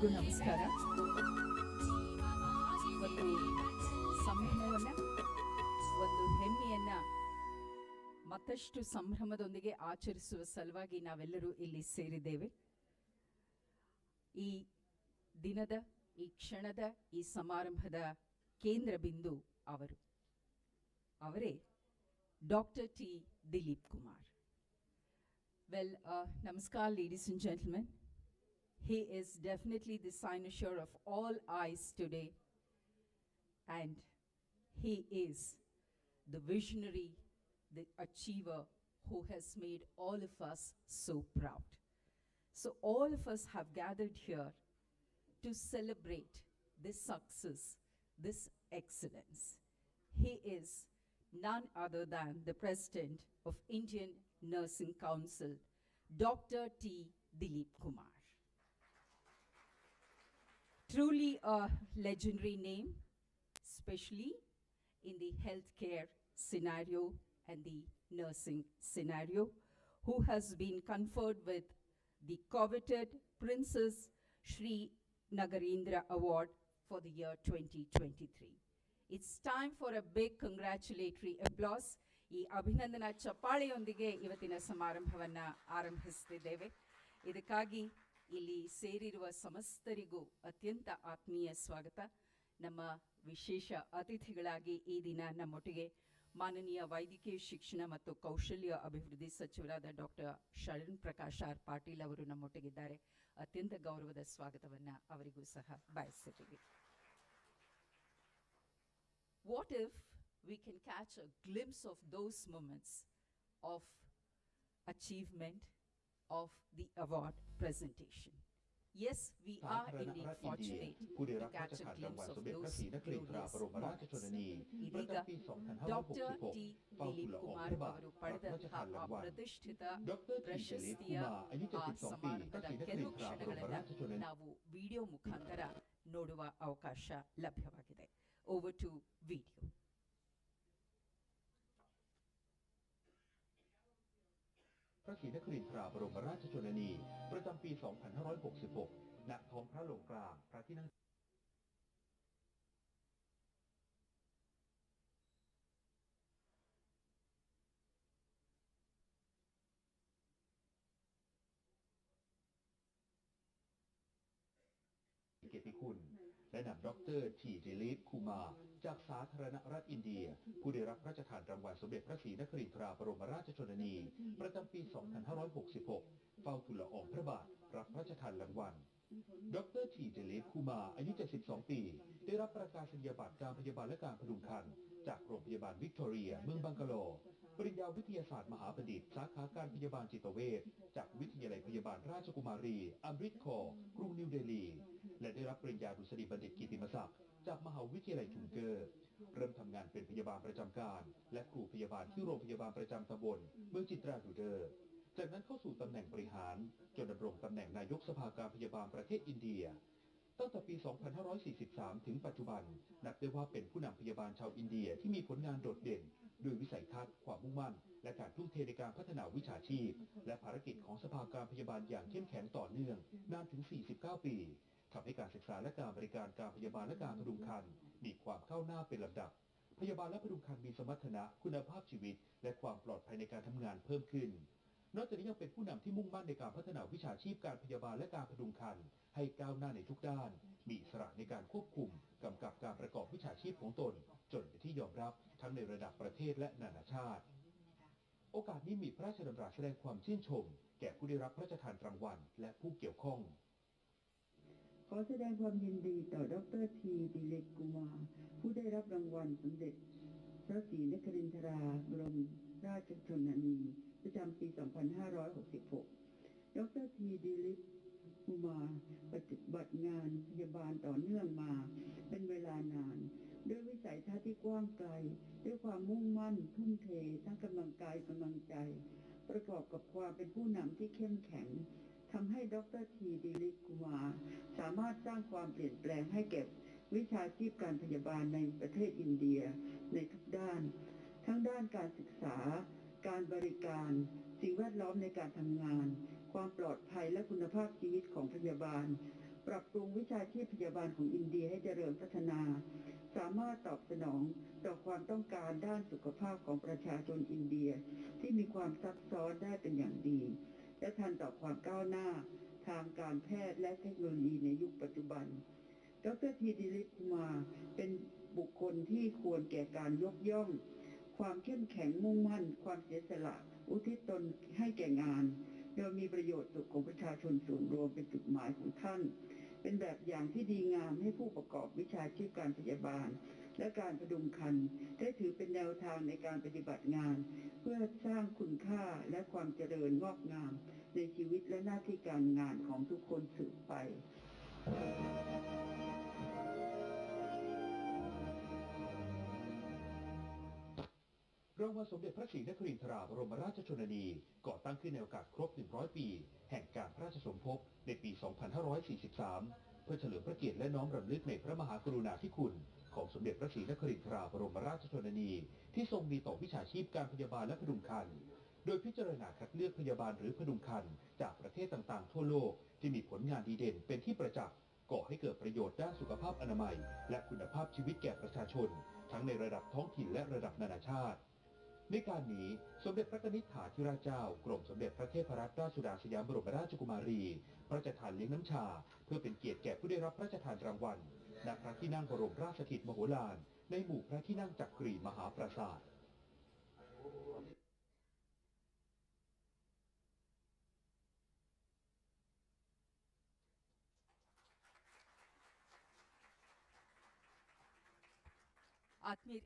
ಎಲ್ಲರಿಗೂ ನಮಸ್ಕಾರ. ಒಂದು ಸಂಭ್ರಮವನ್ನು, ಒಂದು ಹೆಮ್ಮೆಯನ್ನ ಮತ್ತಷ್ಟು ಸಂಭ್ರಮದೊಂದಿಗೆ ಆಚರಿಸುವ ಸಲುವಾಗಿ ನಾವೆಲ್ಲರೂ ಇಲ್ಲಿ ಸೇರಿದ್ದೇವೆ. ಈ ದಿನದ, ಈ ಕ್ಷಣದ, ಈ ಸಮಾರಂಭದ ಕೇಂದ್ರ ಬಿಂದು ಅವರೇ Dr. T. Dileep Kumar. Well, namaskar ladies and gentlemen. He is definitely the cynosure of all eyes today, and he is the visionary, the achiever who has made all of us so proud. So all of us have gathered here to celebrate this success, this excellence. He is none other than the President of Indian Nursing Council, Dr. T. Dileep Kumar. Truly a legendary name, especially in the healthcare scenario and the nursing scenario, who has been conferred with the coveted Princess Srinagarindra Award for the year 2023. It's time for a big congratulatory applause. ಈ ಅಭಿನಂದನಾ ಚಪ್ಪಾಳೆಯೊಂದಿಗೆ ಇವತ್ತಿನ ಸಮಾರಂಭವನ್ನು ಆರಂಭಿಸುತ್ತಿದ್ದೇವೆ. ಇದಕ್ಕಾಗಿ ಇಲ್ಲಿ ಸೇರಿರುವ ಸಮಸ್ತರಿಗೂ ಅತ್ಯಂತ ಆತ್ಮೀಯ ಸ್ವಾಗತ. ನಮ್ಮ ವಿಶೇಷ ಅತಿಥಿಗಳಾಗಿ ಈ ದಿನ ನಮ್ಮೊಟ್ಟಿಗೆ ಮಾನನೀಯ ವೈದ್ಯಕೀಯ ಶಿಕ್ಷಣ ಮತ್ತು ಕೌಶಲ್ಯ ಅಭಿವೃದ್ಧಿ ಸಚಿವರಾದ ಡಾಕ್ಟರ್ ಶರಣ್ ಪ್ರಕಾಶ್ ಆರ್ ಪಾಟೀಲ್ ಅವರು ನಮ್ಮೊಟ್ಟಿಗಿದ್ದಾರೆ. ಅತ್ಯಂತ ಗೌರವದ ಸ್ವಾಗತವನ್ನು ಅವರಿಗೂ ಸಹ ಬಯಸುತ್ತೀವಿ. What if we can catch a glimpse of those moments of achievement of the award presentation? Yes, we are indeed fortunate to catch a glimpse of those glorious moments. ಇದೀಗ doctor T Dilip Kumar ಅವರು ಪಡೆದಂತಹ ಆ ಪ್ರತಿಷ್ಠಿತ ಪ್ರಶಸ್ತಿಯ ಆ ಸಮಾರಂಭದ ಕೆಲವು ಕ್ಷಣಗಳನ್ನು ನಾವು ವಿಡಿಯೋ ಮುಖಾಂತರ ನೋಡುವ ಅವಕಾಶ ಲಭ್ಯವಾಗಿದೆ. Over to video. Srinagarindra บรมราชชนนีประจำปี 2566 ณ ท้องพระโรงกลางพระที่นั่งเกียรติคุณและนำดร. ทีดิลีปคูมาจากสาธารณรัฐอินเดียผู้ได้รับพระราชทานรางวัลสมเด็จพระศรีนครินทราบรมราชชนนีประจำปี 2566 เฝ้าทูลละอองพระบาทรับพระราชทานรางวัลดร. ทีดิลีปคูมาอายุ 72 ปีได้รับประกาศนียบัตรการพยาบาลและการพดุงครรภ์จากโรงพยาบาลวิกตอเรียเมืองบังกาโลปริญญาวิทยาศาสตร์มหาบัณฑิตสาขาการพยาบาลจิตเวชจากวิทยาลัยพยาบาลราชกุมารีอมฤตคอร์กรุงนิวเดลีและได้รับปริญญาดุษฎีบัณฑิตกิตติมศักดิ์จากมหาวิทยาลัยชุมเกอร์เริ่มทำงานเป็นพยาบาลประจำการและครูพยาบาลที่โรงพยาบาลประจำตำบลเมืองจิตราดูเดอร์จากนั้นเข้าสู่ตำแหน่งบริหารจนดำรงตำแหน่งนายกสภาการพยาบาลประเทศอินเดียตั้งแต่ปี 2543 ถึงปัจจุบันนับได้ว่าเป็นผู้นำพยาบาลชาวอินเดียที่มีผลงานโดดเด่นด้วยวิสัยทัศน์ความมุ่งมั่นและการทุ่มเทในการพัฒนาวิชาชีพและภารกิจของสภาการพยาบาลอย่างเข้มแข็งต่อเนื่องนานถึง 49 ปีทำให้การศึกษาและการบริการการพยาบาลและการพดุงครรภ์มีความก้าวหน้าเป็นลำดับพยาบาลและพดุงครรภ์มีสมรรถนะคุณภาพชีวิตและความปลอดภัยในการทำงานเพิ่มขึ้นนอกจากนี้ยังเป็นผู้นำที่มุ่งมั่นในการพัฒนาวิชาชีพการพยาบาลและการพดุงครรภ์ให้ก้าวหน้าในทุกด้านมีอิสระในการควบคุมกำกับการประกอบวิชาชีพของตนจนเป็นที่ยอมรับทั้งในระดับประเทศและนานาชาติโอกาสนี้มีพระราชดำรัสแสดงความชื่นชมแก่ผู้ได้รับพระราชทานรางวัลและผู้เกี่ยวข้องขอแสดงความยินดีต่อดร. ทีดิลีปกุมาร์ผู้ได้รับรางวัลสมเด็จพระศรีนครินทราบรมราชชนนีประจำปี 2566 ดร. ทีดิลีปกุมาร์ปฏิบัติงานพยาบาลต่อเนื่องมาเป็นเวลานานด้วยวิสัยทัศน์ที่กว้างไกลด้วยความมุ่งมั่นทุ่มเททั้งกำลังกายกำลังใจประกอบกับความเป็นผู้นำที่เข้มแข็งทำให้ดร. ทีดิลีปกุมาร์สามารถสร้างความเปลี่ยนแปลงให้แก่วิชาชีพการพยาบาลในประเทศอินเดียในทุกด้านทั้งด้านการศึกษาการบริการสิ่งแวดล้อมในการทำงานความปลอดภัยและคุณภาพชีวิตของพยาบาล ปรับปรุงวิชาชีพพยาบาลของอินเดียให้เจริญพัฒนาสามารถตอบสนองต่อความต้องการด้านสุขภาพของประชาชนอินเดียที่มีความซับซ้อนได้เป็นอย่างดีและทันต่อความก้าวหน้าทางการแพทย์และเทคโนโลยีในยุคปัจจุบันดร.ทีดิลิปคุมาเป็นบุคคลที่ควรแก่การยกย่องความเข้มแข็งมุ่งมั่นความเสียสละอุทิศตนให้แก่งานโดยมีประโยชน์สุขของประชาชนส่วนรวมเป็นจุดหมายของท่านเป็นแบบอย่างที่ดีงามให้ผู้ประกอบวิชาชีพการพยาบาลและการพดุงครรภ์ได้ถือเป็นแนวทางในการปฏิบัติงานเพื่อสร้างคุณค่าและความเจริญงอกงามในชีวิตและหน้าที่การงานของทุกคนสืบไปรางวัลสมเด็จพระศรีนครินทราบรมราชชนนีก่อตั้งขึ้นในโอกาสครบ 100 ปี แห่งการพระราชสมภพในปี 2543 เพื่อเฉลิมพระเกียรติและน้อมรำลึกในพระมหากรุณาธิคุณของสมเด็จพระศรีนครินทราบรมราชชนนีที่ทรงมีต่อวิชาชีพการพยาบาลและพดุงครรภ์โดยพิจารณาคัดเลือกพยาบาลหรือพดุงครรภ์จากประเทศต่างๆทั่วโลกที่มีผลงานดีเด่นเป็นที่ประจักษ์ก่อให้เกิดประโยชน์ด้านสุขภาพอนามัยและคุณภาพชีวิตแก่ประชาชนทั้งในระดับท้องถิ่นและระดับนานาชาติในการนี้สมเด็จพระนิธิถาธิราชเจ้ากรมสมเด็จพระเทพรัตนราชสุดาสยามบรมราชกุมารีพระราชทานเลี้ยงน้ำชาเพื่อเป็นเกียรติแก่ผู้ได้รับพระราชทานรางวัลณพระที่นั่งบรมราชสถิตมโหฬารในหมู่พระที่นั่งจักรีมหาปราสาทआत्मीय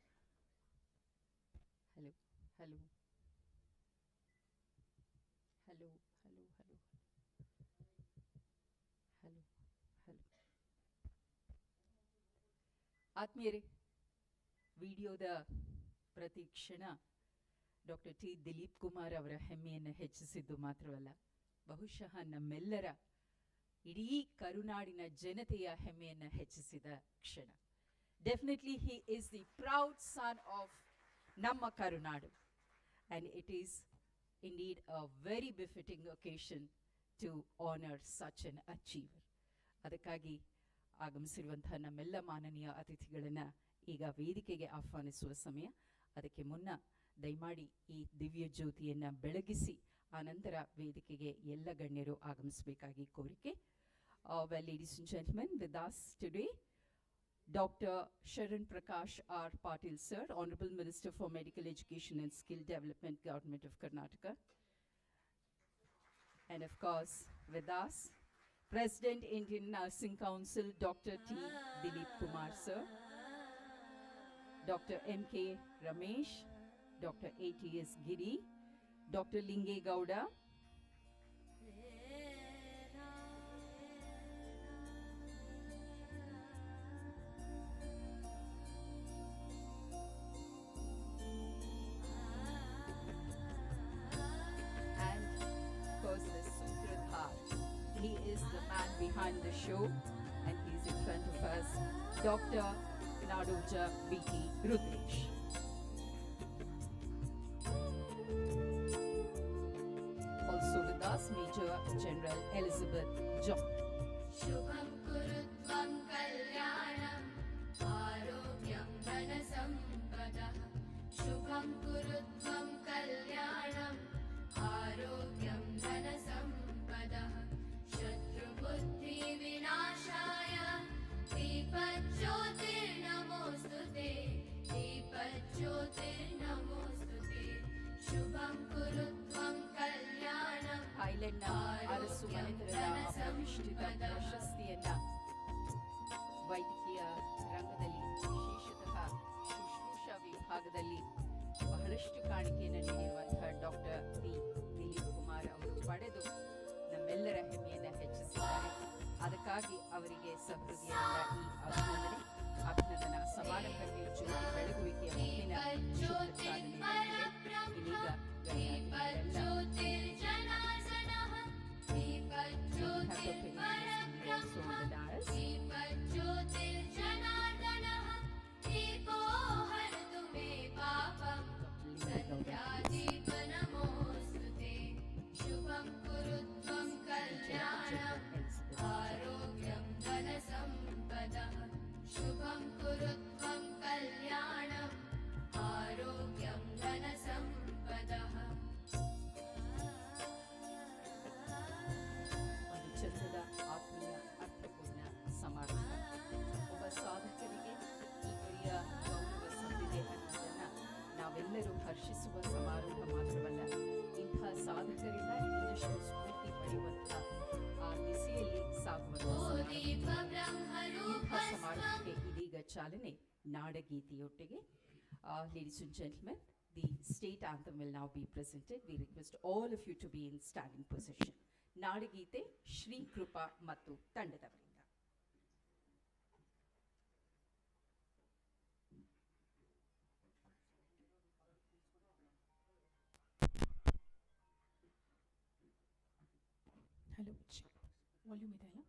hello hello hello hello hello hello hello ಆತ್ಮೀಯರೇ ವಿಡಿಯೋದ ಪ್ರತಿ ಕ್ಷಣ ಡಾಕ್ಟರ್ ಟಿ ದಿಲೀಪ್ ಕುಮಾರ್ ಅವರ ಹೆಮ್ಮೆಯನ್ನು ಹೆಚ್ಚಿಸಿದ್ದು ಮಾತ್ರವಲ್ಲ ಬಹುಶಃ ನಮ್ಮೆಲ್ಲರ ಇಡೀ ಕರುನಾಡಿನ ಜನತೆಯ ಹೆಮ್ಮೆಯನ್ನು ಹೆಚ್ಚಿಸಿದ ಕ್ಷಣ. Definitely he is the proud son of Namma Karunadu, and it is indeed a very befitting occasion to honor such an achiever. ಅದಕ್ಕಾಗಿ ಆಗಮಿಸಿರುವಂತಹ ನಮ್ಮೆಲ್ಲ ಮಾನನೀಯ ಅತಿಥಿಗಳನ್ನು ಈಗ ವೇದಿಕೆಗೆ ಆಹ್ವಾನಿಸುವ ಸಮಯ. ಅದಕ್ಕೆ ಮುನ್ನ ದಯಮಾಡಿ ಈ ದಿವ್ಯ ಜ್ಯೋತಿಯನ್ನು ಬೆಳಗಿಸಿ ಆನಂತರ ವೇದಿಕೆಗೆ ಎಲ್ಲ ಗಣ್ಯರು ಆಗಮಿಸಬೇಕಾಗಿ ಕೋರಿಕೆ. Well, ladies and gentlemen, with us today Dr. Sharan Prakash R. Patil sir, Honorable Minister for Medical Education and Skill Development, Government of Karnataka. And of course, with us, President Indian Nursing Council, Dr. T. Dileep Kumar sir, Dr. M.K. Ramesh, Dr. A.T.S. Giri, Dr. Linge Gowda, he is the man behind the show, and he is in front of us, Dr. Nadoja B.T. Rudresh. Also with us, Major General Elizabeth John. Shubham kurutvam kalyanam arogyam dhanasampada. Shubham kurutvam kalyanam arogyam dhanasampada. Shatrubuddhi vinashaya deepajyotir namostute. Deepajyotir namostute. Shubham kurutvam kalyanam ಥೈಲೆಂಡ್ನ Arasu ಮನೆತನದ ಅಪ್ರತಿಷ್ಠಿತ ಪ್ರಶಸ್ತಿಯನ್ನ ವೈದ್ಯಕೀಯ ರಂಗದಲ್ಲಿ ವಿಶೇಷತಃ ಶುಶ್ರೂಷಾ ವಿಭಾಗದಲ್ಲಿ ಬಹಳಷ್ಟು ಕಾಣಿಕೆಯನ್ನು ನೀಡಿರುವಂತಹ doctor T Dilip Kumar ಅವರು ಪಡೆದು ನಮ್ಮೆಲ್ಲರ ಹೆಮ್ಮೆಯನ್ನು ಹೆಚ್ಚಿಸಿದ್ದಾರೆ. ಅದಕ್ಕಾಗಿ ಅವರಿಗೆ ಸಹೃದಯದಿಂದ ಈ ಅಭಿನಂದನಾ ಸಮಾರಂಭಕ್ಕೆ ಜ್ಯೋತಿ ಬೆಳಗುವಿಕೆಯ ಮುಂದಿನ ಶುಭ ಚಾಲನೆ ಇದೀಗ Shubham kurutvam kalyanam arogyam ಚಾಲನೆ ನಾಡಗೀತೆಯೊಟ್ಟಿಗೆ. Ladies and gentlemen, the state anthem will now be presented. We request all of you to be in standing position. ನಾಡಗೀತೆ Shri ಕೃಪಾ ಮತ್ತು ತಂಡದವರಿಂದ. ಹಲೋ, ವಾಲ್ಯೂಮ್ ಇದೆ ಅಲ್ಲ?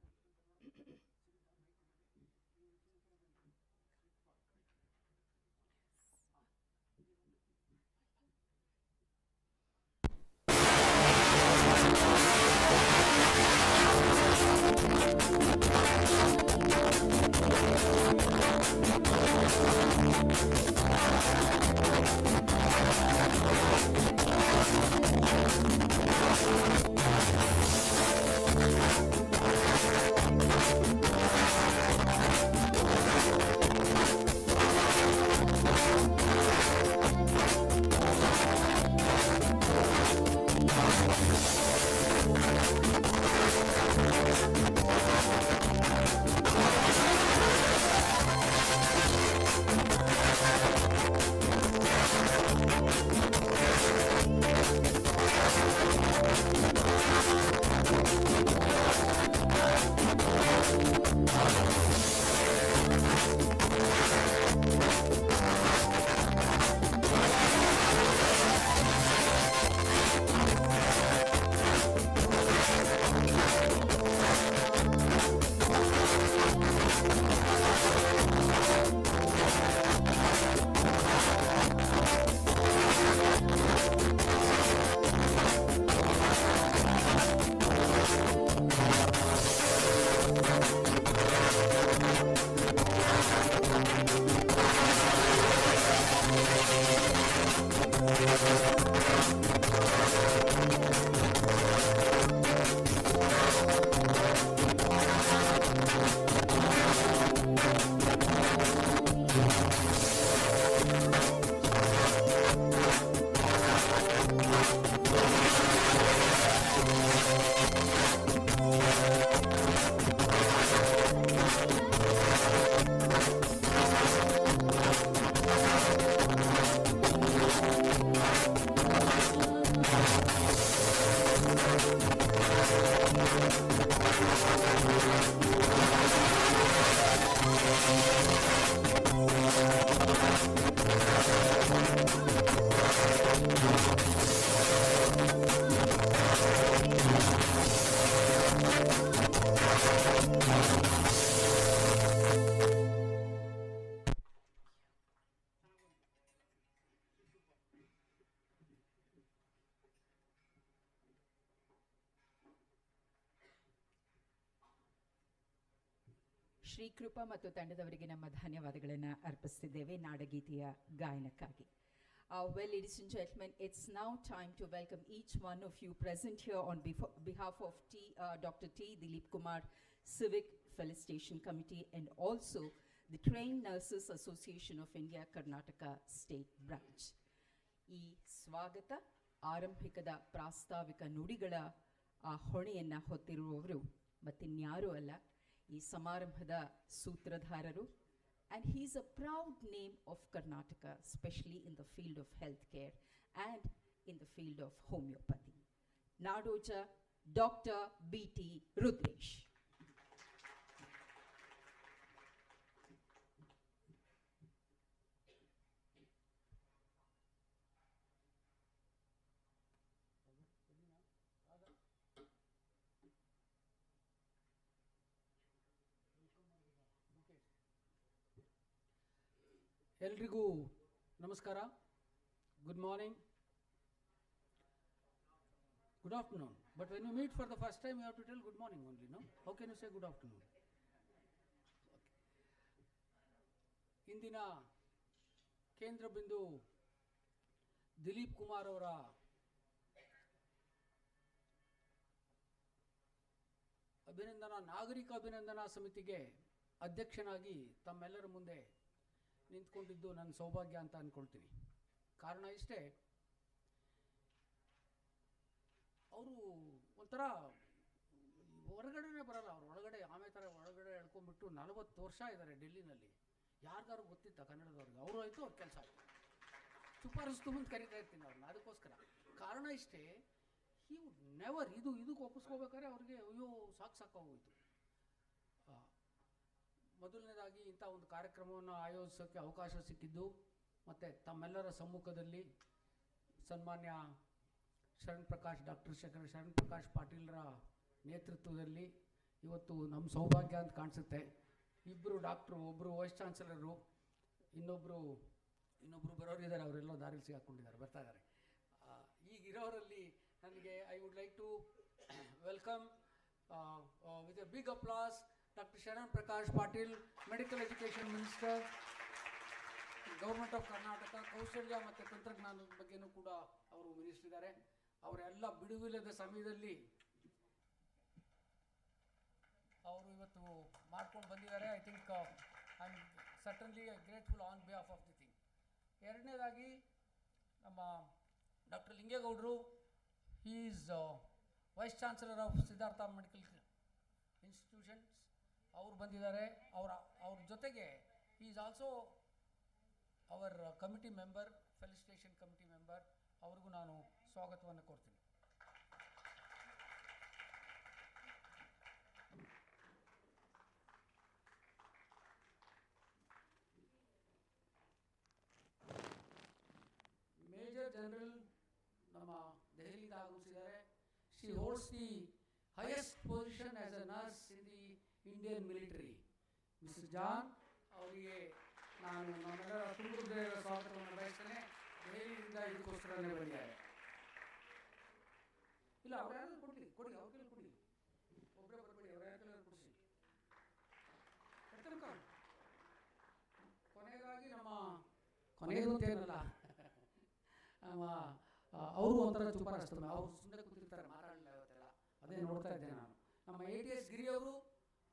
ಶ್ರೀ ಕೃಪಾ ಮತ್ತು ತಂಡದವರಿಗೆ ನಮ್ಮ ಧನ್ಯವಾದಗಳನ್ನು ಅರ್ಪಿಸುತ್ತಿದ್ದೇವೆ ನಾಡಗೀತೆಯ ಗಾಯನಕ್ಕಾಗಿ. Well, ladies and gentlemen, it's now time to welcome each one of you present here on behalf of Dr. T. Dileep Kumar, Civic Felicitation Committee, and also the Trained Nurses Association of India, Karnataka State Branch. ಈ ಸ್ವಾಗತ ಆರಂಭಿಕದ ಪ್ರಾಸ್ತಾವಿಕ ನುಡಿಗಳ ಆ ಹೊಣೆಯನ್ನು ಹೊತ್ತಿರುವವರು ಮತ್ತಿನ್ಯಾರೂ ಅಲ್ಲ, ಈ ಸಮಾರಂಭದ ಸೂತ್ರಧಾರರು. And he is a proud name of Karnataka, especially in the field of healthcare and in the field of homeopathy. Nadoja Dr. B.T. Rudresh. ಎಲ್ರಿಗೂ ನಮಸ್ಕಾರ. Good morning, good afternoon. But when you meet for the first time, you have to tell good morning only, no? How can you say good afternoon? ಇಂದಿನ ಕೇಂದ್ರ ಬಿಂದು ದಿಲೀಪ್ ಕುಮಾರ್ ಅವರ ನಾಗರಿಕ ಅಭಿನಂದನಾ ಸಮಿತಿಗೆ ಅಧ್ಯಕ್ಷನಾಗಿ ತಮ್ಮೆಲ್ಲರ ಮುಂದೆ ನಿಂತ್ಕೊಂಡಿದ್ದು ನನ್ನ ಸೌಭಾಗ್ಯ ಅಂತ ಅಂದ್ಕೊಳ್ತೀನಿ. ಕಾರಣ ಇಷ್ಟೇ, ಅವರು ಒಂಥರ ಹೊರಗಡೆನೇ ಬರಲ್ಲ, ಅವ್ರು ಒಳಗಡೆ ಆಮೆ ಥರ ಒಳಗಡೆ ಎಳ್ಕೊಂಡ್ಬಿಟ್ಟು 40 ವರ್ಷ ಇದ್ದಾರೆ ಡೆಲ್ಲಿನಲ್ಲಿ. ಯಾರಿಗಾರು ಗೊತ್ತಿತ್ತ ಕನ್ನಡದವ್ರಿಗೆ, ಅವರು ಆಯಿತು ಅವ್ರ ಕೆಲಸ ಆಯಿತು. ಶಿಫಾರಸು ಮುಂದೆ ಕರಿತಾ ಇರ್ತೀನಿ ಅವ್ರನ್ನ. ಅದಕ್ಕೋಸ್ಕರ ಕಾರಣ ಇಷ್ಟೇ, ಹಿ ವುಡ್ ನೆವರ್ ಇದಕ್ಕೆ ಒಪ್ಪಿಸ್ಕೋಬೇಕಾದ್ರೆ ಅವ್ರಿಗೆ ಅಯ್ಯೋ ಸಾಕಾಗೋಯಿತು. ಮೊದಲನೇದಾಗಿ ಇಂಥ ಒಂದು ಕಾರ್ಯಕ್ರಮವನ್ನು ಆಯೋಜಿಸೋಕ್ಕೆ ಅವಕಾಶ ಸಿಕ್ಕಿದ್ದು ಮತ್ತು ತಮ್ಮೆಲ್ಲರ ಸಮ್ಮುಖದಲ್ಲಿ ಸನ್ಮಾನ್ಯ ಡಾಕ್ಟರ್ ಶರಣ್ ಪ್ರಕಾಶ್ ಪಾಟೀಲ್ರ ನೇತೃತ್ವದಲ್ಲಿ ಇವತ್ತು ನಮ್ಮ ಸೌಭಾಗ್ಯ ಅಂತ ಕಾಣಿಸುತ್ತೆ. ಇಬ್ಬರು ಡಾಕ್ಟ್ರು, ಒಬ್ಬರು ವೈಸ್ ಚಾನ್ಸಲರು, ಇನ್ನೊಬ್ಬರು ಬರೋರಿದ್ದಾರೆ, ಅವರೆಲ್ಲ ದಾರಿಲಿ ಸಿಗಾಕೊಂಡಿದ್ದಾರೆ, ಬರ್ತಾ ಇದ್ದಾರೆ. ಈಗಿರೋರಲ್ಲಿ ನನಗೆ I would like to welcome with a big applause doctor Sharan Prakash Patil, medical education minister, government of Karnataka. ಕೌಶಲ್ಯ ಮತ್ತು ತಂತ್ರಜ್ಞಾನದ ಬಗ್ಗೆನೂ ಕೂಡ ಅವರು ಮಿನಿಸ್ಟರ್ ಇದ್ದಾರೆ. ಅವರೆಲ್ಲ ಬಿಡುವಿಲ್ಲದ ಸಮಯದಲ್ಲಿ ಅವರು ಇವತ್ತು ಮಾಡ್ಕೊಂಡು ಬಂದಿದ್ದಾರೆ. I think I am certainly grateful on behalf of the thing. ಎರಡನೇದಾಗಿ ನಮ್ಮ ಡಾಕ್ಟರ್ ಲಿಂಗೇಗೌಡರು, he is vice chancellor of Siddhartha medical institutions, ಅವರು ಬಂದಿದ್ದಾರೆ. ಅವ್ರ ಜೊತೆಗೆ he is also our committee member, felicitation committee member. ಅವ್ರಿಗೂ ನಾನು ಸ್ವಾಗತವನ್ನು ಕೋರ್ತೀನಿ. ಮೇಜರ್ ಜನರಲ್ ನಮ್ಮ ದೆಹಲಿಯಿಂದ ಆಗಮಿಸಿದ್ದಾರೆ. She holds the highest position as a nurse in the Indian military. Mister John ಅವರಿಗೆ ನಾನು ನಮ್ಮೆಲ್ಲರ ತುಂಬ ಸ್ವಾಗತವನ್ನು ಬಯಸ್ತೇನೆ. ದೆಹಲಿಯಿಂದ ಇದಕ್ಕೋಸ್ಕರನೇ ಬಂದಿದ್ದಾರೆ. ಇಲ್ಲ, ಅವ್ರು ಯಾರು ಕೊಡಿ ಅವ್ರ ಕೈಲಿ ಕೊಡಿ, ಒಬ್ಬರೇ ಬರಬೇಡಿ, ಅವ್ರ ಯಾರ ಕೈಲಿ ಕೊಡಿಸಿ. ಕೊನೆಯದಾಗಿ ಕೊನೆಯದು ಅಂತೇನಲ್ಲ, ಅವರು ಒಂಥರ ಚುಪಾರಸ್ತಮ್ಮ, ಅವ್ರು ಸುಮ್ಮನೆ ಕೂತಿರ್ತಾರೆ, ಮಾತಾಡಲಿಲ್ಲ ಇವತ್ತೆಲ್ಲ, ಅದೇ ನೋಡ್ತಾ ಇದ್ದೆ ನಾನು. ನಮ್ಮ ATS ಗಿರಿ ಅವರು,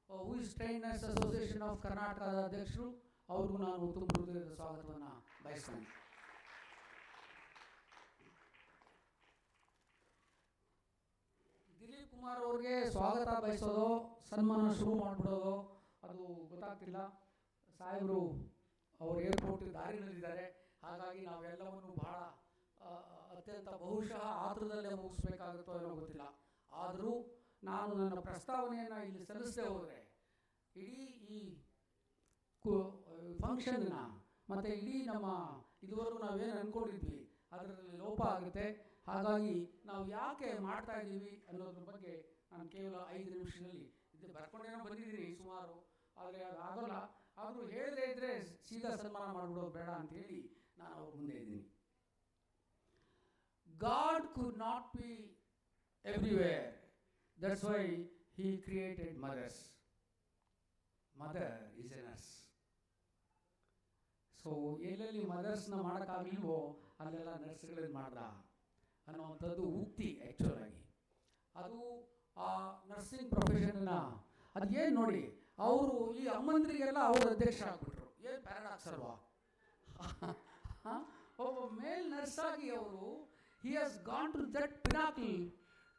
who is trainers association of ಕರ್ನಾಟಕದ ಅಧ್ಯಕ್ಷರು, ಅವ್ರಿಗೂ ನಾನು ತುಂಬ ಹೃದಯದ ಸ್ವಾಗತವನ್ನು ಬಯಸ್ತೇನೆ. ದಿಲೀಪ್ ಕುಮಾರ್ ಅವ್ರಿಗೆ ಸ್ವಾಗತ ಬಯಸೋದು, ಸನ್ಮಾನ ಶುರು ಮಾಡಿಬಿಡೋದು ಅದು ಗೊತ್ತಾಗ್ತಿಲ್ಲ. ಸಾಹೇಬರು ಅವರು ಏರ್ಪೋರ್ಟ್ ದಾರಿನಲ್ಲಿದ್ದಾರೆ, ಹಾಗಾಗಿ ನಾವೆಲ್ಲವನ್ನು ಬಹಳ ಅತ್ಯಂತ ಬಹುಶಃ ಆತುರದಲ್ಲೇ ಮುಗಿಸ್ಬೇಕಾಗುತ್ತೋ ಏನೋ ಗೊತ್ತಿಲ್ಲ. ಆದರೂ ನಾನು ನನ್ನ ಪ್ರಸ್ತಾವನೆಯನ್ನು ಇಲ್ಲಿ ಸಲ್ಲಿಸದೆ ಹೋದರೆ ಇಡೀ ಈ ಫಂಕ್ಷನ್ನ ಮತ್ತು ಇಡೀ ನಮ್ಮ ಇದುವರೆಗೂ ನಾವೇನು ಅಂದ್ಕೊಂಡಿದ್ವಿ ಅದರಲ್ಲಿ ಲೋಪ ಆಗುತ್ತೆ. ಹಾಗಾಗಿ ನಾವು ಯಾಕೆ ಮಾಡ್ತಾ ಇದ್ದೀವಿ ಅನ್ನೋದ್ರ ಬಗ್ಗೆ ನಾನು ಕೇವಲ 5 ನಿಮಿಷದಲ್ಲಿ ಇದು ಬರ್ಕೊಂಡೇನೋ ಬಂದಿದ್ದೀನಿ ಸುಮಾರು, ಆದರೆ ಅದು ಆಗೋಲ್ಲ. ಆದರೂ ಹೇಳದೇ ಇದ್ದರೆ ಸೀದಾ ಸನ್ಮಾನ ಮಾಡಿಬಿಡೋದು ಬೇಡ ಅಂತೇಳಿ ನಾನು ಅವ್ರ ಮುಂದೆ ಇದ್ದೀನಿ. God could not be everywhere. That's why He created mothers. Mother is a nurse. So ಎಲ್ಲೆಲ್ಲಿ ಮದರ್ಸ್ನ ಮಾಡೋಕ್ಕಾಗಲಿಲ್ವೋ ಅಲ್ಲೆಲ್ಲ ನರ್ಸ್ಗಳನ್ನು ಮಾಡ್ದ ಅನ್ನೋವಂಥದ್ದು ಉಕ್ತಿ ಆ್ಯಕ್ಚುಲಾಗಿ. ಅದು ಆ ನರ್ಸಿಂಗ್ ಪ್ರೊಫೆಷನ್ನ ಅದೇನು ನೋಡಿ, ಅವರು ಈ ಅಮ್ಮಂದ್ರಿಗೆಲ್ಲ ಅವರು ಅಧ್ಯಕ್ಷ ಆಗಿಬಿಟ್ರು. ಏನು ಪ್ಯಾರಾಡಾಕ್ಸ್ ಅಲ್ವಾ? ಒಬ್ಬ ಮೇಲ್ ನರ್ಸಾಗಿ ಅವರು he has gone to that pinnacle.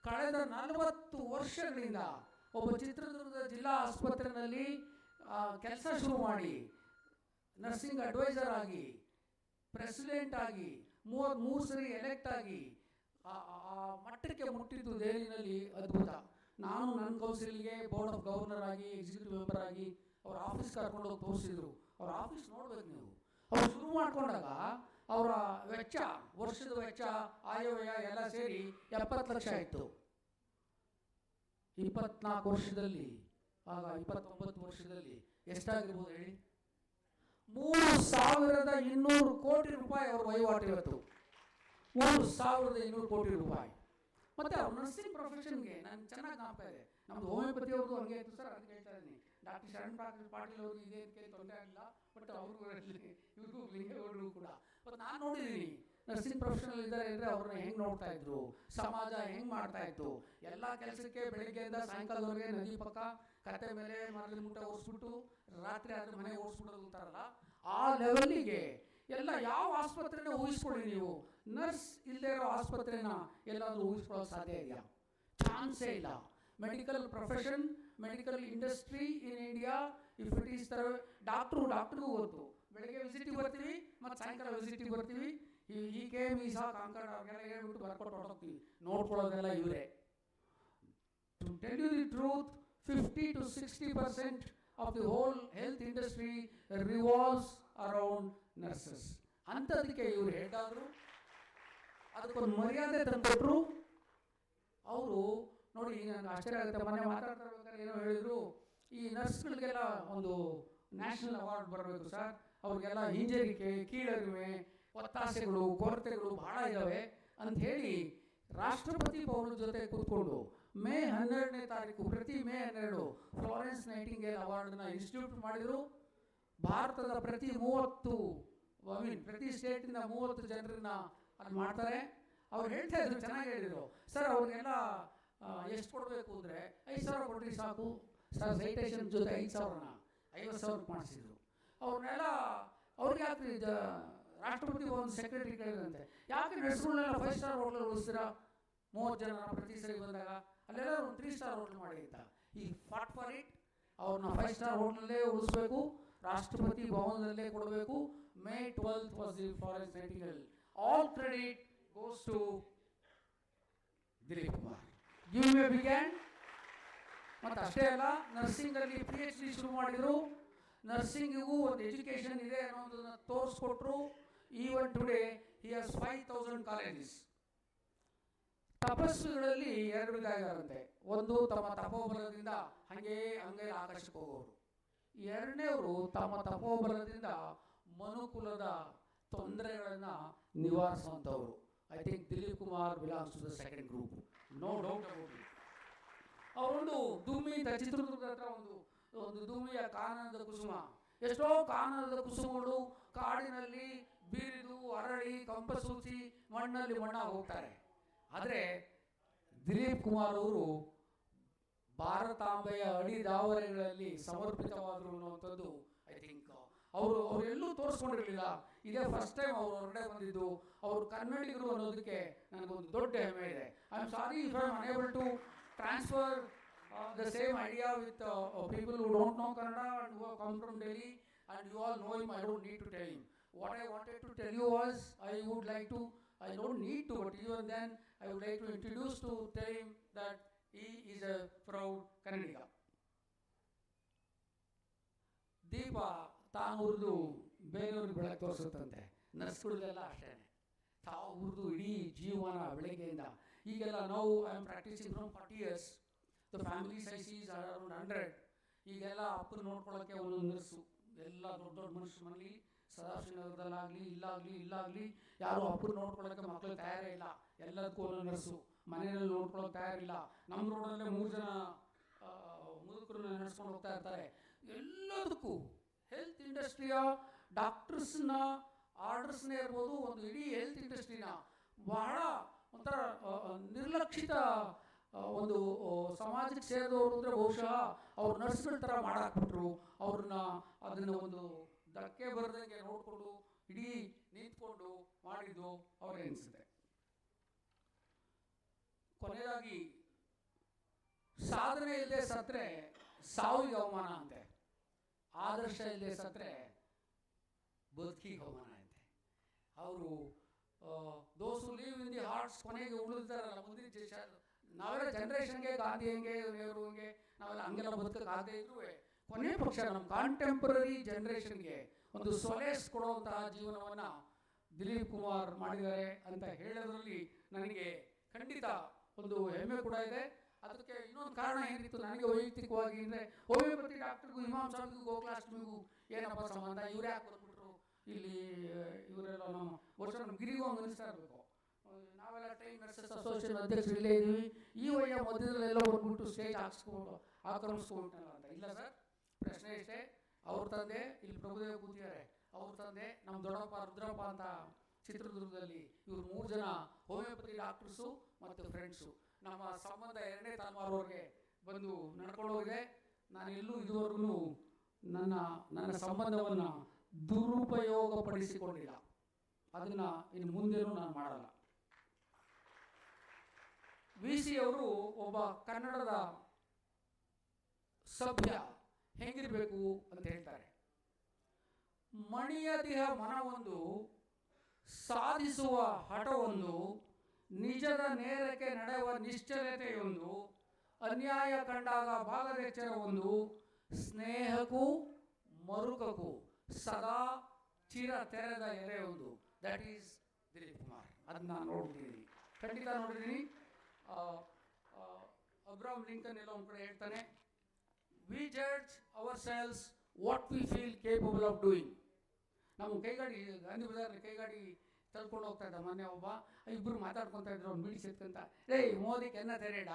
ಕಳೆದ 40 ವರ್ಷಗಳಿಂದ ಒಬ್ಬ ಚಿತ್ರದುರ್ಗದ ಜಿಲ್ಲಾ ಆಸ್ಪತ್ರೆಯಲ್ಲಿ ಕೆಲಸ ಶುರು ಮಾಡಿ ನರ್ಸಿಂಗ್ ಅಡ್ವೈಸರ್ ಆಗಿ, ಪ್ರೆಸಿಡೆಂಟ್ ಆಗಿ, 33 ಸರಿ ಎಲೆಕ್ಟ್ ಆಗಿ ಆ ಮಟ್ಟಕ್ಕೆ ಮುಟ್ಟಿದ್ದು ದೆಹಲಿನಲ್ಲಿ ಅದ್ಭುತ. ನಾನು ನನ್ನ ಕೌನ್ಸಿಲ್ಗೆ ಬೋರ್ಡ್ ಆಫ್ ಗವರ್ನರ್ ಆಗಿ, ಎಕ್ಸಿಕ್ಯೂಟಿವ್ ಮೆಂಬರ್ ಆಗಿ ಅವ್ರ ಆಫೀಸ್ ಕರ್ಕೊಂಡೋಗಿ ತೋರಿಸಿದ್ರು. ಅವ್ರ ಆಫೀಸ್ ನೋಡ್ಬೇಕು ನೀವು. ಅವ್ರು ಶುರು ಮಾಡ್ಕೊಂಡಾಗ ಅವರ ವೆಚ್ಚ, ವರ್ಷದ ವೆಚ್ಚ, ಆಯವ್ಯಯ ಎಲ್ಲ ಸೇರಿ 70 ಲಕ್ಷ ಇತ್ತು. 24 ವರ್ಷದಲ್ಲಿ, ಆಗ 29 ವರ್ಷದಲ್ಲಿ ಎಷ್ಟಾಗಿರ್ಬೋದು ಹೇಳಿ? 3,200 ಕೋಟಿ ರೂಪಾಯಿ ಅವ್ರ ವಹಿವಾಟು ಇವತ್ತು. 3,200 ಕೋಟಿ ರೂಪಾಯಿ. ಮತ್ತೆ ಅವ್ರ ನರ್ಸಿಂಗ್ ಪ್ರೊಫೆಷನ್ಗೆ ನನಗೆ ಚೆನ್ನಾಗಿ ಜ್ಞಾಪಕ ಇದೆ. ನಮ್ಮದು ಹೋಮಿಯೋಪತಿ ಅವ್ರದ್ದು ಹಂಗೆ ಇತ್ತು ಸರ್, ಅದಕ್ಕೆ ಹೇಳ್ತಾ ಇದ್ದೀನಿ. ಡಾಕ್ಟರ್ ಶರಣ್ ಪ್ರಕಾಶ್ ಪಾಟೀಲ್ ಅವ್ರಿಗೆ ಇದೇ ಇದಕ್ಕೆ ತೊಂದರೆ ಆಗಿಲ್ಲ, ಬಟ್ ಅವ್ರಿಗೂ ಇವ್ರಿಗೂ ಲಿಂಗೇಗೌಡರಿಗೂ ಕೂಡ. ಬಟ್ ನಾನು ನೋಡಿದ್ದೀನಿ ನರ್ಸಿಂಗ್ ಪ್ರೊಫೆಷನಲ್ ಇದ್ದಾರೆ ಅಂದರೆ ಅವ್ರನ್ನ ಹೆಂಗೆ ನೋಡ್ತಾ ಇದ್ರು, ಸಮಾಜ ಹೆಂಗೆ ಮಾಡ್ತಾ ಇತ್ತು. ಎಲ್ಲ ಕೆಲಸಕ್ಕೆ ಬೆಳಗ್ಗೆಯಿಂದ ಸಾಯಂಕಾಲದವರೆಗೆ ನದಿ ಪಕ್ಕ ಕತ್ತೆ ಮೇಲೆ ಮರದ ಮುಟ್ಟ ಓಡಿಸ್ಬಿಟ್ಟು ರಾತ್ರಿ ಆದ್ರೆ ಮನೆ ಓಡಿಸ್ಬಿಡೋದು ಅಂತಾರಲ್ಲ, ಆ ಲೆವೆಲ್ಲಿಗೆ ಎಲ್ಲ ಯಾವ ಆಸ್ಪತ್ರೆನ ಊಹಿಸ್ಕೊಳ್ಳಿ ನೀವು. ನರ್ಸ್ ಇಲ್ಲದೆ ಇರೋ ಆಸ್ಪತ್ರೆನ ಎಲ್ಲಾದರೂ ಊಹಿಸ್ಕೊಳ್ಳೋಕೆ ಸಾಧ್ಯ ಇದೆಯಾ? ಚಾನ್ಸೇ ಇಲ್ಲ. Medical profession medical industry in India. If it is the doctorಗೂ ಗೊತ್ತು, ಬೆಳಗ್ಗೆ ವಿಸಿಟಿಗೆ ಬರ್ತೀವಿ ಮತ್ತು ಸಾಯಂಕಾಲ ವಿಸಿಟಿಗೆ ಬರ್ತೀವಿ. ಈ ಕೇಮ್ ಈ ಸಹ ಕಾಂಕರ್ ಅವ್ರಿಗೆಲ್ಲ ಹೇಳ್ಬಿಟ್ಟು ಬರ್ಕೊಟ್ಟು ಹೊರಟೋಗ್ತೀವಿ, ನೋಡ್ಕೊಳ್ಳೋದೆಲ್ಲ ಇವರೇ. To tell you the truth, 50 to 60% of the whole health industry revolves around nurses. ಅಂಥದಕ್ಕೆ ಇವರು ಹೆಡ್ ಆದರು, ಅದಕ್ಕೊಂದು ಮರ್ಯಾದೆ ತಂದುಕೊಟ್ರು. ಅವರು ನೋಡಿ, ನನಗೆ ಆಶ್ಚರ್ಯ ಆಗುತ್ತೆ, ಮೊನ್ನೆ ಮಾತಾಡ್ತಿರ್ಬೇಕಾದ್ರೆ ಏನೋ ಹೇಳಿದರು, ಈ ನರ್ಸ್ಗಳಿಗೆಲ್ಲ ಒಂದು ನ್ಯಾಷನಲ್ ಅವಾರ್ಡ್ ಬರಬೇಕು ಸರ್, ಅವ್ರಿಗೆಲ್ಲ ಹಿಂಜರಿಕೆ, ಕೀಳರಿಮೆ, ಒತ್ತಾಸೆಗಳು, ಕೊರತೆಗಳು ಭಾಳ ಇದ್ದಾವೆ ಅಂತ ಹೇಳಿ ರಾಷ್ಟ್ರಪತಿ ಭವನದ ಜೊತೆ ಕೂತ್ಕೊಂಡು ಮೇ 12ನೇ ತಾರೀಕು, ಪ್ರತಿ ಮೇ 12 ಫ್ಲಾರೆನ್ಸ್ ನೈಟಿಂಗೇಲ್ ಅವಾರ್ಡ್ನ ಇನ್ಸ್ಟಿಟ್ಯೂಟ್ ಮಾಡಿದರು. ಭಾರತದ ಪ್ರತಿ ಸ್ಟೇಟಿಂದ 30 ಜನರನ್ನ ಅಲ್ಲಿ ಮಾಡ್ತಾರೆ. ಅವ್ರು ಹೇಳ್ತಾ ಇದ್ರು, ಚೆನ್ನಾಗಿ ಹೇಳಿದರು ಸರ್, ಅವ್ರಿಗೆಲ್ಲ ಎಷ್ಟು ಕೊಡಬೇಕು ಅಂದರೆ 5,000 ಕೊಡ್ರಿ ಸಾಕು ಸರ್. ಸೈಟೇಷನ್ ಜೊತೆ 5,000ನ 50,000 ಮಾಡಿಸಿದ್ರು. ಅವ್ರನ್ನೆಲ್ಲ ಅವ್ರಿಗೆ ಯಾಕೆ ರಾಷ್ಟ್ರಪತಿ ಭವನ ಸೆಕ್ರೆಟರಿ ಕೇಳಿದಂತೆ, ಯಾಕೆ ನರ್ಸ್ಗಳನ್ನೆಲ್ಲ 5 ಸ್ಟಾರ್ ಹೋಟ್ಲಲ್ಲಿ ಉಳಿಸ್ತೀರಾ? 30 ಜನ ಪ್ರತಿ ಸರಿ ಬಂದಾಗ ಅಲ್ಲೆಲ್ಲ ಒಂದು 3 ಸ್ಟಾರ್ ಹೋಟ್ಲ್ ಮಾಡಿ ಅಂತ. ಈ ಫಾಟ್ ಫಾರ್ ಇಟ್, ಅವ್ರನ್ನ 5 ಸ್ಟಾರ್ ಹೋಟ್ಲಲ್ಲೇ ಉಳಿಸ್ಬೇಕು, ರಾಷ್ಟ್ರಪತಿ ಭವನದಲ್ಲೇ ಕೊಡಬೇಕು. May 12th was the Florence Nightingale. All credit goes to Dileep Kumar. Give me a big hand. ಮತ್ತು ಅಷ್ಟೇ ಅಲ್ಲ, ನರ್ಸಿಂಗಲ್ಲಿ PhD ಶುರು ಮಾಡಿದರು. ನರ್ಸಿಂಗಿಗೂ ಒಂದು ಎಜುಕೇಷನ್ ಇದೆ ಅನ್ನೋದನ್ನು ತೋರಿಸ್ಕೊಟ್ರು. Even today he has 5,000 colleges. ತಪಸ್ಸುಗಳಲ್ಲಿ 2 ವಿಧ ಆಗಿರುತ್ತೆ. ಒಂದು ತಮ್ಮ ತಪೋಬಲದಿಂದ ಹಂಗೆ ಆಕಾಶಕ್ಕೆ ಹೋಗೋರು. ಎರಡನೇವರು ತಮ್ಮ ತಪೋಬಲದಿಂದ ಮನುಕುಲದ ತೊಂದರೆಗಳನ್ನು ನಿವಾರಿಸುವಂಥವ್ರು. I think Dilip Kumar belongs to the second group, no doubt about it. ಅವರೊಂದು ದುಮ್ಮಿ, ಚಿತ್ರದುರ್ಗದ ಹತ್ರ ಒಂದು ದುಮ್ಮಿಯ ಕಾನನದ ಕುಸುಮ. ಎಷ್ಟೋ ಕಾನನದ ಕುಸುಮಗಳು ಕಾಡಿನಲ್ಲಿ ಬೀರಿದು ಅರಳಿ ಕಂಪಸೂಸಿ ಮಣ್ಣಲ್ಲಿ ಮಣ್ಣಾಗಿ ಹೋಗ್ತಾರೆ. ಆದರೆ ದಿಲೀಪ್ ಕುಮಾರ್ ಅವರು ಭಾರತಾಂಬೆಯ ಅಡಿದಾವರೆಗಳಲ್ಲಿ ಸಮರ್ಪಿತವಾದರು ಅನ್ನುವಂಥದ್ದು ಐ ಥಿಂಕ್ ಅವರೆಲ್ಲೂ ತೋರಿಸ್ಕೊಂಡಿರಲಿಲ್ಲ. ಇದೇ ಫಸ್ಟ್ ಟೈಮ್ ಅವರು ಹೊರಗಡೆ ಬಂದಿದ್ದು. ಅವರು ಕನ್ನಡಿಗರು ಅನ್ನೋದಕ್ಕೆ ನನಗೊಂದು ದೊಡ್ಡ ಹೆಮ್ಮೆ ಇದೆ. I am sorry if I am unable to transfer the same idea with people who don't know Kannada and who have come from Delhi, and you all know him. I don't need to tell him. What I wanted to tell you was, I don't need to, but even then I would like to introduce to tell him that he is a proud Kannadiga. ದೀಪ ತಾನು ಉರಿದು ಬೇರೆಯವ್ರಿಗೆ ಬೆಳಕು ತೋರಿಸುತ್ತಂತೆ. ನರ್ಸ್ಗಳಿಗೆಲ್ಲ ಅಷ್ಟೇ, ತಾವು ಉರಿದು ಇಡೀ ಜೀವನ ಬೆಳಗ್ಗೆಯಿಂದ. ಈಗೆಲ್ಲ ನಾವು I am practising from 40 years. The family sizes are around 100. ಈಗೆಲ್ಲ ಅಪ್ಪನ ನೋಡ್ಕೊಳ್ಳೋಕ್ಕೆ ಒಂದೊಂದು ನರ್ಸು. ಎಲ್ಲ ದೊಡ್ಡ ದೊಡ್ಡ ಮನುಷ್ಯರ ಮನೇಲಿ, ಸದಾಶಿವನಗರದಲ್ಲಾಗಲಿ ಇಲ್ಲಾಗಲಿ ಯಾರು ಅಪ್ಪನ ನೋಡ್ಕೊಳ್ಳೋಕ್ಕೆ ಮಕ್ಕಳು ತಯಾರೇ ಇಲ್ಲ. ಎಲ್ಲದಕ್ಕೂ ಒಂದೊಂದು ನರ್ಸು. ಮನೆಯಲ್ಲಿ ನೋಡ್ಕೊಳ್ಳೋಕೆ ತಯಾರಿಲ್ಲ. ನಮ್ಮ ರೋಡಲ್ಲೇ 3 ಜನ ಮುದುಕರನ್ನ ನಡೆಸ್ಕೊಂಡು ಹೋಗ್ತಾ ಇರ್ತಾರೆ. ಎಲ್ಲದಕ್ಕೂ ಹೆಲ್ತ್ ಇಂಡಸ್ಟ್ರಿಯ ಡಾಕ್ಟರ್ಸ್ನ ಆರ್ಡರ್ಸ್ನೇ ಇರ್ಬೋದು, ಒಂದು ಇಡೀ ಹೆಲ್ತ್ ಇಂಡಸ್ಟ್ರಿನ ಬಹಳ ಒಂಥರ ನಿರ್ಲಕ್ಷಿತ ಒಂದು ಸಮಾಜಕ್ಕೆ ಸೇರಿದವರು ಅಂದರೆ ಬಹುಶಃ ಅವ್ರು ನರ್ಸ್ಗಳ ಥರ ಮಾಡಾಕ್ಬಿಟ್ರು. ಅದನ್ನು ಒಂದು ಧಕ್ಕೆ ಬರದಂಗೆ ನೋಡಿಕೊಂಡು ಇಡೀ ನಿಂತ್ಕೊಂಡು ಮಾಡಿದ್ದು ಅವ್ರಿಗೆ ಅನಿಸುತ್ತೆ. ಕೊನೆಯದಾಗಿ, ಸಾಧನೆ ಇಲ್ಲದೆ ಸತ್ತರೆ ಸಾವಿಗೆ ಅವಮಾನ ಅಂತೆ, ಆದರ್ಶ ಇಲ್ಲದೆ ಸತ್ತರೆ ಬದುಕಿಗೆ ಅವಮಾನ ಅಂತೆ. ಅವರು ದೋಸ್ ಹೂ ಲಿವ್ ಇನ್ ದಿ ಹಾರ್ಟ್ಸ್ ಕೊನೆಗೆ ಉಳಿದಾರಲ್ಲ, ಮುಂದಿನ ನಾವೆಲ್ಲ ಜನ್ರೇಷನ್ಗೆ ಗಾಂಧಿ ಹೆಂಗೆ ನೆಹರು ಹಂಗೆ ನಾವೆಲ್ಲ ಹಂಗೆಲ್ಲ ಬದುಕಕ್ಕಾಗದೇ ಇದ್ರೂ ಕೊನೆ ಪಕ್ಷ ನಮ್ಮ ಕಾಂಟೆಂಪ್ರರಿ ಜನ್ರೇಷನ್ಗೆ ಒಂದು ಸೊಲೇಸ್ ಕೊಡುವಂತಹ ಜೀವನವನ್ನು ದಿಲೀಪ್ ಕುಮಾರ್ ಮಾಡಿದ್ದಾರೆ ಅಂತ ಹೇಳೋದ್ರಲ್ಲಿ ನನಗೆ ಖಂಡಿತ ಒಂದು ಹೆಮ್ಮೆ ಕೂಡ ಇದೆ. ಅದಕ್ಕೆ ಇನ್ನೊಂದು ಕಾರಣ ಏನಿತ್ತು ನನಗೆ ವೈಯಕ್ತಿಕವಾಗಿ ಅಂದರೆ, ಹೋಮಿಯೋಪತಿ ಡಾಕ್ಟರ್ಗೂ ಇಮಾಮ್ ಸಾಬ್ಗೂ ಗೋಕುಲಾಷ್ಟಮಿಗೂ ಏನಪ್ಪ ಸಂಬಂಧ, ಇವ್ರು ಯಾಕೆ ಬಂದ್ಬಿಟ್ರು ಇಲ್ಲಿ, ಇವರೆಲ್ಲ ಬಹುಶಃ ನಮ್ಮ ಗಿರಿಗೂ ಹಂಗೆ ಅನಿಸ್ತಾ ಇರಬೇಕು. ನಾವೆಲ್ಲ ಟ್ರೈನ್ ನರ್ಸಸ್ ಅಸೋಸಿಯೇಷನ್ ಅಧ್ಯಕ್ಷರು ಇಲ್ಲೇ ಇದ್ದೀವಿ, ಈ ವಯ್ಯ ಮಧ್ಯದಲ್ಲೆಲ್ಲ ಬಂದ್ಬಿಟ್ಟು ಸ್ಟೇಜ್ ಆಕ್ರಮಿಸ್ಕೊಂಡ್ಬಿಟ್ಟಲ್ಲ ಅಂತ. ಇಲ್ಲ ಸರ್, ಪ್ರಶ್ನೆ ಇಷ್ಟೇ. ಅವ್ರ ತಂದೆ ಇಲ್ಲಿ ಪ್ರಭುದೇವ ಕೂತಿದ್ದಾರೆ, ಅವ್ರ ತಂದೆ ನಮ್ಮ ದೊಡ್ಡಪ್ಪ ರುದ್ರಪ್ಪ ಅಂತ ಚಿತ್ರದುರ್ಗದಲ್ಲಿ. ಇವ್ರು 3 ಜನ ಹೋಮಿಯೋಪತಿ ಡಾಕ್ಟರ್ಸು ಮತ್ತು ಫ್ರೆಂಡ್ಸು. ನಮ್ಮ ಸಂಬಂಧ 2ನೇ ತಲೆಮಾರವರೆಗೆ ಬಂದು ನಡ್ಕೊಂಡು ಹೋಗಿದೆ. ನಾನು ಎಲ್ಲೂ ಇದುವರೆಗೂ ನನ್ನ ಸಂಬಂಧವನ್ನು ದುರುಪಯೋಗಪಡಿಸಿಕೊಂಡಿಲ್ಲ. ಅದನ್ನು ಇನ್ನು ಮುಂದೇನೂ ನಾನು ಮಾಡಲ್ಲ. ವಿ ಸಿ ಅವರು ಒಬ್ಬ ಕನ್ನಡದ ಸಭ್ಯ ಹೆಂಗಿರಬೇಕು ಅಂತ ಹೇಳ್ತಾರೆ. ಮಣಿಯದಿಹ ಮನವೊಂದು, ಸಾಧಿಸುವ ಹಠವೊಂದು, ನಿಜದ ನೇರಕ್ಕೆ ನಡೆಯುವ ನಿಶ್ಚಲತೆಯೊಂದು, ಅನ್ಯಾಯ ಕಂಡಾಗ ಭಾಗದೆಚ್ಚರವೊಂದು, ಸ್ನೇಹಕ್ಕೂ ಮರುಕಕ್ಕೂ ಸದಾ ಚಿರ ತೆರೆದ ಎಲೆಯೊಂದು. That is Dilip Kumar. ಅದನ್ನ ನಾನು ನೋಡಿದ್ದೀನಿ, ಖಂಡಿತ ನೋಡಿದ್ದೀನಿ. ಅಬ್ರಹಾಂ ಲಿಂಕನ್ ಎಲ್ಲ ಒಂದು ಕಡೆ ಹೇಳ್ತಾನೆ, we judge ourselves what we feel capable of doing. ನಮ್ಮ ಕೈಗಾಡಿ ಗಾಂಧಿ ಬಜಾರ್ನ ಕೈಗಾಡಿ ತಳ್ಕೊಂಡು ಹೋಗ್ತಾ ಇದ್ದ ಮೊನ್ನೆ ಒಬ್ಬ, ಇಬ್ಬರು ಮಾತಾಡ್ಕೊತಾ ಇದ್ರು, ಅವ್ನು ಬಿಡಿ ಸಿಕ್ತಂತ, ಮೋದಿಗೆ ಎನ್ನ ತೆರೆಯಡ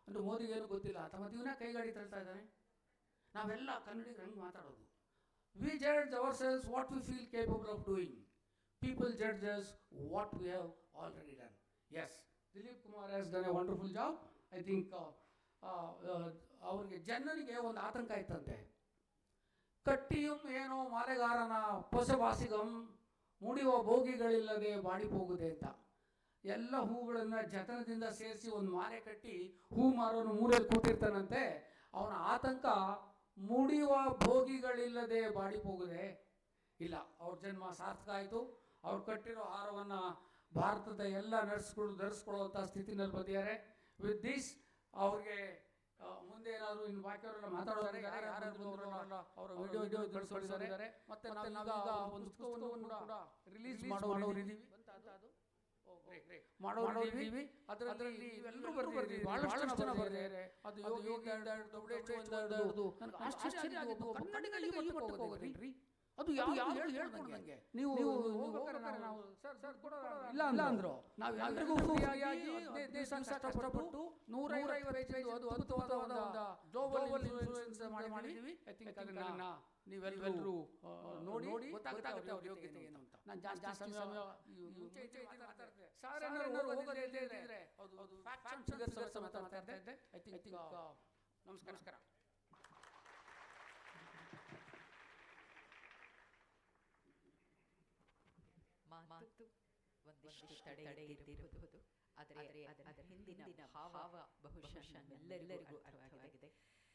ಅಂದ್ರೆ ಮೋದಿಗೆ ಏನು ಗೊತ್ತಿಲ್ಲ ಅಂತ, ಮತ್ತೆ ಇವನ ಕೈಗಾಡಿ ತಳ್ತಾ ಇದ್ದಾನೆ. ನಾವೆಲ್ಲ ಕನ್ನಡಿಗರು ಹೆಂಗೆ ಮಾತಾಡೋದು? We judge ourselves what we feel capable of doing. People judges what we have already done. Yes, Dilip Kumar has done a wonderful job. I think ಅವ್ರಿಗೆ ಜನರಿಗೆ ಒಂದು ಆತಂಕ ಇತ್ತಂತೆ. ಕಟ್ಟಿಯಂ ಏನೋ ಮಾಲೆಗಾರನ ಪೊಸೆವಾಸಿಗಂ, ಮುಡಿಯುವ ಭೋಗಿಗಳಿಲ್ಲದೆ ಬಾಡಿ ಹೋಗುದೆ ಅಂತ. ಎಲ್ಲ ಹೂಗಳನ್ನು ಜತನದಿಂದ ಸೇರಿಸಿ ಒಂದು ಮಾಲೆ ಕಟ್ಟಿ ಹೂ ಮಾರೋನು ಮೂಲೆಯಲ್ಲಿ ಕೂತಿರ್ತಾನಂತೆ. ಅವನ ಆತಂಕ, ಮುಡಿಯುವ ಭೋಗಿಗಳಿಲ್ಲದೆ ಬಾಡಿ ಹೋಗುದೆ. ಇಲ್ಲ, ಅವ್ರ ಜನ್ಮ ಸಾರ್ಥಕ ಆಯಿತು. ಅವ್ರು ಕಟ್ಟಿರೋ ಹಾರವನ್ನು ಭಾರತದ ಎಲ್ಲ ನರ್ಸ್ಗಳು ಧರಿಸ್ಕೊಳ್ಳುವಂಥ ಸ್ಥಿತಿನಲ್ಲಿ ಬಂದಿದ್ದಾರೆ. ವಿತ್ ದಿಸ್ ಅವ್ರಿಗೆ ಮುಂದೆ ಏನಾದರೂ ಇನ್ನು ಬಾಕಿಯವರೆಲ್ಲ ಮಾತಾಡೋದಾರೆ, ಅವರ ವಿಡಿಯೋ ಕಳಿಸ್ಕೊಳಿದ್ದಾರೆ. ಮತ್ತೆ ನಾವೀಗ ಒಂದು ಪುಸ್ತಕವನ್ನು ಕೂಡ ರಿಲೀಸ್ ಮಾಡೋರಿದ್ದೀವಿ, ಮಾಡೋರಿದ್ದೀವಿ. ಅದರಲ್ಲಿ ಎಲ್ಲರೂ ಬರ್ದಿದ್ದೀವಿ, ಬಹಳಷ್ಟು ಜನ ಬರ್ದಿದ್ದಾರೆ. ಅದು ಯೋಗಿಯಿಂದ ಹಿಡಿದು ನನಗೆ ಆಶ್ಚರ್ಯ ಆಗಿದ್ದು, ಕನ್ನಡಿಗ ಈ ಮಟ್ಟಕ್ಕೆ ಹೋಗೋದ್ರಿ, ಅದು ಯಾವ ಹೇಳ್ಕೊಂಡು ನನಗೆ ನೀವು ಹೋಗ್ಬೇಕಾದ್ರೆ ನಾವು ಸರ್ ಕೂಡ ಇಲ್ಲ ಅಂದ್ರು. ನಾವು ಎಲ್ರಿಗೂ ಫ್ರೀಯಾಗಿ 15 ದಿವಸ ಕಷ್ಟಪಟ್ಟು 150 ಪೇಜ್ ಅದು ಅದ್ಭುತವಾದ ಗ್ಲೋಬಲ್ ಇನ್ಫ್ಲೂಯೆನ್ಸ್ ಮಾಡಿದ್ದೀವಿ. ಐ ಥಿಂಕ್ ಅದನ್ನ ನೀವೆಲ್ಲರೂ ನೋಡಿ ಗೊತ್ತಾಗುತ್ತೆ ಅವ್ರ ಯೋಗ್ಯತೆ ಏನು ಅಂತ. ನಾನು ಜಾಸ್ತಿ ಸಮಯ ಮುಂಚೆ ಮಾತಾಡ್ತಾರೆ, ಸಾರ್ ಏನಾದ್ರು ಹೋಗೋದೇ ಇದ್ರೆ ಅದು ಫ್ಯಾಕ್ಟ್ ಫಿಗರ್ಸ್ ಮಾತಾಡ್ತಾ ಇದ್ದೆ. ಐ ಥಿಂಕ್ ನಮಸ್ಕಾರ. ಮಾತು ಒಂದಿಷ್ಟು ತಡೆ ಇರಬಹುದು, ಆದರೆ ಅದರ ಹಿಂದಿನ ಭಾವ ಬಹುಶಃ ನಮ್ಮೆಲ್ಲರಿಗೂ ಅರ್ಥವಾಗಿದೆ.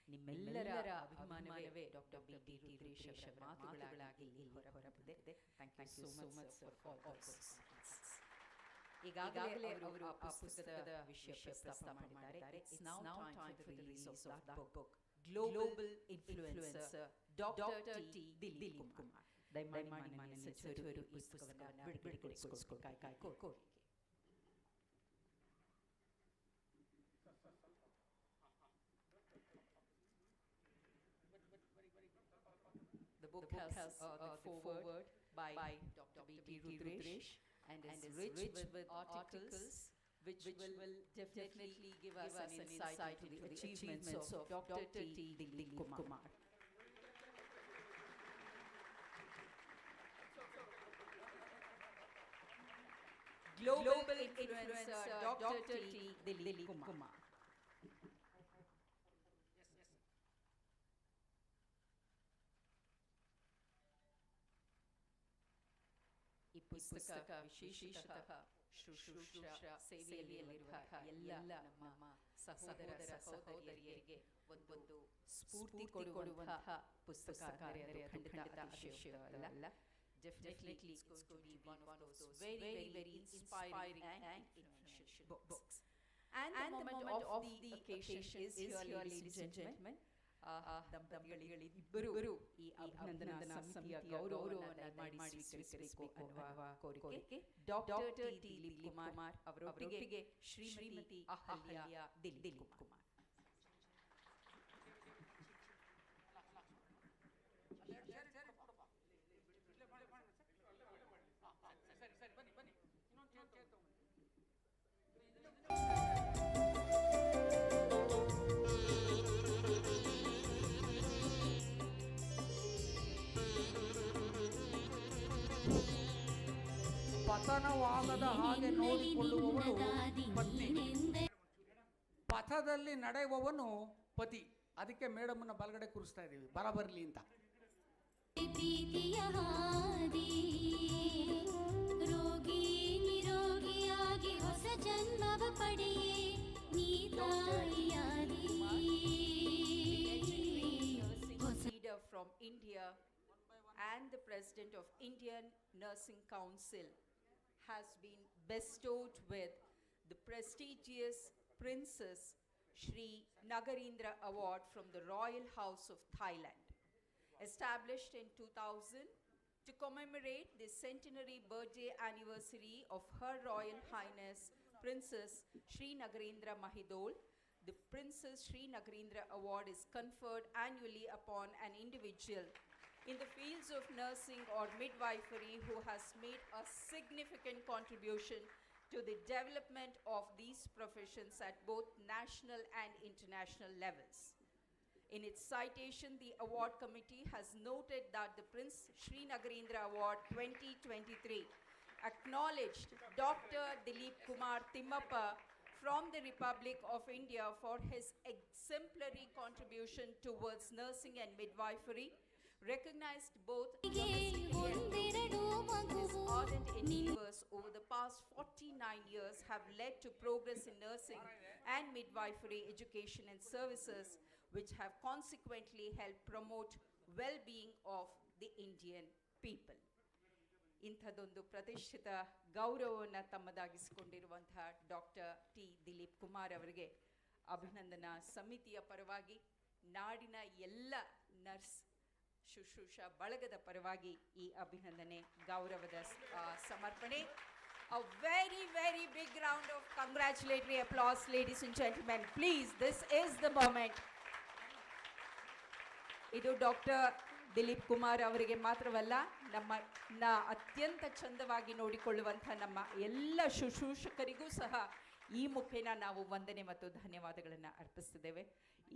ನಿಮ್ಮೆಲ್ಲರ ಅಭಿಮಾನವೇ ಡಾಕ್ಟರ್ ಬಿ ಟಿ ರುದ್ರೇಶ್ ಅವರ ಮಾತುಗಳಾಗಿ ಇಲ್ಲಿ ಹೊರಬಂದಿದೆ. Thank you so much for all this. ಈಗಾಗಲೇ ಅವರು ಆ ಪುಸ್ತಕದ ವಿಷಯ ಪ್ರಸ್ತಾಪ ಮಾಡಿದ್ದಾರೆ. It's now time for the release of that book, global influencer doctor T Dilip Kumar. ದಯಮಾಡಿ ಮಾನ್ಯ ಸಚಿವರು ಈ ಪುಸ್ತಕವನ್ನು ಬಿಡುಗಡೆಗೊಳಿಸಿಕೊಡಿ. The book has the foreword by Dr. B.T. Rudresh and is rich with articles which will definitely give us an insight into the achievements of Dr. T. Dileep Kumar. Global influencer Dr. T. Dileep Kumar. ಈ ಪುಸ್ತಕ ವಿಶೇಷತಃ ಶುಶ್ರೂಷಾ ಸೇವೆಯಲ್ಲಿರುವ ಎಲ್ಲ ನಮ್ಮ ಸಹೋದರ ಸಹೋದರಿಯರಿಗೆ ಒಂದು ಸ್ಫೂರ್ತಿ ಕೊಡುವಂತಹ ಪುಸ್ತಕ ಅಂದರೆ ಅದು ಖಂಡಿತ ಅತಿಶಯವಲ್ಲ. Definitely it's going to be one of those very inspiring and influential books. And the moment of the occasion is here, ladies and gentlemen. ದಂಪತಿಗಳಿಬ್ಬರು ಈ ಅಭಿನಂದನಾ ಸಮಿತಿಯ ಗೌರವವನ್ನು ಮಾಡಿ ಸ್ವೀಕರಿಸಬೇಕು ಅನ್ನುವ ಕೋರಿಕೆ ಡಾಕ್ಟರ್ ಟಿ ದಿಲೀಪ್ ಕುಮಾರ್ ಅವರೊಟ್ಟಿಗೆ ಶ್ರೀಮತಿ ಅಹಲ್ಯ ದಿಲೀಪ್ ಕುಮಾರ್. ಪತನವಾಗದ ಹಾಗೆ ನೋಡಿಕೊಳ್ಳುವವನು ಪತ್ನಿ, ಪಥದಲ್ಲಿ ನಡೆಯುವವನು ಪತಿ. ಅದಕ್ಕೆ ಮೇಡಮ್ನ ಬಲಗಡೆ ಕೂರಿಸ್ತಾ ಇದ್ದೀವಿ, ಬರ ಬರಲಿ ಅಂತ. ರೋಗಿ ನಿರೋಗಿಯಾಗಿ ಹೊಸ ಜನ್ಮವ ಪಡೆಯೇ ನೀ ತಾಯಿಯಾದಿ. and the President of Indian Nursing Council has been bestowed with the prestigious Princess Srinagarindra Award from the Royal House of Thailand. Established in 2000 to commemorate the centenary birthday anniversary of Her Royal Highness Princess Srinagarindra Mahidol, the Princess Srinagarindra Award is conferred annually upon an individual in the fields of nursing or midwifery who has made a significant contribution to the development of these professions at both national and international levels. In its citation, the award committee has noted that the Prince Srinagarindra Award 2023 acknowledged Dr. Dileep Kumar Timmappa from the Republic of India for his exemplary contribution towards nursing and midwifery, recognized both domestically and globally. His ardent endeavors over the past 49 years have led to progress in nursing and midwifery education and services, which have consequently helped promote well-being of the Indian people. ಇಂಥದ್ದೊಂದು ಪ್ರತಿಷ್ಠಿತ ಗೌರವವನ್ನು ತಮ್ಮದಾಗಿಸಿಕೊಂಡಿರುವಂತಹ doctor T Dilip Kumar ಅವರಿಗೆ ಅಭಿನಂದನಾ ಸಮಿತಿಯ ಪರವಾಗಿ, ನಾಡಿನ ಎಲ್ಲ nurse ಶುಶ್ರೂಷಾ ಬಳಗದ ಪರವಾಗಿ ಈ ಅಭಿನಂದನೆ ಗೌರವದ ಸಮರ್ಪಣೆ. A very, very big round of congratulatory applause, ladies and gentlemen. Please, this is the moment. ಇದು ಡಾಕ್ಟರ್ ದಿಲೀಪ್ ಕುಮಾರ್ ಅವರಿಗೆ ಮಾತ್ರವಲ್ಲ, ನಮ್ಮನ್ನ ಅತ್ಯಂತ ಚಂದವಾಗಿ ನೋಡಿಕೊಳ್ಳುವಂಥ ನಮ್ಮ ಎಲ್ಲ ಶುಶ್ರೂಷಕರಿಗೂ ಸಹ ಈ ಮುಖೇನ ನಾವು ವಂದನೆ ಮತ್ತು ಧನ್ಯವಾದಗಳನ್ನು ಅರ್ಪಿಸ್ತಿದ್ದೇವೆ.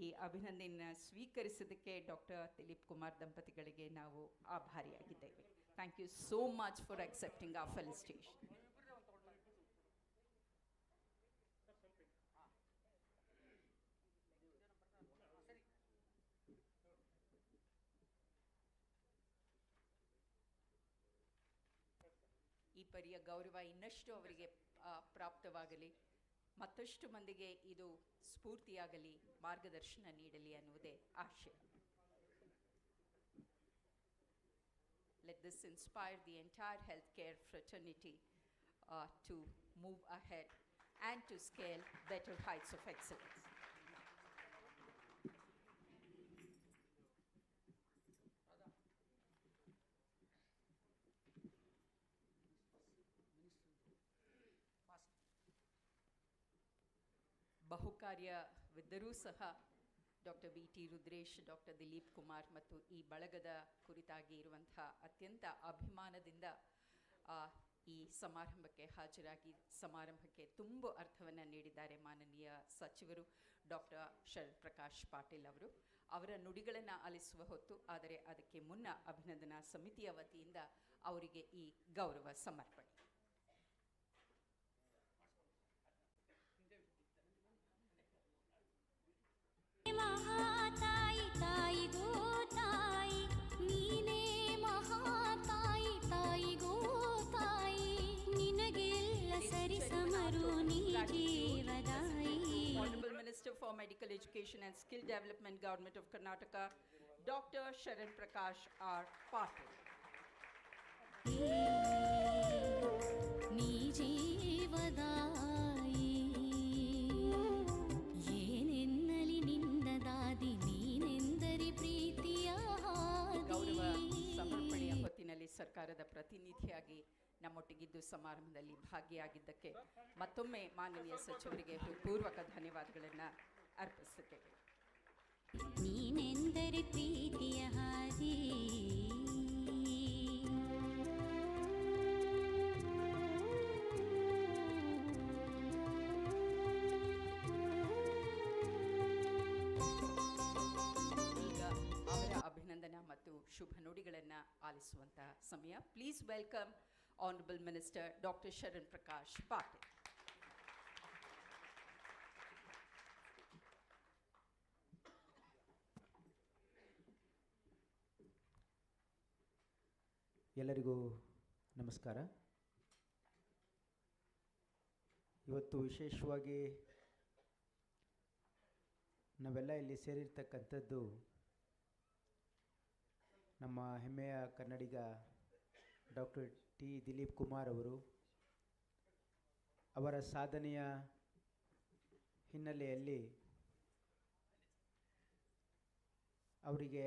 ಈ ಅಭಿನಂದನೆಯನ್ನು ಸ್ವೀಕರಿಸಿದ್ದಕ್ಕೆ ಡಾಕ್ಟರ್ ದಿಲೀಪ್ ಕುಮಾರ್ ದಂಪತಿಗಳಿಗೆ ನಾವು ಆಭಾರಿಯಾಗಿದ್ದೇವೆ. Thank you so much for accepting our felicitation. ಈ ಪರಿಯ ಗೌರವ ಇನ್ನಷ್ಟು ಅವರಿಗೆ ಪ್ರಾಪ್ತವಾಗಲಿ, ಮತ್ತಷ್ಟು ಮಂದಿಗೆ ಇದು ಸ್ಫೂರ್ತಿಯಾಗಲಿ, ಮಾರ್ಗದರ್ಶನ ನೀಡಲಿ ಅನ್ನುವುದೇ ಆಶಯ. Let this inspire the entire healthcare fraternity to move ahead and to scale better heights of excellence. ಬಹುಕಾರ್ಯವಿದ್ದರೂ ಸಹ doctor B T Rudresh, doctor Dilip Kumar ಮತ್ತು ಈ ಬಳಗದ ಕುರಿತಾಗಿ ಇರುವಂಥ ಅತ್ಯಂತ ಅಭಿಮಾನದಿಂದ ಈ ಸಮಾರಂಭಕ್ಕೆ ಹಾಜರಾಗಿ ಸಮಾರಂಭಕ್ಕೆ ತುಂಬ ಅರ್ಥವನ್ನು ನೀಡಿದ್ದಾರೆ ಮಾನನೀಯ ಸಚಿವರು ಡಾಕ್ಟರ್ ಶರಣ್ ಪ್ರಕಾಶ್ ಪಾಟೀಲ್ ಅವರು. ಅವರ ನುಡಿಗಳನ್ನು ಆಲಿಸುವ ಹೊತ್ತು, ಆದರೆ ಅದಕ್ಕೆ ಮುನ್ನ ಅಭಿನಂದನಾ ಸಮಿತಿಯ ವತಿಯಿಂದ ಅವರಿಗೆ ಈ ಗೌರವ ಸಮರ್ಪಣೆ. ಮಹಾತಾಯಿ ತಾಯಿ ಗೋ ತಾಯಿ ನೀನೇ, ಮಹಾತಾಯಿ ತಾಯಿ ಗೋ ತಾಯಿ ನಿನಗೆಲ್ಲ ಸರಿ ಸಮರು ನೀ ಜೀವದಾಯಿ. Honorable Minister for Medical Education and Skill Development, Government of Karnataka, Dr. Sharan Prakash R. Patil. ನೀ ಜೀವದಾಯಿ ಏನೆನ್ನಲಿ ನಿನ್ನದಾದಿ ನೀನೆಂದರೆ ಪ್ರೀತಿಯ ಗೌರವ ಸಮರ್ಪಣೆಯ ಹೊತ್ತಿನಲ್ಲಿ ಸರ್ಕಾರದ ಪ್ರತಿನಿಧಿಯಾಗಿ ನಮ್ಮೊಟ್ಟಿಗಿದ್ದು ಸಮಾರಂಭದಲ್ಲಿ ಭಾಗಿಯಾಗಿದ್ದಕ್ಕೆ ಮತ್ತೊಮ್ಮೆ ಮಾನನೀಯ ಸಚಿವರಿಗೆ ಪೂರ್ವಕ ಧನ್ಯವಾದಗಳನ್ನು ಅರ್ಪಿಸುತ್ತೇವೆ. ನೀನೆಂದರೆ ಪ್ರೀತಿಯ ಹಾದಿ ಈಗ ಅವರ ಅಭಿನಂದನಾ ಮತ್ತು ಶುಭ ನುಡಿಗಳನ್ನು ಆಲಿಸುವಂಥ ಸಮಯ. Please welcome Honorable Minister Dr. Sharan Prakash Patil. ಎಲ್ಲರಿಗೂ ನಮಸ್ಕಾರ. ಇವತ್ತು ವಿಶೇಷವಾಗಿ ನಾವೆಲ್ಲ ಇಲ್ಲಿ ಸೇರಿರ್ತಕ್ಕಂಥದ್ದು ನಮ್ಮ ಹೆಮ್ಮೆಯ ಕನ್ನಡಿಗ ಡಾಕ್ಟರ್ ಟಿ ದಿಲೀಪ್ ಕುಮಾರ್ ಅವರು ಅವರ ಸಾಧನೆಯ ಹಿನ್ನೆಲೆಯಲ್ಲಿ ಅವರಿಗೆ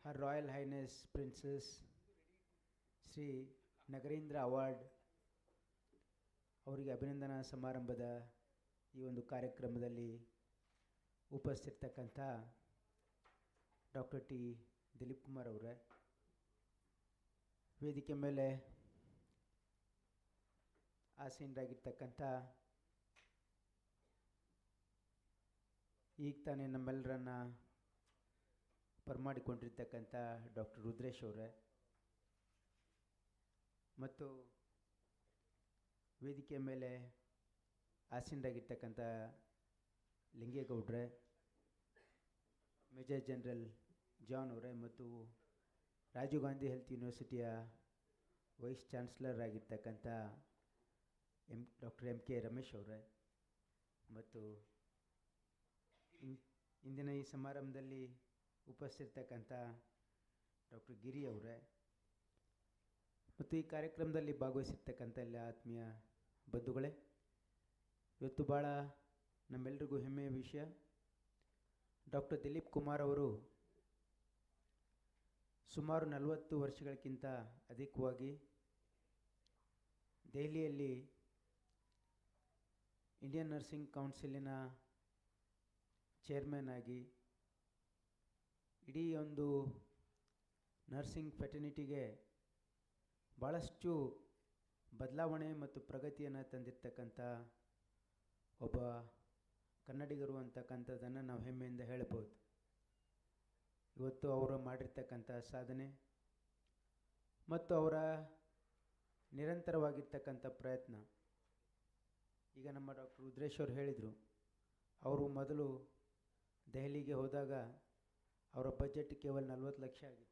her royal highness princess Shri Nagarindra award ಅವರಿಗೆ ಅಭಿನಂದನಾ ಸಮಾರಂಭದ ಈ ಒಂದು ಕಾರ್ಯಕ್ರಮದಲ್ಲಿ ಉಪಸ್ಥಿತಕ್ಕಂಥ ಡಾಕ್ಟರ್ ಟಿ ದಿಲೀಪ್ ಕುಮಾರ್ ಅವರೇ, ವೇದಿಕೆ ಮೇಲೆ ಆಸೀನರಾಗಿರ್ತಕ್ಕಂಥ ಈಗ ತಾನೇ ನಮ್ಮೆಲ್ಲರನ್ನ ಬರಮಾಡಿಕೊಂಡಿರ್ತಕ್ಕಂಥ ಡಾಕ್ಟರ್ ರುದ್ರೇಶ್ ಅವರೇ ಮತ್ತು ವೇದಿಕೆ ಮೇಲೆ ಆಸೀನರಾಗಿರ್ತಕ್ಕಂಥ ಲಿಂಗೇಗೌಡ್ರೆ, ಮೇಜರ್ ಜನರಲ್ ಜಾನ್ ಅವರೇ ಮತ್ತು ರಾಜೀವ್ ಗಾಂಧಿ ಹೆಲ್ತ್ ಯೂನಿವರ್ಸಿಟಿಯ ವೈಸ್ ಚಾನ್ಸಲರ್ ಆಗಿರ್ತಕ್ಕಂಥ ಡಾಕ್ಟರ್ ಎಂ ಕೆ ರಮೇಶ್ ಅವರೇ ಮತ್ತು ಇಂದಿನ ಈ ಸಮಾರಂಭದಲ್ಲಿ ಉಪಸ್ಥಿತಕ್ಕಂಥ ಡಾಕ್ಟರ್ ಗಿರಿ ಅವರೇ ಮತ್ತು ಈ ಕಾರ್ಯಕ್ರಮದಲ್ಲಿ ಭಾಗವಹಿಸಿರ್ತಕ್ಕಂಥ ಎಲ್ಲ ಆತ್ಮೀಯ ಬಂಧುಗಳೇ, ಇವತ್ತು ಭಾಳ ನಮ್ಮೆಲ್ಲರಿಗೂ ಹೆಮ್ಮೆಯ ವಿಷಯ. ಡಾಕ್ಟರ್ ದಿಲೀಪ್ ಕುಮಾರ್ ಅವರು ಸುಮಾರು 40 ವರ್ಷಗಳಕ್ಕಿಂತ ಅಧಿಕವಾಗಿ ದೆಹಲಿಯಲ್ಲಿ ಇಂಡಿಯನ್ ನರ್ಸಿಂಗ್ ಕೌನ್ಸಿಲಿನ ಚೇರ್ಮನ್ ಆಗಿ ಇಡೀ ಒಂದು ನರ್ಸಿಂಗ್ ಫೆಟರ್ನಿಟಿಗೆ ಭಾಳಷ್ಟು ಬದಲಾವಣೆ ಮತ್ತು ಪ್ರಗತಿಯನ್ನು ತಂದಿರ್ತಕ್ಕಂಥ ಒಬ್ಬ ಕನ್ನಡಿಗರು ಅಂತಕ್ಕಂಥದ್ದನ್ನು ನಾವು ಹೆಮ್ಮೆಯಿಂದ ಹೇಳ್ಬೋದು. ಇವತ್ತು ಅವರು ಮಾಡಿರ್ತಕ್ಕಂಥ ಸಾಧನೆ ಮತ್ತು ಅವರ ನಿರಂತರವಾಗಿರ್ತಕ್ಕಂಥ ಪ್ರಯತ್ನ, ಈಗ ನಮ್ಮ ಡಾಕ್ಟರ್ ರುದ್ರೇಶ್ ಅವರು ಹೇಳಿದರು, ಅವರು ಮೊದಲು ದೆಹಲಿಗೆ ಹೋದಾಗ ಅವರ ಬಜೆಟ್ ಕೇವಲ 40 ಲಕ್ಷ ಆಗಿತ್ತು.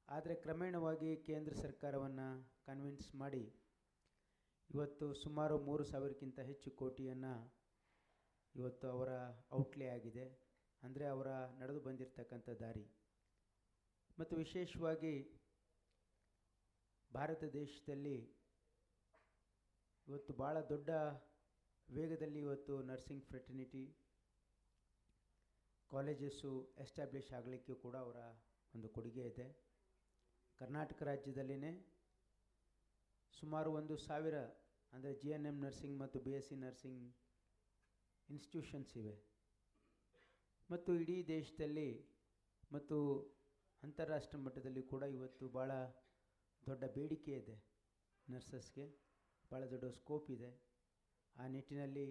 ಆದರೆ ಕ್ರಮೇಣವಾಗಿ ಕೇಂದ್ರ ಸರ್ಕಾರವನ್ನು ಕನ್ವಿನ್ಸ್ ಮಾಡಿ ಇವತ್ತು ಸುಮಾರು 3,000ಕ್ಕಿಂತ ಹೆಚ್ಚು ಕೋಟಿಯನ್ನು ಇವತ್ತು ಅವರ ಔಟ್ಲೇ ಆಗಿದೆ. ಅಂದರೆ ಅವರ ನಡೆದು ಬಂದಿರತಕ್ಕಂಥ ದಾರಿ. ಮತ್ತು ವಿಶೇಷವಾಗಿ ಭಾರತ ದೇಶದಲ್ಲಿ ಇವತ್ತು ಭಾಳ ದೊಡ್ಡ ವೇಗದಲ್ಲಿ ಇವತ್ತು ನರ್ಸಿಂಗ್ ಫ್ರೆಟರ್ನಿಟಿ ಕಾಲೇಜಸ್ಸು ಎಸ್ಟಾಬ್ಲಿಷ್ ಆಗಲಿಕ್ಕೆ ಕೂಡ ಅವರ ಒಂದು ಕೊಡುಗೆ ಇದೆ. ಕರ್ನಾಟಕ ರಾಜ್ಯದಲ್ಲಿನೇ ಸುಮಾರು 1,000 ಅಂದರೆ GNM ನರ್ಸಿಂಗ್ ಮತ್ತು BSc ನರ್ಸಿಂಗ್ ಇನ್ಸ್ಟಿಟ್ಯೂಷನ್ಸ್ ಇವೆ. ಮತ್ತು ಇಡೀ ದೇಶದಲ್ಲಿ ಮತ್ತು ಅಂತಾರಾಷ್ಟ್ರೀಯ ಮಟ್ಟದಲ್ಲಿ ಕೂಡ ಇವತ್ತು ಭಾಳ ದೊಡ್ಡ ಬೇಡಿಕೆ ಇದೆ. ನರ್ಸಸ್ಗೆ ಭಾಳ ದೊಡ್ಡ ಸ್ಕೋಪ್ ಇದೆ. ಆ ನಿಟ್ಟಿನಲ್ಲಿ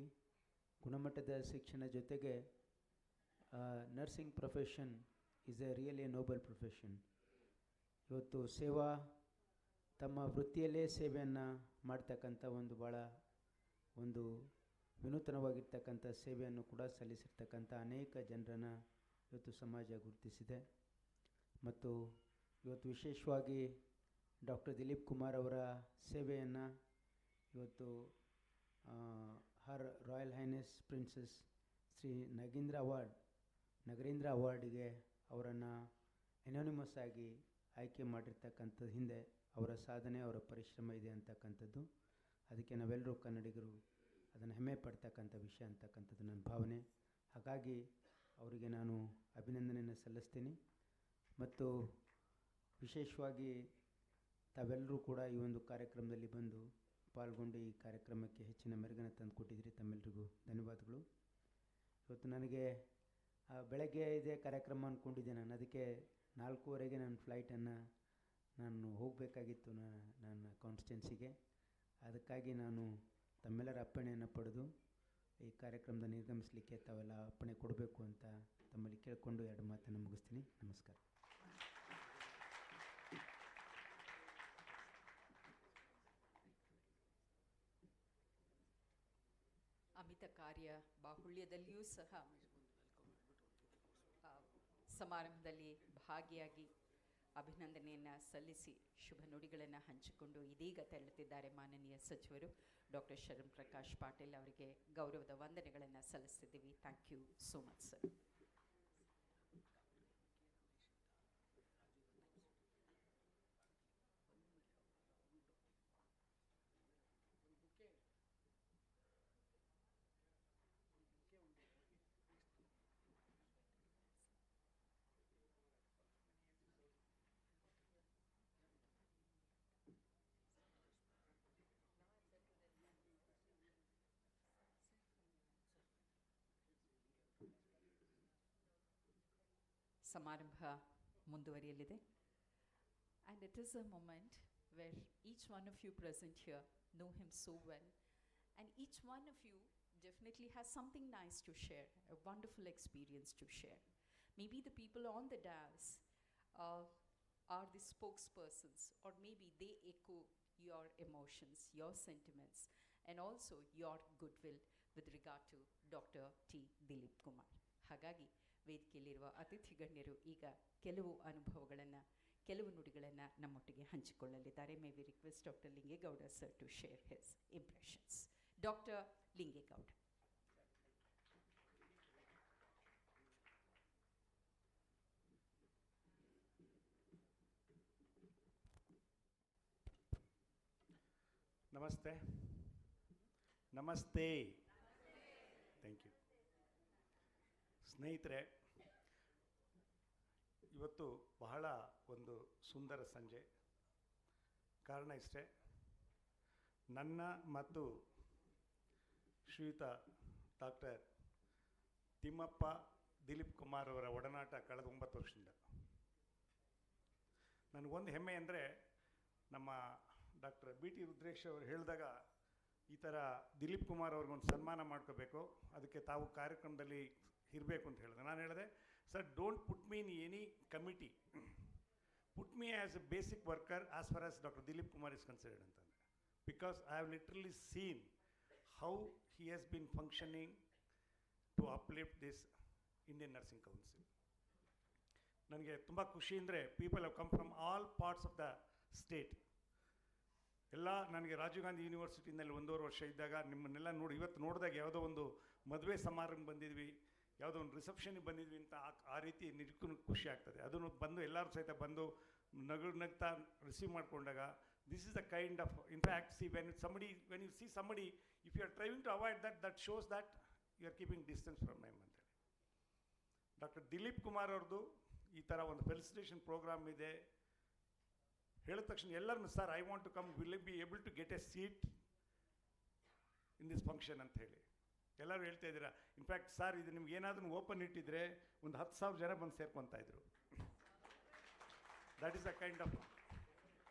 ಗುಣಮಟ್ಟದ ಶಿಕ್ಷಣ ಜೊತೆಗೆ nursing profession is a really noble profession. ಇವತ್ತು ಸೇವಾ ತಮ್ಮ ವೃತ್ತಿಯಲ್ಲೇ ಸೇವೆಯನ್ನು ಮಾಡ್ತಕ್ಕಂಥ ಒಂದು ಭಾಳ ಒಂದು ವಿನೂತನವಾಗಿರ್ತಕ್ಕಂಥ ಸೇವೆಯನ್ನು ಕೂಡ ಸಲ್ಲಿಸಿರ್ತಕ್ಕಂಥ ಅನೇಕ ಜನರನ್ನು ಇವತ್ತು ಸಮಾಜ ಗುರುತಿಸಿದೆ. ಮತ್ತು ಇವತ್ತು ವಿಶೇಷವಾಗಿ ಡಾಕ್ಟರ್ ದಿಲೀಪ್ ಕುಮಾರ್ ಅವರ ಸೇವೆಯನ್ನು ಇವತ್ತು ಹರ್ ರಾಯಲ್ ಹೈನೆಸ್ ಪ್ರಿನ್ಸಸ್ ಶ್ರೀ ನಗರೀಂದ್ರ ಅವಾರ್ಡಿಗೆ ಅವರನ್ನು ಎನಾನಿಮಸ್ ಆಗಿ ಆಯ್ಕೆ ಮಾಡಿರ್ತಕ್ಕಂಥದ್ದು ಹಿಂದೆ ಅವರ ಸಾಧನೆ, ಅವರ ಪರಿಶ್ರಮ ಇದೆ ಅಂತಕ್ಕಂಥದ್ದು. ಅದಕ್ಕೆ ನಾವೆಲ್ಲರೂ ಕನ್ನಡಿಗರು ಅದನ್ನು ಹೆಮ್ಮೆ ಪಡ್ತಕ್ಕಂಥ ವಿಷಯ ಅಂತಕ್ಕಂಥದ್ದು ನನ್ನ ಭಾವನೆ. ಹಾಗಾಗಿ ಅವರಿಗೆ ನಾನು ಅಭಿನಂದನೆಯನ್ನು ಸಲ್ಲಿಸ್ತೀನಿ. ಮತ್ತು ವಿಶೇಷವಾಗಿ ತಾವೆಲ್ಲರೂ ಕೂಡ ಈ ಒಂದು ಕಾರ್ಯಕ್ರಮದಲ್ಲಿ ಬಂದು ಪಾಲ್ಗೊಂಡು ಈ ಕಾರ್ಯಕ್ರಮಕ್ಕೆ ಹೆಚ್ಚಿನ ಮೆರುಗನ್ನು ತಂದು ಕೊಟ್ಟಿದ್ದೀರಿ. ತಮ್ಮೆಲ್ಲರಿಗೂ ಧನ್ಯವಾದಗಳು. ಇವತ್ತು ನನಗೆ ಬೆಳಗ್ಗೆ ಇದೇ ಕಾರ್ಯಕ್ರಮ ಅಂದ್ಕೊಂಡಿದ್ದೆ ನಾನು. ಅದಕ್ಕೆ 4:15 ನನ್ನ ಫ್ಲೈಟನ್ನು ನಾನು ಹೋಗಬೇಕಾಗಿತ್ತು ನನ್ನ ಕಾನ್ಸ್ಟಿಟ್ಯುನ್ಸಿಗೆ. ಅದಕ್ಕಾಗಿ ನಾನು ತಮ್ಮೆಲ್ಲರ ಅಪ್ಪಣೆಯನ್ನು ಪಡೆದು ಈ ಕಾರ್ಯಕ್ರಮದ ನಿರ್ಗಮಿಸಲಿಕ್ಕೆ ತಾವೆಲ್ಲ ಅಪ್ಪಣೆ ಕೊಡಬೇಕು ಅಂತ ತಮ್ಮಲ್ಲಿ ಕೇಳಿಕೊಂಡು 2 ಮಾತನ್ನು ಮುಗಿಸ್ತೀನಿ. ನಮಸ್ಕಾರ. ಅಮಿತ ಕಾರ್ಯ ಬಾಹುಳ್ಯದಲ್ಲಿಯೂ ಸಹ ಸಮಾರಂಭದಲ್ಲಿ ಭಾಗಿಯಾಗಿ ಅಭಿನಂದನೆಯನ್ನು ಸಲ್ಲಿಸಿ ಶುಭ ನುಡಿಗಳನ್ನು ಹಂಚಿಕೊಂಡು ಇದೀಗ ತೆರಳುತ್ತಿದ್ದಾರೆ ಮಾನನೀಯ ಸಚಿವರು ಡಾಕ್ಟರ್ ಶರಣ್ ಪ್ರಕಾಶ್ ಪಾಟೀಲ್ ಅವರಿಗೆ ಗೌರವದ ವಂದನೆಗಳನ್ನು ಸಲ್ಲಿಸ್ತಿದ್ದೀವಿ. Thank you so much sir. ಸಮಾರಂಭ ಮುಂದುವರಿಯಲಿದೆ. And it is a moment where each one of you present here know him so well, and each one of you definitely has something nice to share, a wonderful experience to share. Maybe the people on the dais are the spokespersons, or maybe they echo your emotions, your sentiments, and also your goodwill with regard to Dr. T. Dileep Kumar. ಹಾಗಾಗಿ ವೇದಿಕೆಯಲ್ಲಿರುವ ಅತಿಥಿ ಗಣ್ಯರು ಈಗ ಕೆಲವು ಅನುಭವಗಳನ್ನು, ಕೆಲವು ನುಡಿಗಳನ್ನು ನಮ್ಮೊಟ್ಟಿಗೆ ಹಂಚಿಕೊಳ್ಳಲಿದ್ದಾರೆ. May we request doctor Lingegowda sir to share his impressions. Doctor Lingegowda. ನಮಸ್ತೆ. ನಮಸ್ತೆ. Thank you. ಸ್ನೇಹಿತರೆ, ಇವತ್ತು ಬಹಳ ಒಂದು ಸುಂದರ ಸಂಜೆ. ಕಾರಣ ಇಷ್ಟೇ, ನನ್ನ ಮತ್ತು ಶ್ರೀಯುತ ಡಾಕ್ಟರ್ ತಿಮ್ಮಪ್ಪ ದಿಲೀಪ್ ಕುಮಾರ್ ಅವರ ಒಡನಾಟ ಕಳೆದ 9 ವರ್ಷದಿಂದ. ನನಗೊಂದು ಹೆಮ್ಮೆ ಅಂದರೆ, ನಮ್ಮ ಡಾಕ್ಟರ್ ಬಿ ಟಿ ರುದ್ರೇಶ್ ಅವರು ಹೇಳಿದಾಗ ಈ ಥರ ದಿಲೀಪ್ ಕುಮಾರ್ ಅವ್ರಿಗೊಂದು ಸನ್ಮಾನ ಮಾಡ್ಕೋಬೇಕು, ಅದಕ್ಕೆ ತಾವು ಕಾರ್ಯಕ್ರಮದಲ್ಲಿ ಇರಬೇಕು ಅಂತ ಹೇಳಿದೆ. ನಾನು ಹೇಳಿದೆ, sir, don't put me in any committee, put me as a basic worker as far as doctor Dilip Kumar is considered ಅಂತಂದರೆ. Because I have literally seen how he has been functioning to uplift this Indian nursing council. ನನಗೆ ತುಂಬ ಖುಷಿ ಅಂದರೆ, people have come from all parts of the state. ಎಲ್ಲ ನನಗೆ ರಾಜೀವ್ ಗಾಂಧಿ ಯೂನಿವರ್ಸಿಟಿನಲ್ಲಿ 1.5 ವರ್ಷ ಇದ್ದಾಗ ನಿಮ್ಮನ್ನೆಲ್ಲ ನೋಡಿ, ಇವತ್ತು ನೋಡಿದಾಗ ಯಾವುದೋ ಒಂದು ಮದುವೆ ಸಮಾರಂಭ ಬಂದಿದ್ವಿ, ಯಾವುದೋ ಒಂದು ರಿಸೆಪ್ಷನ್ಗೆ ಬಂದಿದ್ವಿ ಅಂತ ಆ ರೀತಿ ನಿಜಕ್ಕೂ ಖುಷಿ ಆಗ್ತದೆ. ಅದನ್ನು ಬಂದು ಎಲ್ಲರೂ ಸಹಿತ ಬಂದು ನಗ್ತಾ ರಿಸೀವ್ ಮಾಡಿಕೊಂಡಾಗ, this is the kind of, in fact see when you see somebody, if you are trying to avoid that shows that you are keeping distance from ನೈಮ್ ಅಂತೇಳಿ. ಡಾಕ್ಟರ್ ದಿಲೀಪ್ ಕುಮಾರ್ ಅವ್ರದ್ದು ಈ ಥರ ಒಂದು ಫೆಲಿಸಿಟೇಷನ್ ಪ್ರೋಗ್ರಾಮ್ ಇದೆ ಹೇಳಿದ ತಕ್ಷಣ ಎಲ್ಲರನ್ನು, sir, I want to come, will be able to get a seat in this function ಅಂತ ಹೇಳಿ ಎಲ್ಲರೂ ಹೇಳ್ತಾ ಇದ್ದೀರಾ. ಇನ್ಫ್ಯಾಕ್ಟ್ ಸರ್, ಇದು ನಿಮ್ಗೆ ಏನಾದರೂ ಓಪನ್ ಇಟ್ಟಿದ್ರೆ ಒಂದು 10,000 ಜನ ಬಂದು ಸೇರ್ಕೊತಾ ಇದ್ರು. That is the kind of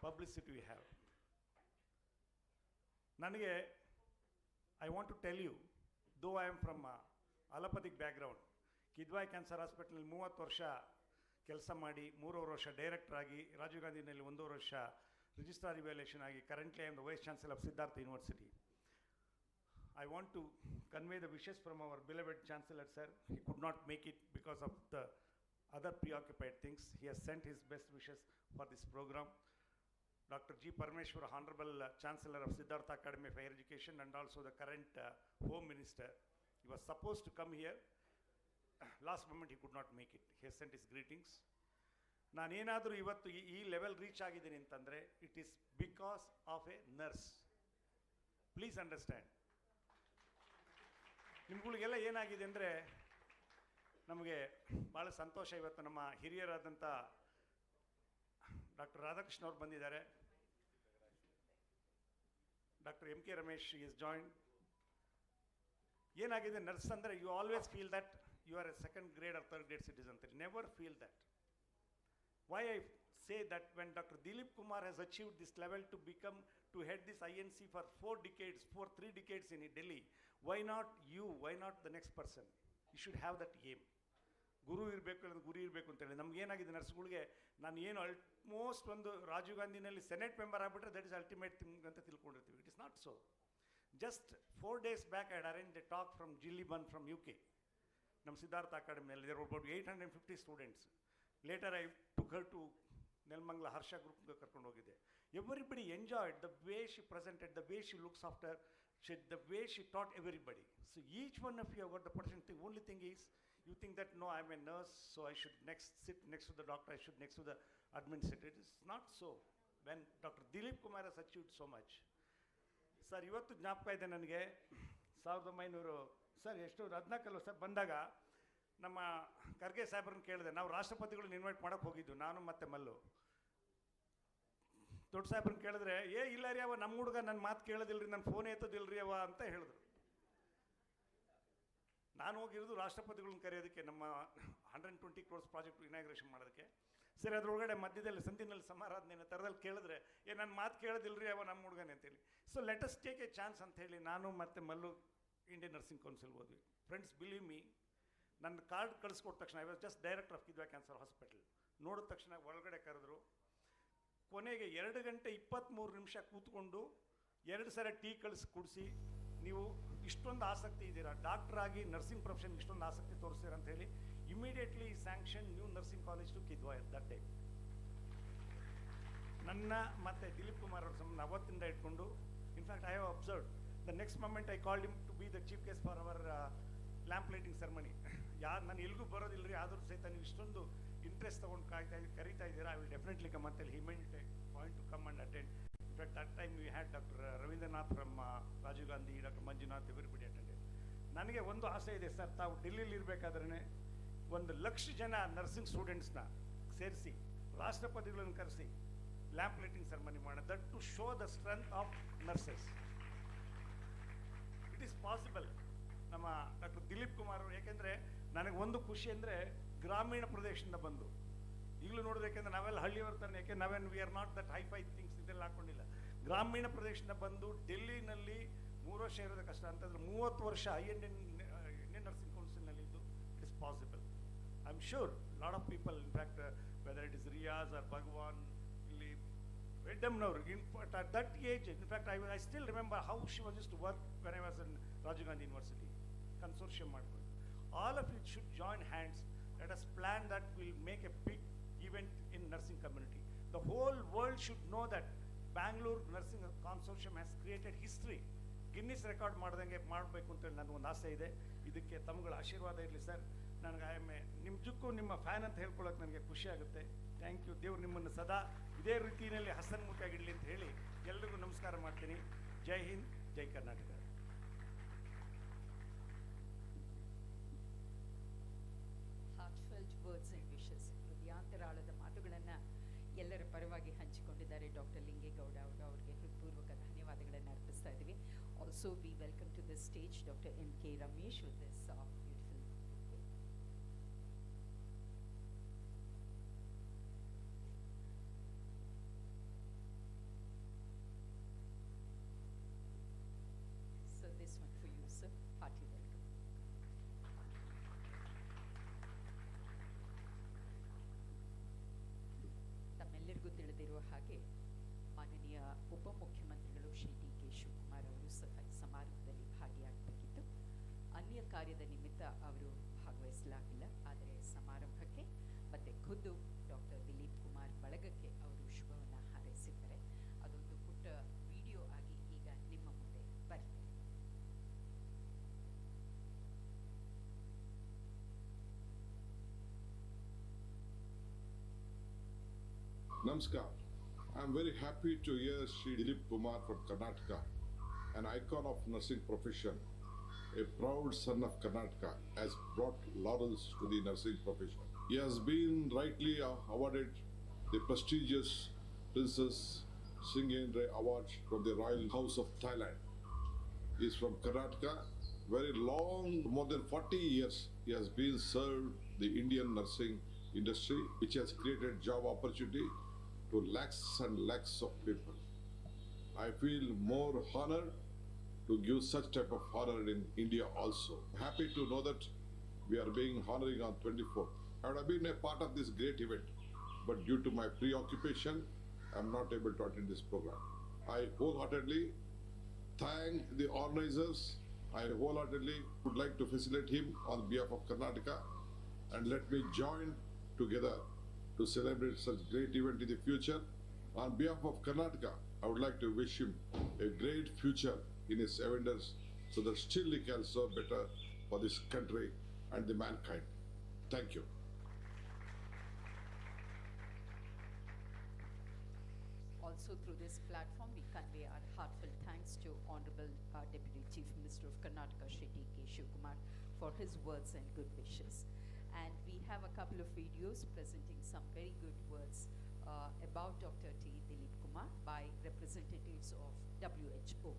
publicity we have. ನನಗೆ, I want to tell you, though I am from allopathic background, Kidwai cancer hospital 30 ವರ್ಷ ಕೆಲಸ ಮಾಡಿ, 3.5 ವರ್ಷ ಡೈರೆಕ್ಟರ್ ಆಗಿ, ರಾಜೀವ್ ಗಾಂಧಿನಲ್ಲಿ 1.5 ವರ್ಷ ರಿಜಿಸ್ಟ್ರಾರ್ ಇವ್ಯಾಲ್ಯೂಷನ್ ಆಗಿ, currently I am the vice chancellor of Siddhartha university. I want to convey the wishes from our beloved Chancellor, sir. He could not make it because of the other preoccupied things. He has sent his best wishes for this program. Dr. G. Parameshwar, Honorable Chancellor of Siddhartha Academy of Higher Education and also the current Home Minister. He was supposed to come here. Last moment he could not make it. He has sent his greetings. ನಾನೇನಾದರೂ ಇವತ್ತು ಈ level reach ಆಗಿದ್ದೀನಿ ಅಂತಂದರೆ, it is because of a nurse. Please understand. ನಿಮ್ಗಳಿಗೆಲ್ಲ ಏನಾಗಿದೆ ಅಂದರೆ, ನಮಗೆ ಭಾಳ ಸಂತೋಷ. ಇವತ್ತು ನಮ್ಮ ಹಿರಿಯರಾದಂಥ ಡಾಕ್ಟರ್ ರಾಧಾಕೃಷ್ಣ ಅವ್ರು ಬಂದಿದ್ದಾರೆ. Doctor M K Ramesh is joined. ಏನಾಗಿದೆ, ನರ್ಸ್ ಅಂದರೆ you always feel that you are a 2nd grade or 3rd grade citizen. Never feel that. Why I say that, when Dr. Dileep Kumar has achieved this level to head this INC for 3 decades in Delhi, why not you? Why not the next person? You should have that aim. ಗುರು ಇರಬೇಕು ಅಂತೇಳಿ. ನಮಗೇನಾಗಿದೆ, ನರ್ಸ್ಗಳಿಗೆ, ನಾನು ಏನು almost ಒಂದು ರಾಜೀವ್ ಗಾಂಧಿನಲ್ಲಿ senate member ಆಗಿಬಿಟ್ರೆ ದಟ್ ಇಸ್ ಅಲ್ಟಿಮೇಟ್ ಥಿಂಗ್ ಅಂತ ತಿಳ್ಕೊಂಡಿರ್ತೀವಿ. It is not so. Just 4 days back I had arranged a talk from Gilliban from UK. ನಮ್ಮ ಸಿದ್ಧಾರ್ಥ ಅಕಾಡೆಮಿಯಲ್ಲಿ there were about 850 students. Later I took her to Nelamangala ಹರ್ಷ ಗ್ರೂಪ್ಗೆ ಕರ್ಕೊಂಡು ಹೋಗಿದ್ದೆ. Everybody enjoyed the way she presented, the way she looks after, the way she taught everybody. So each one of you have got the potential. The only thing is, you think that, no, I'm a nurse, so I should sit next to the doctor, I should next to the administrator. It is not so. When Dr. Dileep Kumar has achieved so much. Sir, ಇವತ್ತು ಜ್ಞಾಪಕ ಇದೆ ನನಗೆ, 1900 sir ಎಷ್ಟು 14 sir ಬಂದಾಗ ನಮ್ಮ ಖರ್ಗೆ ಸಾಹೇಬ್ರನ್ನ ಕೇಳಿದೆ. ನಾವು ರಾಷ್ಟ್ರಪತಿಗಳನ್ನ invite ಮಾಡೋಕ್ಕೆ ಹೋಗಿದ್ದು, ನಾನು ಮತ್ತು ಮಲ್ಲು. ದೊಡ್ಡ ಸಾಹೇಬ್ರನ್ನ ಕೇಳಿದ್ರೆ, ಇಲ್ಲ ರೀ ಅವ ನಮ್ಮ ಹುಡುಗ ನನ್ನ ಮಾತು ಕೇಳೋದಿಲ್ರಿ, ನನ್ನ ಫೋನ್ ಎತ್ತೋದಿಲ್ರಿ ಅವ ಅಂತ ಹೇಳಿದ್ರು. ನಾನು ಹೋಗಿರೋದು ರಾಷ್ಟ್ರಪತಿಗಳನ್ನ ಕರೆಯೋದಕ್ಕೆ, ನಮ್ಮ 120 crores ಪ್ರಾಜೆಕ್ಟ್ ಇನಾಗ್ರೇಷನ್ ಮಾಡೋದಕ್ಕೆ. ಸರಿ, ಅದರೊಳಗಡೆ ಮಧ್ಯದಲ್ಲಿ ಸಂಧಿನಲ್ಲಿ ಸಮಾರಾಧನೆ ಥರದಲ್ಲಿ ಕೇಳಿದ್ರೆ, ನನ್ನ ಮಾತು ಕೇಳೋದಿಲ್ಲರಿ ಅವ ನಮ್ಮ ಹುಡುಗನೇ ಅಂತೇಳಿ. So let us take A chance ಅಂತೇಳಿ ನಾನು ಮತ್ತು ಮಲ್ಲು ಇಂಡಿಯನ್ ನರ್ಸಿಂಗ್ ಕೌನ್ಸಿಲ್ ಹೋದ್ವಿ. ಫ್ರೆಂಡ್ಸ್, ಬಿಲೀವ್ ಮೀ, ನನ್ನ ಕಾರ್ಡ್ ಕಳಿಸ್ಕೊಟ್ಟ ತಕ್ಷಣ, I was just director of Kidwai cancer hospital. ನೋಡಿದ ತಕ್ಷಣ ಒಳಗಡೆ ಕರೆದ್ರು. ಕೊನೆಗೆ 2 ಗಂಟೆ 23 ನಿಮಿಷ ಕೂತ್ಕೊಂಡು 2 ಸಲ ಟೀ ಕುಡಿಸಿ, ನೀವು ಇಷ್ಟೊಂದು ಆಸಕ್ತಿ ಇದ್ದೀರಾ, ಡಾಕ್ಟರ್ ಆಗಿ ನರ್ಸಿಂಗ್ ಪ್ರೊಫೆಷನ್ ಇಷ್ಟೊಂದು ಆಸಕ್ತಿ ತೋರಿಸ್ತೀರಾ ಅಂತ ಹೇಳಿ immediately sanction new nursing college to Kidwai at that time. ನನ್ನ ಮತ್ತು ದಿಲೀಪ್ ಕುಮಾರ್ ಅವ್ರ ಸಂಬಂಧ ಅವತ್ತಿಂದ ಇಟ್ಕೊಂಡು, in fact I have observed the next moment I called him to be the chief guest for our lamp lighting ceremony. ನಾನು ಎಲ್ಗೂ ಬರೋದಿಲ್ಲ ರೀ, ಆದರೂ ಸಹಿತ ನೀವು ಇಷ್ಟೊಂದು ಇಂಟ್ರೆಸ್ಟ್ ತೊಗೊಂಡು ಕರೀತಾ ಇದ್ದೀರಾ, ಐ ವಿಲ್ ಡೆಫಿನೆಟ್ಲಿ ಕಮ್ ಅಂತೇಳಿ he made it point to come and attend. In fact that time we had doctor Ravindranath from Rajiv Gandhi, doctor Manjunath, everybody attended. ನನಗೆ ಒಂದು ಆಸೆ ಇದೆ ಸರ್, ತಾವು ಡೆಲ್ಲಿಲಿ ಇರಬೇಕಾದ್ರೆ 1,00,000 ಜನ ನರ್ಸಿಂಗ್ ಸ್ಟೂಡೆಂಟ್ಸ್ನ ಸೇರಿಸಿ ರಾಷ್ಟ್ರಪತಿಗಳನ್ನು ಕರೆಸಿ ಲ್ಯಾಂಪ್ ಲೈಟಿಂಗ್ ಸೆರೆಮನಿ ಮಾಡೋಣ. That to show the strength of nurses. It is possible. ನಮ್ಮ ಡಾಕ್ಟರ್ ದಿಲೀಪ್ ಕುಮಾರ್ ಅವರು, ಯಾಕೆಂದರೆ ನನಗೆ ಒಂದು ಖುಷಿ ಅಂದರೆ ಗ್ರಾಮೀಣ ಪ್ರದೇಶದಿಂದ ಬಂದು, ಈಗಲೂ ನೋಡೋದು, ಯಾಕೆಂದರೆ ನಾವೆಲ್ಲ ಹಳ್ಳಿಯವ್ರ ಥರ, ಯಾಕೆ ನಾವೇನು we are not that hi-fi things ಇದೆಲ್ಲ ಹಾಕ್ಕೊಂಡಿಲ್ಲ. ಗ್ರಾಮೀಣ ಪ್ರದೇಶದಿಂದ ಬಂದು ಡೆಲ್ಲಿನಲ್ಲಿ 3 ವರ್ಷ ಇರೋದು ಕಷ್ಟ ಅಂತಂದರೆ 30 ವರ್ಷ ಇಂಡಿಯನ್ ನರ್ಸಿಂಗ್ ಕೌನ್ಸಿಲ್ನಲ್ಲಿ ಇದ್ದು it is possible. I am sure lot of people, in fact whether it is Riyaz R Bhagwan, ಇಲ್ಲಿ ವೆಡ್ಡಮ್ನವ್ರು, at that age, in fact, I still remember how she was used to work when I was in Rajiv Gandhi University, consortium ಮಾಡ್ಕೊಂಡು. All of you should join hands. Let us plan that we'll make a big event in nursing community. The whole world should know that Bangalore Nursing Consortium has created history. Guinness record ಮಾಡ್ದಂಗೆ ಮಾಡಬೇಕು ಅಂತೇಳಿ ನನಗೊಂದು ಆಸೆ ಇದೆ. ಇದಕ್ಕೆ ತಮ್ಮಗಳ ಆಶೀರ್ವಾದ ಇರಲಿ sir. ನನಗೆ ನಿಜಕ್ಕೂ ನಿಮ್ಮ ಫ್ಯಾನ್ ಅಂತ ಹೇಳ್ಕೊಳ್ಳೋಕೆ ನನಗೆ ಖುಷಿ ಆಗುತ್ತೆ. Thank you. ದೇವ್ರು ನಿಮ್ಮನ್ನು ಸದಾ ಇದೇ ರೀತಿಯಲ್ಲಿ ಹಸನ್ಮುಖಿಯಾಗಿಡಲಿ ಅಂತ ಹೇಳಿ ಎಲ್ರಿಗೂ ನಮಸ್ಕಾರ ಮಾಡ್ತೀನಿ. ಜೈ ಹಿಂದ್, ಜೈ Karnataka. Heartfelt words and wishes, ಹೃದಯಾಂತರಾಳದ ಮಾತುಗಳನ್ನು ಎಲ್ಲರ ಪರವಾಗಿ ಹಂಚಿಕೊಂಡಿದ್ದಾರೆ ಡಾಕ್ಟರ್ ಲಿಂಗೇಗೌಡ ಅವರು. ಅವರಿಗೆ ಹೃತ್ಪೂರ್ವಕ ಧನ್ಯವಾದಗಳನ್ನು ಅರ್ಪಿಸ್ತಾ ಇದ್ದೀವಿ. Also we welcome to the stage doctor N.K. Ramesh with this beautiful. So this one for you, sir. Hearty welcome. ತಮ್ಮೆಲ್ಲರಿಗೂ ತಿಳಿದಿರುವ ಹಾಗೆ ಮಾನನೀಯ ಉಪಮುಖ್ಯಮಂತ್ರಿಗಳು ಶ್ರೀ D.K. ಶಿವಕುಮಾರ್ ಅವರು ಸಹ ಸಮಾರಂಭದಲ್ಲಿ ಭಾಗಿಯಾಗಬೇಕಿತ್ತು. ಅನ್ಯ ಕಾರ್ಯದ ನಿಮಿತ್ತ ಅವರು ಭಾಗವಹಿಸಲಾಗಿಲ್ಲ. ಆದರೆ ಸಮಾರಂಭಕ್ಕೆ ಮತ್ತು ಖುದ್ದು ಡಾಕ್ಟರ್ ದಿಲೀಪ್ ಕುಮಾರ್ ಬಳಗಕ್ಕೆ ಅವರು ಶುಭವನ್ನು ಹಾರೈಸಿದ್ದಾರೆ. ಅದೊಂದು ಪುಟ್ಟ ವಿಡಿಯೋ ಆಗಿ ಈಗ ನಿಮ್ಮ ಮುಂದೆ ಬರುತ್ತೆ. Namaskar. I am very happy to hear Sri Dileep Kumar from Karnataka, an icon of nursing profession, a proud son of Karnataka, has brought laurels to the nursing profession. He has been rightly awarded the prestigious Princess Srinagarindra Award from the Royal House of Thailand. He is from Karnataka. Very long, more than 40 years, he has been served the Indian nursing industry, which has created job opportunity to lakhs and lakhs of people. I feel more honored to give such type of honor in India also. Happy to know that we are being honoring on 24th. I would have been a part of this great event, but due to my preoccupation, I am not able to attend this program. I wholeheartedly thank the organizers. I wholeheartedly would like to facilitate him on behalf of Karnataka, and let me join together to celebrate such great event in the future. On behalf of Karnataka, I would like to wish him a great future in his endeavors, so that still he can serve better for this country and the mankind. Thank you. Also through this platform, we convey our heartfelt thanks to Honorable Deputy Chief Minister of Karnataka, Shri D.K. Shivakumar, for his words and good wishes. And we have a couple of videos presenting some very good words about Dr. T. Dileep Kumar by representatives of WHO.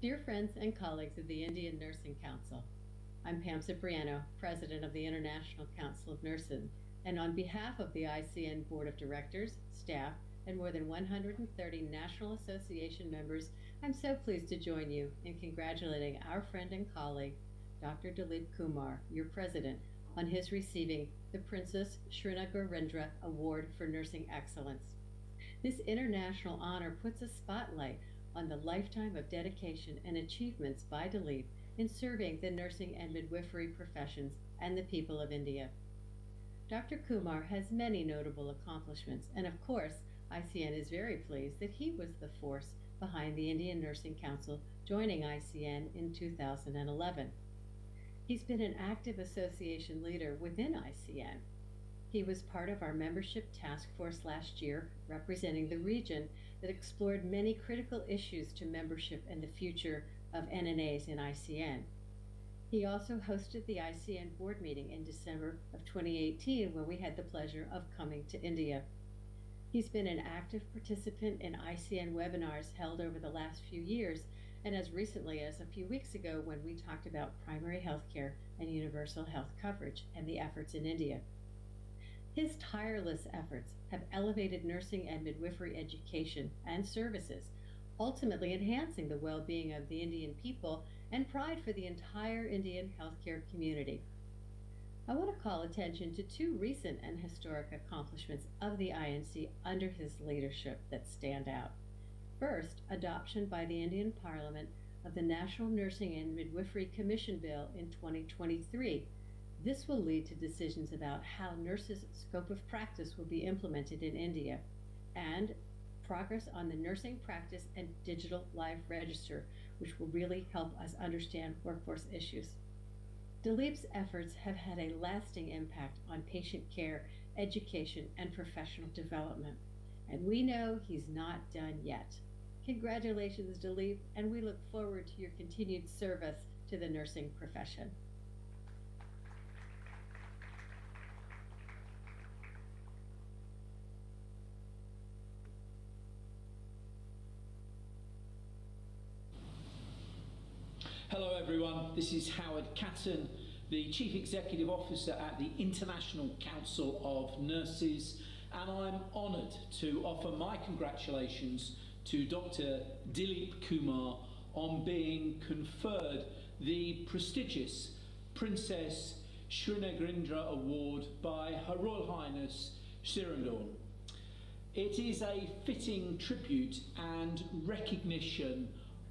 Dear friends and colleagues of the Indian Nursing Council, I'm Pam Cipriano, President of the International Council of Nurses, and on behalf of the ICN Board of Directors, staff, and more than 130 National Association members, I'm so pleased to join you in congratulating our friend and colleague, Dr. Dileep Kumar, your President, on his receiving the Princess Srinagarindra Award for Nursing Excellence. This international honor puts a spotlight on the lifetime of dedication and achievements by Dileep in serving the nursing and midwifery professions and the people of India. Dr. Kumar has many notable accomplishments, and of course, ICN is very pleased that he was the force behind the Indian Nursing Council joining ICN in 2011. He's been an active association leader within ICN. He was part of our membership task force last year, representing the region that explored many critical issues to membership and the future of NNAs in ICN. He also hosted the ICN board meeting in December of 2018 when we had the pleasure of coming to India. He's been an active participant in ICN webinars held over the last few years, and as recently as a few weeks ago when we talked about primary health care and universal health coverage and the efforts in India. His tireless efforts have elevated nursing and midwifery education and services, ultimately enhancing the well-being of the Indian people and pride for the entire Indian healthcare community. I want to call attention to two recent and historic accomplishments of the INC under his leadership that stand out. First, adoption by the Indian Parliament of the National Nursing and Midwifery Commission Bill in 2023. This will lead to decisions about how nurses' scope of practice will be implemented in India, and progress on the nursing practice and digital life register, which will really help us understand workforce issues. Dileep's efforts have had a lasting impact on patient care, education, and professional development, and we know he's not done yet. Congratulations, Dileep, and we look forward to your continued service to the nursing profession. Hello everyone, this is Howard Catton, the Chief Executive Officer at the International Council of Nurses, and I'm honoured to offer my congratulations to Dr. Dileep Kumar on being conferred the prestigious Princess Srinagarindra Award by Her Royal Highness Srinagarindra. It is a fitting tribute and recognition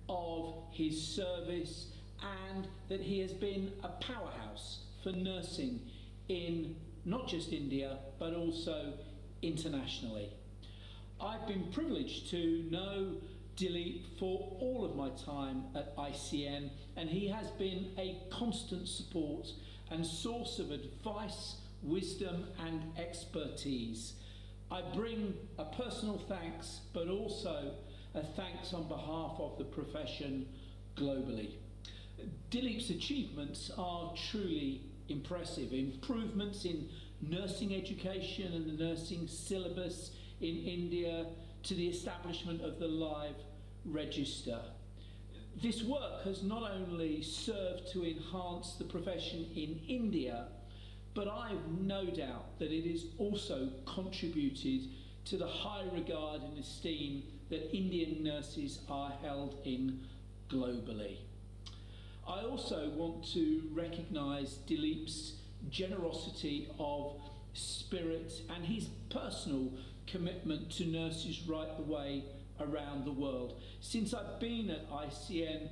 of his service and that he has been a powerhouse for nursing in not just India but also internationally. I've been privileged to know Dileep for all of my time at ICN, and he has been a constant support and source of advice, wisdom and expertise. I bring a personal thanks but also a thanks on behalf of the profession globally. Dileep's achievements are truly impressive. Improvements in nursing education and the nursing syllabus in India to the establishment of the live register. This work has not only served to enhance the profession in India, but I've no doubt that it has also contributed to the high regard and esteem that Indian nurses are held in globally. I also want to recognise Dileep's generosity of spirit and his personal commitment to nurses right the way around the world. Since I've been at ICN,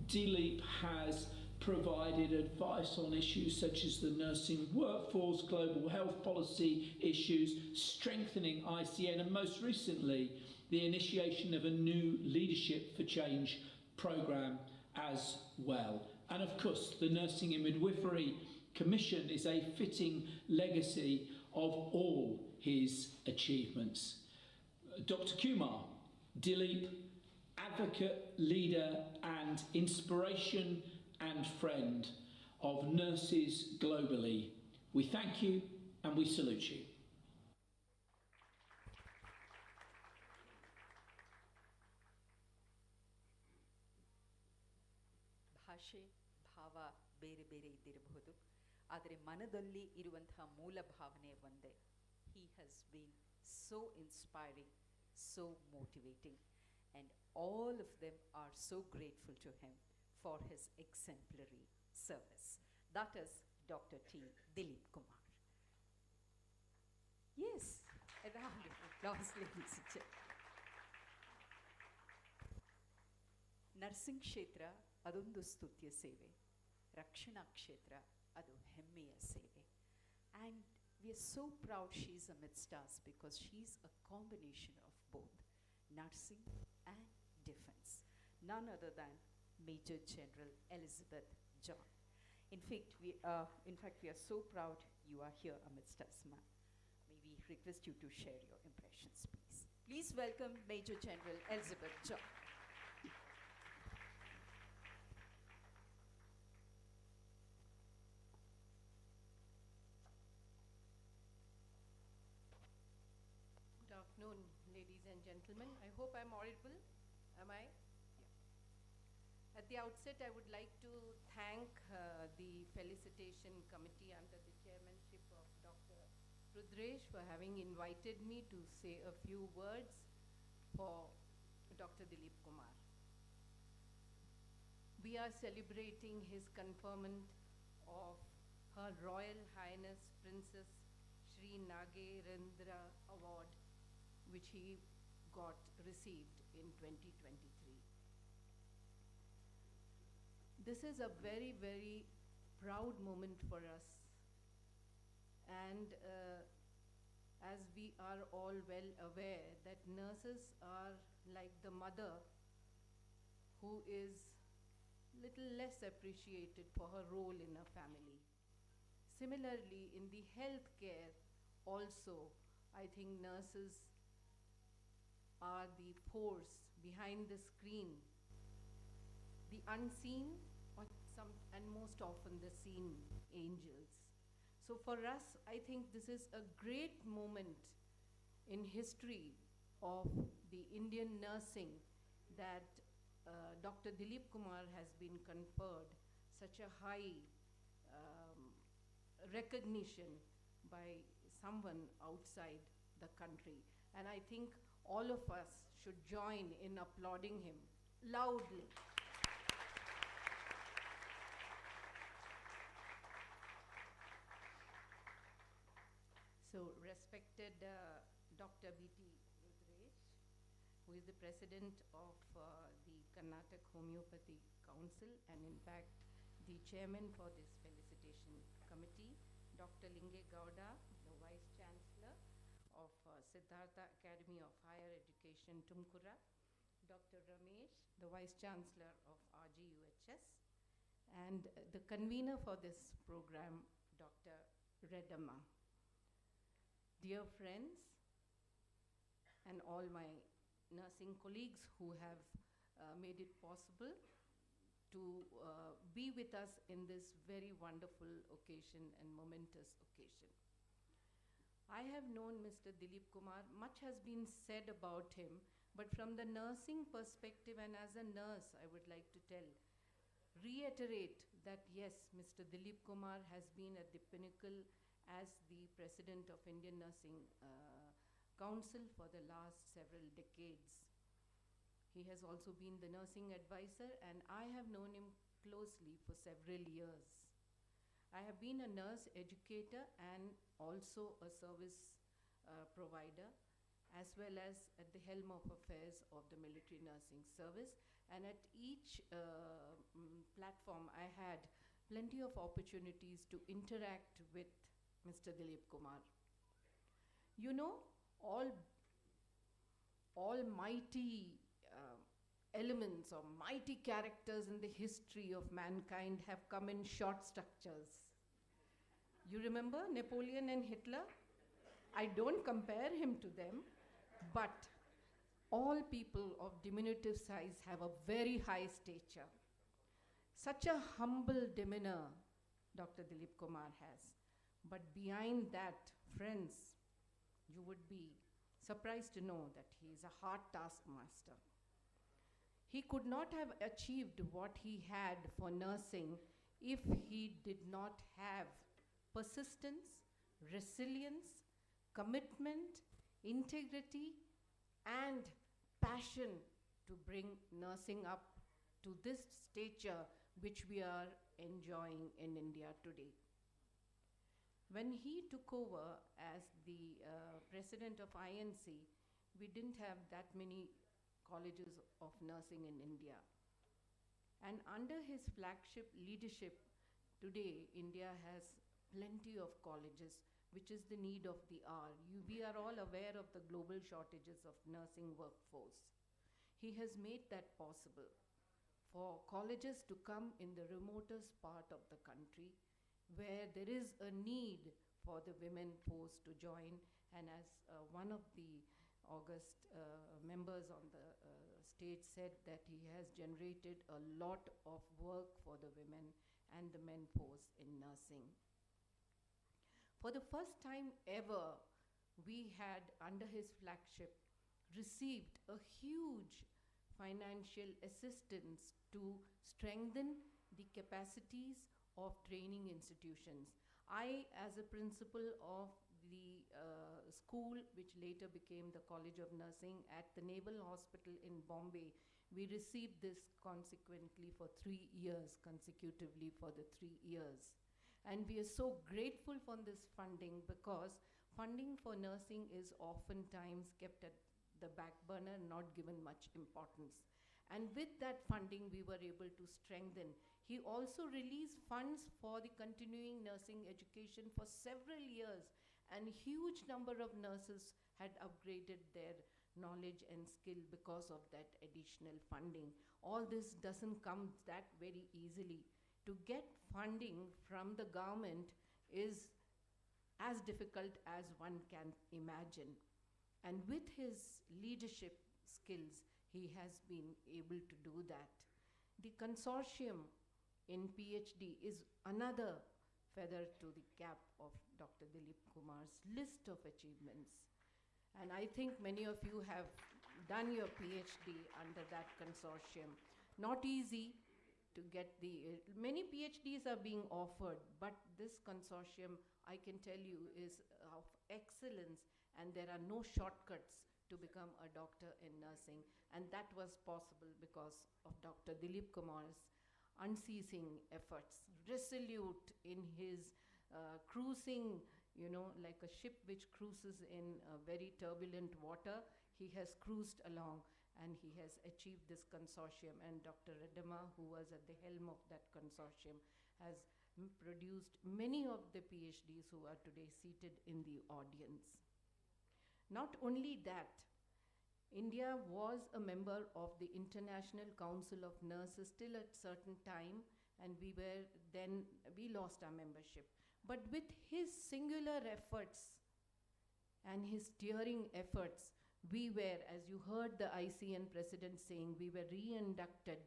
Dileep has provided advice on issues such as the nursing workforce, global health policy issues, strengthening ICN, and most recently, the initiation of a new Leadership for Change programme as well. And of course, the Nursing and Midwifery Commission is a fitting legacy of all his achievements. Dr. Kumar, Dileep, advocate, leader and inspiration and friend of nurses globally, we thank you and we salute you. ಭಾಷೆ ಭಾವ ಬೇರೆ ಬೇರೆ ಇದ್ದಿರಬಹುದು, ಆದರೆ ಮನದಲ್ಲಿ ಇರುವಂತಹ ಮೂಲ ಭಾವನೆ ಒಂದೇ. He has been so inspiring, so motivating, and all of them are so grateful to him for his exemplary service. That is Dr. T. Dileep Kumar. Yes, a round of applause, ladies and gentlemen. Nursing ಕ್ಷೇತ್ರ ಅದೊಂದು ಸ್ತುತ್ಯ ಸೇವೆ, ರಕ್ಷಣಾ ಕ್ಷೇತ್ರ ಅದು ಹೆಮ್ಮೆಯ ಸೇವೆ. And we are so proud she is amidst us because she is a combination of both nursing and defense. None other than Major General Elizabeth John. In fact, we are so proud you are here amidst us, ma'am. May we request you to share your impressions, please. Please welcome Major General Elizabeth John. Good afternoon, ladies and gentlemen. I hope I'm audible. Am I? Yeah. At the outset, I would like to thank the Felicitation Committee under the chairmanship of Dr. Rudresh for having invited me to say a few words for Dr. Dileep Kumar. We are celebrating his conferment of Her Royal Highness Princess Srinagarindra Award, which he received in 2023. This is a very, very proud moment for us. And as we are all well aware that nurses are like the mother who is little less appreciated for her role in a family. Similarly, in the healthcare also, I think nurses are the force behind the screen, the unseen and most often the seen angels. So for us, I think this is a great moment in history of the Indian nursing that Dr. Dileep Kumar has been conferred such a high recognition by someone outside the country. And I think all of us should join in applauding him loudly. So, respected Dr. B.T. Rudresh, who is the president of the Karnataka Homeopathy Council and in fact the chairman for this Felicitation Committee, Dr. Linge Gowda, the Vice Chancellor of Siddhartha Academy of Higher Education, Tumkura, Dr. Ramesh, the Vice Chancellor of RGUHS, and the convener for this program, Dr. Redamma. Dear friends, and all my nursing colleagues who have made it possible to be with us in this very wonderful occasion and momentous occasion. I have known Mr. Dileep Kumar. Much has been said about him, but from the nursing perspective and as a nurse, I would like to reiterate that yes, Mr. Dileep Kumar has been at the pinnacle as the president of Indian Nursing Council for the last several decades. He has also been the nursing advisor, and I have known him closely for several years. I have been a nurse educator and also a service provider, as well as at the helm of affairs of the military nursing service. And at each platform, I had plenty of opportunities to interact with Mr. Dileep Kumar. You know, all mighty elements or mighty characters in the history of mankind have come in short structures. You remember Napoleon and Hitler? I don't compare him to them, but all people of diminutive size have a very high stature. Such a humble demeanor Dr. Dileep Kumar has. But behind that, friends, you would be surprised to know that he is a hard taskmaster. He could not have achieved what he had for nursing if he did not have persistence, resilience, commitment, integrity, and passion to bring nursing up to this stature which we are enjoying in India today. When he took over as the president of INC, we didn't have that many colleges of nursing in India. And under his flagship leadership, today India has plenty of colleges, which is the need of the hour. We are all aware of the global shortages of nursing workforce. He has made that possible for colleges to come in the remotest part of the country where there is a need for the women force to join. And as one of the August members on the stage said, that he has generated a lot of work for the women and the men force in nursing. For the first time ever, we had, under his flagship, received a huge financial assistance to strengthen the capacities of training institutions. I, as a principal of the school, which later became the College of Nursing at the Naval Hospital in Bombay, we received this consequently for 3 years, consecutively for the 3 years. And we are so grateful for this funding, because funding for nursing is oftentimes kept at the back burner, not given much importance. And with that funding, we were able to strengthen. He also released funds for the continuing nursing education for several years, and a huge number of nurses had upgraded their knowledge and skill because of that additional funding. All this doesn't come that very easily. To get funding from the government is as difficult as one can imagine. And with his leadership skills, he has been able to do that. The consortium in PhD is another feather to the cap of Dr. Dileep Kumar's list of achievements. And I think many of you have done your PhD under that consortium. Not easy to get the, many PhDs are being offered, but this consortium, I can tell you, is of excellence, and there are no shortcuts to become a doctor in nursing. And that was possible because of Dr. Dileep Kumar's unceasing efforts, resolute in his cruising, you know, like a ship which cruises in very turbulent water. He has cruised along, and he has achieved this consortium. And Dr. Redama, who was at the helm of that consortium, has produced many of the PhDs who are today seated in the audience. Not only that, India was a member of the International Council of Nurses till a certain time, and we lost our membership. But with his singular efforts and his steering efforts, we were, as you heard the ICN president saying, we were re-inducted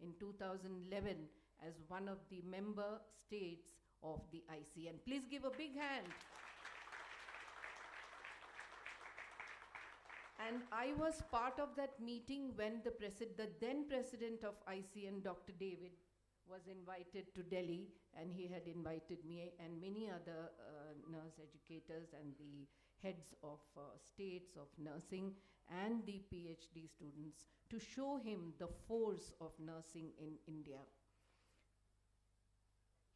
in 2011 as one of the member states of the ICN. Please give a big hand. And I was part of that meeting when the then president of ICN, Dr. David, was invited to Delhi, and he had invited me and many other nurse educators and the heads of states of nursing and the PhD students to show him the force of nursing in India.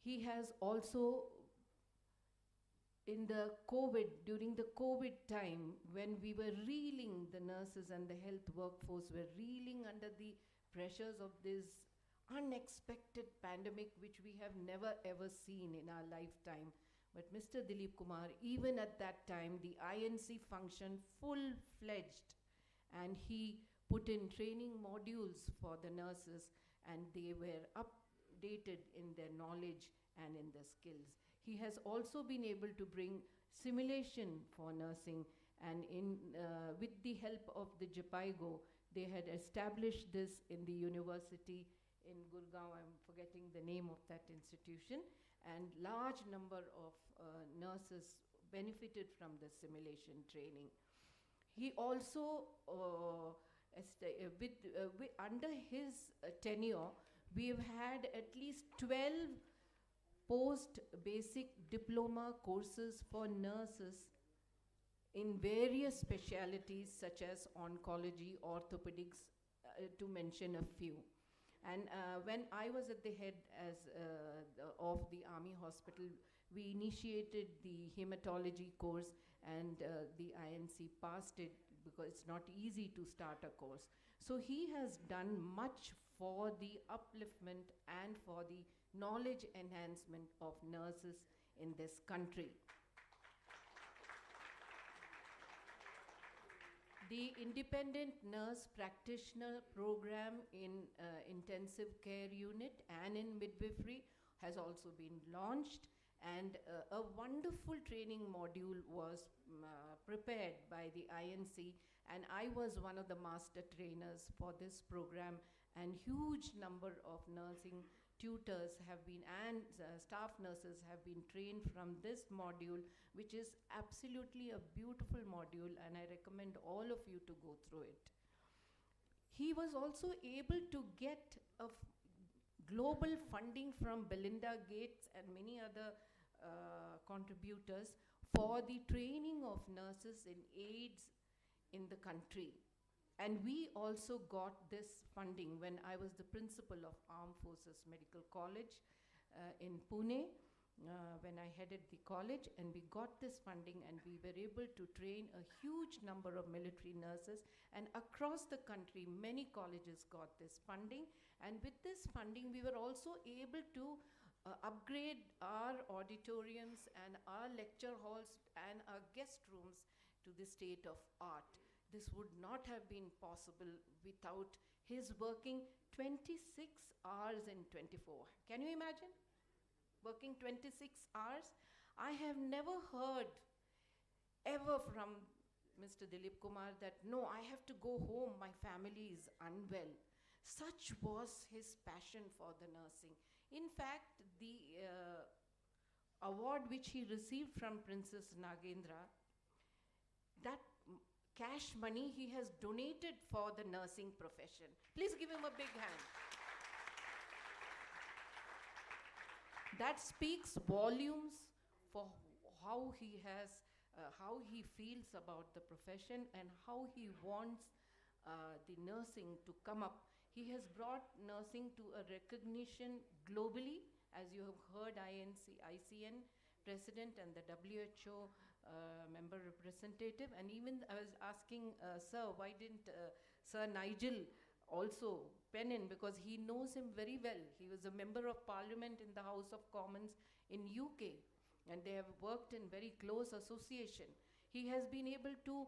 He has also, during the COVID time, when we were reeling, the nurses and the health workforce were reeling under the pressures of this unexpected pandemic, which we have never ever seen in our lifetime. But Mr. Dileep Kumar, even at that time, the INC functioned full-fledged, and he put in training modules for the nurses, and they were updated in their knowledge and in their skills. He has also been able to bring simulation for nursing, and with the help of the JPIGO, they had established this in the university in Gurgaon. I'm forgetting the name of that institution, and large number of nurses benefited from the simulation training. He also under his tenure, we've had at least 12 post-basic diploma courses for nurses in various specialities such as oncology, orthopedics, to mention a few. And when I was at the head of the Army Hospital, we initiated the hematology course, and the INC passed it because it's not easy to start a course. So he has done much for the upliftment and for the knowledge enhancement of nurses in this country. The Independent Nurse Practitioner Program in Intensive Care Unit and in midwifery has also been launched, and a wonderful training module was prepared by the INC, and I was one of the master trainers for this program, and huge number of nursing tutors have been, and staff nurses have been trained from this module, which is absolutely a beautiful module, and I recommend all of you to go through it. He was also able to get global funding from Belinda Gates and many other contributors for the training of nurses in AIDS in the country. And we also got this funding when I was the principal of Armed Forces Medical College in Pune, when I headed the college, and we got this funding, and we were able to train a huge number of military nurses, and across the country many colleges got this funding, and with this funding we were also able to upgrade our auditoriums and our lecture halls and our guest rooms to the state of art. This would not have been possible without his working 26 hours in 24. Can you imagine? Working 26 hours? I have never heard ever from Mr. Dileep Kumar that, no, I have to go home, my family is unwell. Such was his passion for the nursing. In fact, the award which he received from Princess Nagendra, that cash money he has donated for the nursing profession. Please give him a big hand. That speaks volumes for how he has, how he feels about the profession and how he wants the nursing to come up. He has brought nursing to a recognition globally, as you have heard ICN president and the WHO member representative, and even I was asking sir, why didn't Sir Nigel also pen in, because he knows him very well. He was a member of parliament in the House of Commons in UK, and they have worked in very close association. He has been able to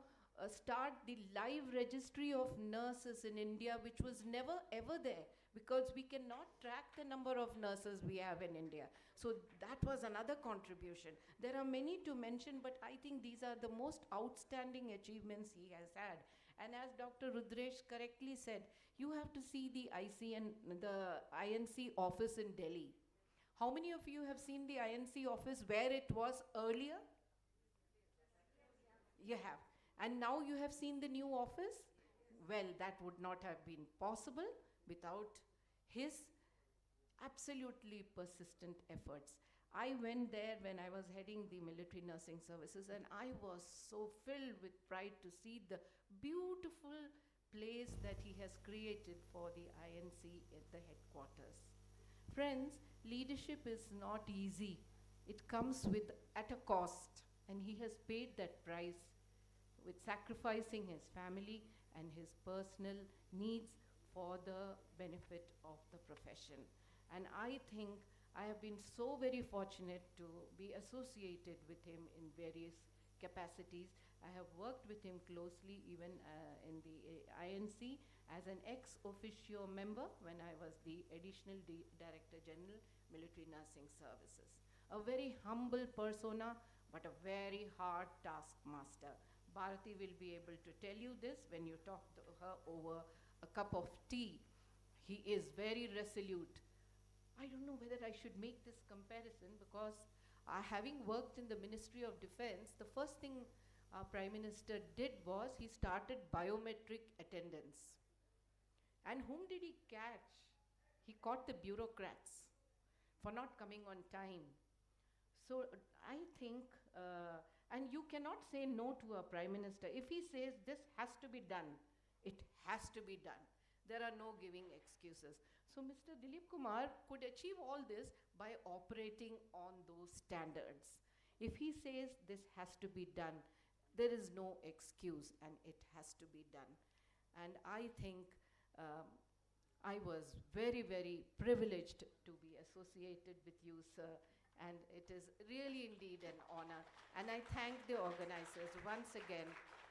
start the live registry of nurses in India, which was never ever there, because we cannot track the number of nurses we have in India. So that was another contribution. There are many to mention, but I think these are the most outstanding achievements he has had. And as Dr. Rudresh correctly said, you have to see the INC office in Delhi. How many of you have seen the INC office where it was earlier? You have. And now you have seen the new office? Well, that would not have been possible without his absolutely persistent efforts. I went there when I was heading the military nursing services, and I was so filled with pride to see the beautiful place that he has created for the INC at the headquarters. Friends, leadership is not easy. It comes at a cost, and he has paid that price with sacrificing his family and his personal needs for the benefit of the profession. And I think I have been so very fortunate to be associated with him in various capacities. I have worked with him closely even in the INC as an ex officio member when I was the Additional Director General, Military Nursing Services. A very humble persona, but a very hard taskmaster. Bharati will be able to tell you this when you talk to her over a cup of tea. He is very resolute. I don't know whether I should make this comparison, because having worked in the Ministry of Defense, the first thing our Prime Minister did was he started biometric attendance. And whom did he catch? He caught the bureaucrats for not coming on time. So I think, and you cannot say no to a prime minister. If he says this has to be done, it has to be done. There are no giving excuses. So Mr. Dileep Kumar could achieve all this by operating on those standards. If he says this has to be done, there is no excuse and it has to be done. And I think I was very, very privileged to be associated with you, sir. And it is really indeed an honor. And I thank the organizers once again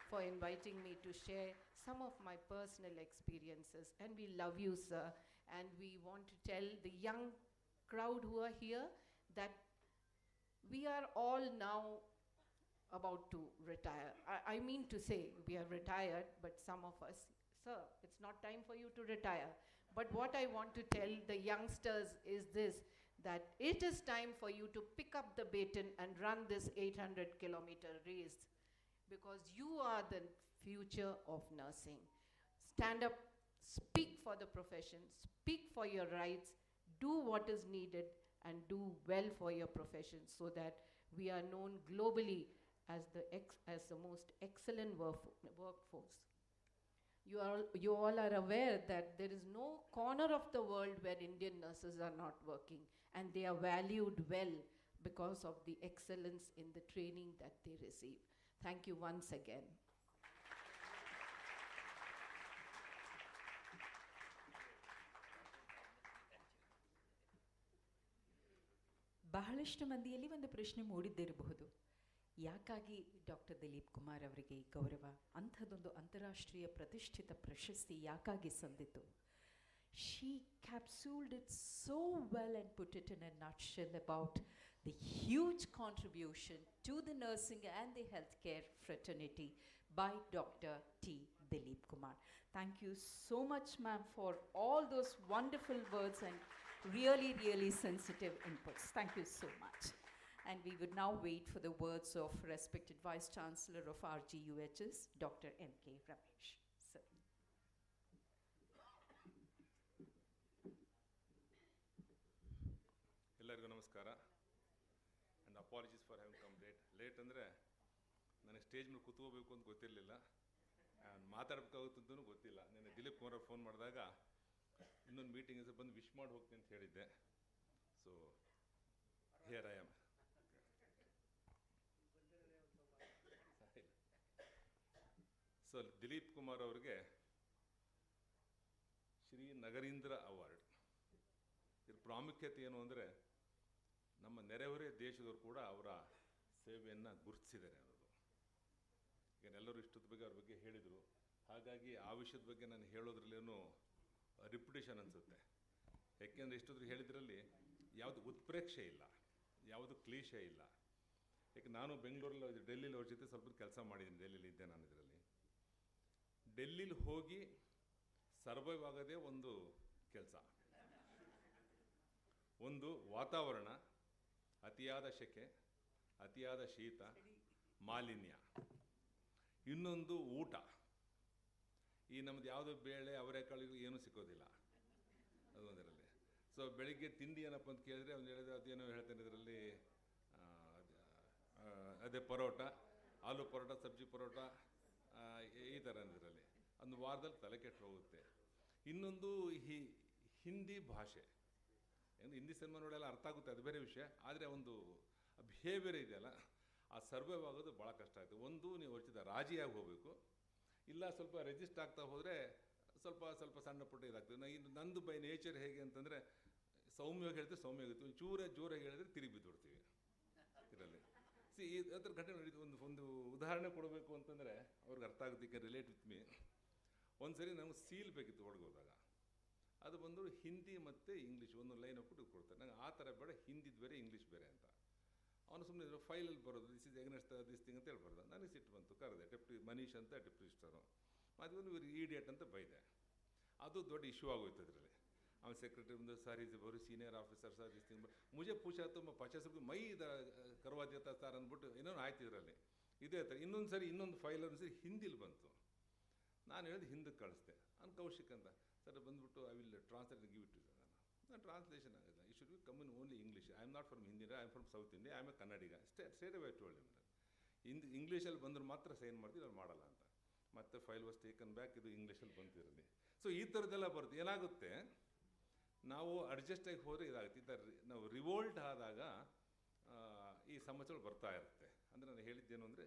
for inviting me to share some of my personal experiences. And we love you, sir. And we want to tell the young crowd who are here that we are all now about to retire. I mean to say we are retired, but some of us, sir, it's not time for you to retire. But what I want to tell the youngsters is this, that it is time for you to pick up the baton and run this 800-kilometer race, because you are the future of nursing. Stand up, speak for the profession, speak for your rights, do what is needed, and do well for your profession so that we are known globally as the most excellent workforce. You all are aware that there is no corner of the world where Indian nurses are not working, and they are valued well because of the excellence in the training that they receive. Thank you once again. ಬಹಳಷ್ಟು ಮಂದಿಯಲ್ಲಿ ಒಂದು ಪ್ರಶ್ನೆ ಮೂಡಿದ್ದಿರಬಹುದು, ಯಾಕಾಗಿ doctor Dilip Kumar ಅವರಿಗೆ ಈ ಗೌರವ, ಅಂಥದ್ದೊಂದು ಅಂತಾರಾಷ್ಟ್ರೀಯ ಪ್ರತಿಷ್ಠಿತ ಪ್ರಶಸ್ತಿ ಯಾಕಾಗಿ ಸಂದಿತು? She capsuled it so well and put it in a nutshell about the huge contribution to the nursing and the healthcare fraternity by Dr. T. Dileep Kumar. Thank you so much, ma'am, for all those wonderful words and really, really sensitive inputs. Thank you so much. And we would now wait for the words of respected Vice Chancellor of RGUHS, Dr. M.K. Ramesh. Sir. ಎಲ್ಲರಿಗೂ ನಮಸ್ಕಾರ. And apologies for having come late ಅಂದರೆ ನನಗೆ stage ಮೇಲೆ ಕೂತ್ಕೋಬೇಕು ಅಂತ ಗೊತ್ತಿರಲಿಲ್ಲ, and ಮಾತಾಡಬೇಕಾಗುತ್ತಂತೂ ಗೊತ್ತಿಲ್ಲ. ನಾನು ದಿಲೀಪ್ ಕುಮಾರ್ ಅವ್ರು ಫೋನ್ ಮಾಡಿದಾಗ ಇನ್ನೊಂದು ಮೀಟಿಂಗ್ ಇದೆ, ಬಂದು ವಿಶ್ ಮಾಡಿ ಹೋಗ್ತೀನಿ ಅಂತ ಹೇಳಿದ್ದೆ. So here I am. So Dilip Kumar ಅವರಿಗೆ ಶ್ರೀನಗರೀಂದ್ರ ಅವಾರ್ಡ್, ಇದ್ರ ಪ್ರಾಮುಖ್ಯತೆ ಏನು ಅಂದರೆ ನಮ್ಮ ನೆರೆಹೊರೆ ದೇಶದವರು ಕೂಡ ಅವರ ಸೇವೆಯನ್ನು ಗುರುತಿಸಿದ್ದಾರೆ ಅನ್ನೋದು. ಈಗ ಎಲ್ಲರೂ ಇಷ್ಟದ ಬಗ್ಗೆ ಅವ್ರ ಬಗ್ಗೆ ಹೇಳಿದರು, ಹಾಗಾಗಿ ಆ ವಿಷಯದ ಬಗ್ಗೆ ನಾನು ಹೇಳೋದ್ರಲ್ಲೇನು ರಿಪ್ಯುಟೇಷನ್ ಅನಿಸುತ್ತೆ. ಯಾಕೆಂದರೆ ಇಷ್ಟೊತ್ತಿಗೆ ಹೇಳಿದ್ರಲ್ಲಿ ಯಾವುದು ಉತ್ಪ್ರೇಕ್ಷೆ ಇಲ್ಲ, ಯಾವುದು ಕ್ಲೀಶೆ ಇಲ್ಲ. ಯಾಕೆ ನಾನು ಬೆಂಗಳೂರಲ್ಲಿ ಡೆಲ್ಲಿಲಿ ಅವ್ರ ಜೊತೆ ಸ್ವಲ್ಪ ಕೆಲಸ ಮಾಡಿದ್ದೀನಿ, ಡೆಲ್ಲಿಲಿ ಇದ್ದೆ ನಾನು. ಇದರಲ್ಲಿ ಡೆಲ್ಲಿಲಿ ಹೋಗಿ ಸರ್ವೈವ್ ಆಗೋದೇ ಒಂದು ಕೆಲಸ. ಒಂದು ವಾತಾವರಣ, ಅತಿಯಾದ ಸೆಕೆ, ಅತಿಯಾದ ಶೀತ, ಮಾಲಿನ್ಯ. ಇನ್ನೊಂದು ಊಟ. ಈ ನಮ್ಮದು ಯಾವುದೋ ಬೇಳೆ ಅವರೆಕಾಳು ಏನೂ ಸಿಕ್ಕೋದಿಲ್ಲ ಅದೊಂದರಲ್ಲಿ. ಸೊ ಬೆಳಿಗ್ಗೆ ತಿಂಡಿ ಏನಪ್ಪ ಅಂತ ಕೇಳಿದ್ರೆ ಅವ್ನು ಹೇಳಿದ್ರೆ ಅದೇನೋ ಹೇಳ್ತಾನೆ ಇದರಲ್ಲಿ, ಅದೇ ಪರೋಟ, ಆಲೂ ಪರೋಟ, ಸಬ್ಜಿ ಪರೋಟ, ಈ ಥರ ಇದರಲ್ಲಿ ಒಂದು ವಾರದಲ್ಲಿ ತಲೆ ಕೆಟ್ಟು ಹೋಗುತ್ತೆ. ಇನ್ನೊಂದು ಹಿಂದಿ ಭಾಷೆ. ಹಿಂದಿ ಸಿನಿಮಾ ನೋಡೆಲ್ಲ ಅರ್ಥ ಆಗುತ್ತೆ, ಅದು ಬೇರೆ ವಿಷಯ. ಆದರೆ ಒಂದು ಬಿಹೇವಿಯರ್ ಇದೆಯಲ್ಲ, ಆ ಸರ್ವೈವ್ ಆಗೋದು ಭಾಳ ಕಷ್ಟ ಆಯಿತು. ಒಂದು ನೀವು ಹೊರಚಿದ ರಾಜಿಯಾಗಿ ಹೋಗಬೇಕು, ಇಲ್ಲ ಸ್ವಲ್ಪ ರೆಜಿಸ್ಟ್ ಆಗ್ತಾ ಹೋದರೆ ಸ್ವಲ್ಪ ಸ್ವಲ್ಪ ಸಣ್ಣ ಪುಟ್ಟ ಇದಾಗ್ತದೆ. ನಂದು ಬೈ ನೇಚರ್ ಹೇಗೆ ಅಂತಂದರೆ, ಸೌಮ್ಯವಾಗಿ ಹೇಳಿದ್ರೆ ಸೌಮ್ಯ ಆಗುತ್ತೆ, ಜೋರಾಗಿ ಹೇಳಿದ್ರೆ ತಿರುಗಿ ಬಿದ್ದುಬಿಡ್ತೀವಿ ಇದರಲ್ಲಿ. ಈ ಅದ್ರ ಘಟನೆ ನಡೀತು. ಒಂದು ಉದಾಹರಣೆ ಕೊಡಬೇಕು ಅಂತಂದರೆ ಅವ್ರಿಗೆ ಅರ್ಥ ಆಗುತ್ತೆ. ಈಗ ರಿಲೇಟ್ ವಿತ್ ಮೀ. ಒಂದು ಸರಿ ನಮಗೆ ಸೀಲ್ ಬೇಕಿತ್ತು ಹೋದಾಗ, ಅದು ಬಂದು ಹಿಂದಿ ಮತ್ತು ಇಂಗ್ಲೀಷ್ ಒಂದು ಲೈನ್ ಹಾಕ್ಬಿಟ್ಟು ಕೊಡ್ತಾರೆ. ನಂಗೆ ಆ ಥರ ಬೇಡ, ಹಿಂದಿದ್ದು ಬೇರೆ ಇಂಗ್ಲೀಷ್ ಬೇರೆ ಅಂತ. ಅವನು ಸುಮ್ಮನೆ ಫೈಲಲ್ಲಿ ಬರೋದು, this is against this thing ಅಂತ ಹೇಳ್ಬಾರ್ದು. ನನಗೆ ಸಿಟ್ಟು ಬಂತು, ಕರೆದೆ ಮನೀಶ್ ಅಂತ ಡೆಪ್ಯೂಟಿಸ್ಟರು. ಅದು ಇವ್ರು ಈಡಿಯಟ್ ಅಂತ ಬೈದೆ. ಅದು ದೊಡ್ಡ ಇಶ್ಯೂ ಆಗೋಯ್ತು ಅದರಲ್ಲಿ. ಆಮೇಲೆ ಸೆಕ್ರೆಟರಿ ಒಂದು sir is very senior officer sir this thing ಮುಜೆ ಪೂಛಾ ತುಂಬ 50 ರೂಪಾಯಿ ಮೈ ಕರ್ವಾ ದೇತಾ ಸರ್ ಅಂದ್ಬಿಟ್ಟು ಇನ್ನೊಂದು ಆಯ್ತು ಇದರಲ್ಲಿ. ಇದೇ ಥರ ಇನ್ನೊಂದು ಸರಿ ಇನ್ನೊಂದು ಫೈಲ್ ಒಂದು ಸರಿ ಹಿಂದಿಲಿ ಬಂತು. ನಾನು ಹೇಳಿದೆ ಹಿಂದಕ್ಕೆ ಕಳಿಸ್ದೆ. ಅವ್ನು ಕೌಶಿಕ್ ಅಂತ, ಸರ್ ಬಂದುಬಿಟ್ಟು I will translate give it to ನಾನು ಟ್ರಾನ್ಸ್ಲೇಷನ್ ಆಗೋದಿಲ್ಲ, ಈ should be come in only English. I am not from Hindi, I am from south India, I am a Kannadiga. Straightaway told ಇಂಗ್ಲೀಷಲ್ಲಿ ಬಂದ್ರೆ ಮಾತ್ರ ಸೈನ್ ಮಾಡ್ತೀವಿ, ಅವ್ರು ಮಾಡಲ್ಲ ಅಂತ. ಮತ್ತು ಫೈಲ್ ವಾಸ್ ಟೇಕನ್ ಬ್ಯಾಕ್, ಇದು ಇಂಗ್ಲೀಷಲ್ಲಿ ಬಂತಿರಲಿ. ಸೊ ಈ ಥರದ್ದೆಲ್ಲ ಬರುತ್ತೆ. ಏನಾಗುತ್ತೆ, ನಾವು ಅಡ್ಜಸ್ಟ್ ಆಗಿ ಹೋದರೆ ಇದಾಗುತ್ತೆ. ನಾವು ರಿವೋಲ್ಟ್ ಆದಾಗ ಈ ಸಮಸ್ಯೆಗಳು ಬರ್ತಾ ಇರುತ್ತೆ. ಅಂದರೆ ನಾನು ಹೇಳಿದ್ದೇನು ಅಂದರೆ,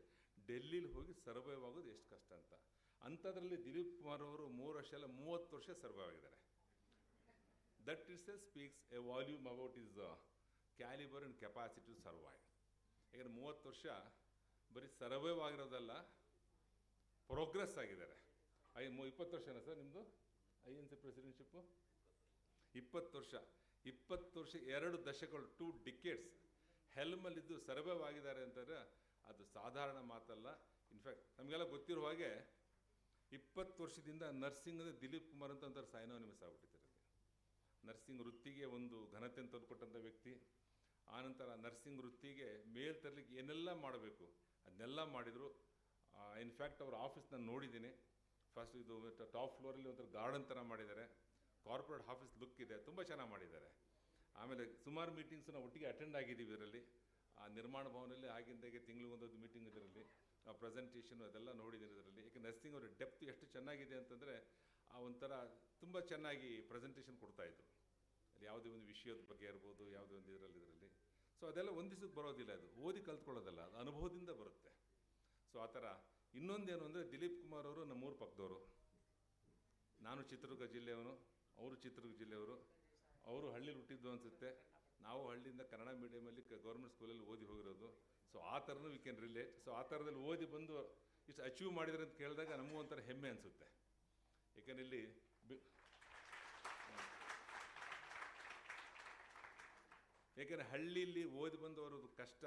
ಡೆಲ್ಲಿಲಿ ಹೋಗಿ ಸರ್ವೈವ್ ಆಗೋದು ಎಷ್ಟು ಕಷ್ಟ ಅಂತ. ಅಂಥದ್ರಲ್ಲಿ ದಿಲೀಪ್ ಕುಮಾರ್ ಅವರು 3 ವರ್ಷ ಅಲ್ಲ 30 ವರ್ಷ ಸರ್ವೈವ್ ಆಗಿದ್ದಾರೆ. That it's speaks a volume about is calibre and capacity to survive. ಯಾಕಂದರೆ 30 ವರ್ಷ ಬರೀ ಸರ್ವೈವ್ ಆಗಿರೋದಲ್ಲ, ಪ್ರೋಗ್ರೆಸ್ ಆಗಿದ್ದಾರೆ. 20 ವರ್ಷನಾ ಸರ್ ನಿಮ್ಮದು INC ಪ್ರೆಸಿಡೆನ್ಶಿಪ್ಪು? 20 ವರ್ಷ 2 ದಶಕಗಳು, 2 ಡಿಕೇಡ್ಸ್ ಹೆಲ್ಮಲ್ಲಿದ್ದು ಸರ್ವೈವ್ ಆಗಿದ್ದಾರೆ ಅಂತಂದರೆ ಅದು ಸಾಧಾರಣ ಮಾತಲ್ಲ. ಇನ್ಫ್ಯಾಕ್ಟ್ ನಮಗೆಲ್ಲ ಗೊತ್ತಿರೋ ಹಾಗೆ 20 ವರ್ಷದಿಂದ ನರ್ಸಿಂಗ್ ಅಂದರೆ ದಿಲೀಪ್ ಕುಮಾರ್ ಅಂತ ಅಂತಾರೆ ಸೈನೋನಿಮಸ್ ಆಗ್ಬಿಟ್ಟಿದ್ದಾರೆ. ನರ್ಸಿಂಗ್ ವೃತ್ತಿಗೆ ಒಂದು ಘನತೆಯನ್ನು ತಂದುಕೊಟ್ಟಂಥ ವ್ಯಕ್ತಿ. ಆನಂತರ ನರ್ಸಿಂಗ್ ವೃತ್ತಿಗೆ ಮೇಲ್ ತರಲಿಕ್ಕೆ ಏನೆಲ್ಲ ಮಾಡಬೇಕು ಅದನ್ನೆಲ್ಲ ಮಾಡಿದರು. ಇನ್ಫ್ಯಾಕ್ಟ್ ಅವ್ರ ಆಫೀಸ್ನ ನೋಡಿದ್ದೀನಿ. ಫಸ್ಟ್ ಇದು ಟಾಪ್ ಫ್ಲೋರಲ್ಲಿ ಒಂಥರ ಗಾರ್ಡನ್ ಥರ ಮಾಡಿದ್ದಾರೆ. ಕಾರ್ಪೊರೇಟ್ ಆಫೀಸ್ ಲುಕ್ ಇದೆ, ತುಂಬ ಚೆನ್ನಾಗಿ ಮಾಡಿದ್ದಾರೆ. ಆಮೇಲೆ ಸುಮಾರು ಮೀಟಿಂಗ್ಸನ್ನ ಒಟ್ಟಿಗೆ ಅಟೆಂಡ್ ಆಗಿದ್ದೀವಿ ಇದರಲ್ಲಿ. ಆ ನಿರ್ಮಾಣ ಭವನದಲ್ಲಿ ಆಗಿಂದಾಗೆ ತಿಂಗಳಿಗೊಂದೊಂದು ಮೀಟಿಂಗ್ ಇದರಲ್ಲಿ, ಪ್ರೆಸೆಂಟೇಷನು ಅದೆಲ್ಲ ನೋಡಿದ್ದೀನಿ ಇದರಲ್ಲಿ. ಯಾಕೆ ನರ್ಸಿಂಗ್ ಅವರ ಡೆಪ್ತ್ ಎಷ್ಟು ಚೆನ್ನಾಗಿದೆ ಅಂತಂದರೆ, ಆ ಒಂಥರ ತುಂಬ ಚೆನ್ನಾಗಿ ಪ್ರೆಸೆಂಟೇಷನ್ ಕೊಡ್ತಾಯಿದ್ರು. ಅಲ್ಲಿ ಯಾವುದೇ ಒಂದು ವಿಷಯದ ಬಗ್ಗೆ ಇರ್ಬೋದು, ಯಾವುದೇ ಒಂದು ಇದರಲ್ಲಿ. ಸೊ ಅದೆಲ್ಲ ಒಂದು ದಿವಸಕ್ಕೆ ಬರೋದಿಲ್ಲ, ಅದು ಓದಿ ಕಲ್ತ್ಕೊಳ್ಳೋದಲ್ಲ, ಅದು ಅನುಭವದಿಂದ ಬರುತ್ತೆ. ಸೊ ಆ ಥರ ಇನ್ನೊಂದೇನು ಅಂದರೆ, ದಿಲೀಪ್ ಕುಮಾರ್ ಅವರು ನಮ್ಮೂರು ಪಕ್ಕದವರು. ನಾನು ಚಿತ್ರದುರ್ಗ ಜಿಲ್ಲೆಯವನು, ಅವರು ಚಿತ್ರದುರ್ಗ ಜಿಲ್ಲೆಯವರು. ಅವರು ಹಳ್ಳಿಲಿ ಹುಟ್ಟಿದ್ದು ಅನಿಸುತ್ತೆ. ನಾವು ಹಳ್ಳಿಯಿಂದ ಕನ್ನಡ ಮೀಡಿಯಮಲ್ಲಿ ಗೌರ್ಮೆಂಟ್ ಸ್ಕೂಲಲ್ಲಿ ಓದಿ ಹೋಗಿರೋದು. ಸೊ ಆ ಥರನೂ ವಿ ಕ್ಯಾನ್ ರಿಲೇಟ್. ಸೊ ಆ ಥರದಲ್ಲಿ ಓದಿ ಬಂದು ಇಷ್ಟು ಅಚೀವ್ ಮಾಡಿದ್ರೆ ಅಂತ ಕೇಳಿದಾಗ ನಮಗೂ ಒಂಥರ ಹೆಮ್ಮೆ ಅನಿಸುತ್ತೆ. ಏಕೆಂದರೆ ಇಲ್ಲಿ ಏಕೆಂದರೆ ಹಳ್ಳಿಯಲ್ಲಿ ಓದಿ ಬಂದವರದ್ದು ಕಷ್ಟ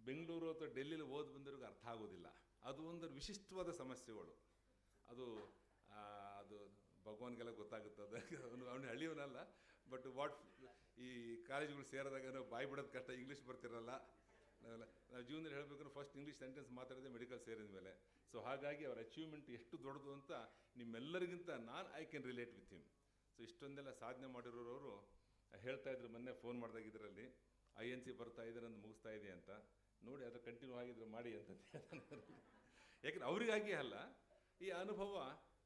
ಬೆಂಗಳೂರು ಅಥವಾ ಡೆಲ್ಲಿಲಿ ಓದಿ ಬಂದವ್ರಿಗೆ ಅರ್ಥ ಆಗೋದಿಲ್ಲ. ಅದು ಒಂದು ವಿಶಿಷ್ಟವಾದ ಸಮಸ್ಯೆಗಳು. ಅದು ಅದು ಭಗವಾನ್ಗೆಲ್ಲ ಗೊತ್ತಾಗುತ್ತದೆ. ಅವನು ಹಳ್ಳಿಯವನಲ್ಲ, ಬಟ್ ಈ ಕಾಲೇಜುಗಳು ಸೇರಿದಾಗ ನಾವು ಬಾಯಿ ಬಿಡೋದು ಕಷ್ಟ, ಇಂಗ್ಲೀಷ್ ಬರ್ತಿರಲ್ಲ. ನಾವು ಜೀವನದಲ್ಲಿ ಹೇಳಬೇಕಂದ್ರೆ ಫಸ್ಟ್ ಇಂಗ್ಲೀಷ್ ಸೆಂಟೆನ್ಸ್ ಮಾತಾಡಿದೆ ಮೆಡಿಕಲ್ ಸೇರಿದ ಮೇಲೆ. ಸೊ ಹಾಗಾಗಿ ಅವರ ಅಚೀವ್ಮೆಂಟ್ ಎಷ್ಟು ದೊಡ್ಡದು ಅಂತ ನಿಮ್ಮೆಲ್ಲರಿಗಿಂತ I can relate with him. So ಇಷ್ಟೊಂದೆಲ್ಲ ಸಾಧನೆ ಮಾಡಿರೋರು ಹೇಳ್ತಾ ಇದ್ರು, ಮೊನ್ನೆ ಫೋನ್ ಮಾಡಿದಾಗ ಇದರಲ್ಲಿ INC ಬರ್ತಾ ಇದೆ, ನಂದು ಮುಗಿಸ್ತಾ ಇದೆ ಅಂತ. ನೋಡಿ ಅದರ ಕಂಟಿನ್ಯೂ ಆಗಿದ್ರೆ ಮಾಡಿ ಅಂತ. ಯಾಕಂದ್ರೆ ಅವರಿಗಾಗಿ ಅಲ್ಲ, ಈ ಅನುಭವ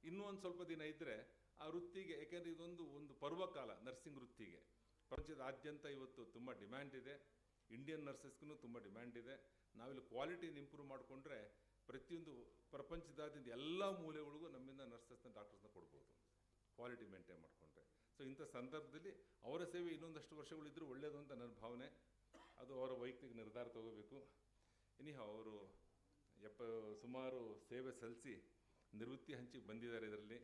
ಇನ್ನೂ ಒಂದು ಸ್ವಲ್ಪ ದಿನ ಇದ್ದರೆ ಆ ವೃತ್ತಿಗೆ, ಯಾಕೆಂದರೆ ಒಂದು ಪರ್ವಕಾಲ ನರ್ಸಿಂಗ್ ವೃತ್ತಿಗೆ ಪ್ರಪಂಚದಾದ್ಯಂತ ಇವತ್ತು ತುಂಬ ಡಿಮ್ಯಾಂಡ್ ಇದೆ. ಇಂಡಿಯನ್ ನರ್ಸಸ್ಗೂ ತುಂಬ ಡಿಮ್ಯಾಂಡ್ ಇದೆ. ನಾವಿಲ್ಲಿ ಕ್ವಾಲಿಟಿನ ಇಂಪ್ರೂವ್ ಮಾಡಿಕೊಂಡ್ರೆ ಪ್ರತಿಯೊಂದು ಪ್ರಪಂಚದಾದ್ಯಂತ ಎಲ್ಲ ಮೂಲೆಗಳಿಗೂ ನಮ್ಮಿಂದ ನರ್ಸಸ್ನ ಡಾಕ್ಟರ್ಸ್ನ ಕೊಡ್ಬೋದು, ಕ್ವಾಲಿಟಿ ಮೇಂಟೈನ್ ಮಾಡಿಕೊಂಡ್ರೆ. ಸೊ ಇಂಥ ಸಂದರ್ಭದಲ್ಲಿ ಅವರ ಸೇವೆ ಇನ್ನೊಂದಷ್ಟು ವರ್ಷಗಳಿದ್ದರೂ ಒಳ್ಳೆಯದು ಅಂತ ನನ್ನ ಭಾವನೆ. ಅದು ಅವರ ವೈಯಕ್ತಿಕ ನಿರ್ಧಾರ ತಗೋಬೇಕು. ಅವರು ಸುಮಾರು ಸೇವೆ ಸಲ್ಲಿಸಿ ನಿವೃತ್ತಿ ಹಂಚಿಗೆ ಬಂದಿದ್ದಾರೆ. ಇದರಲ್ಲಿ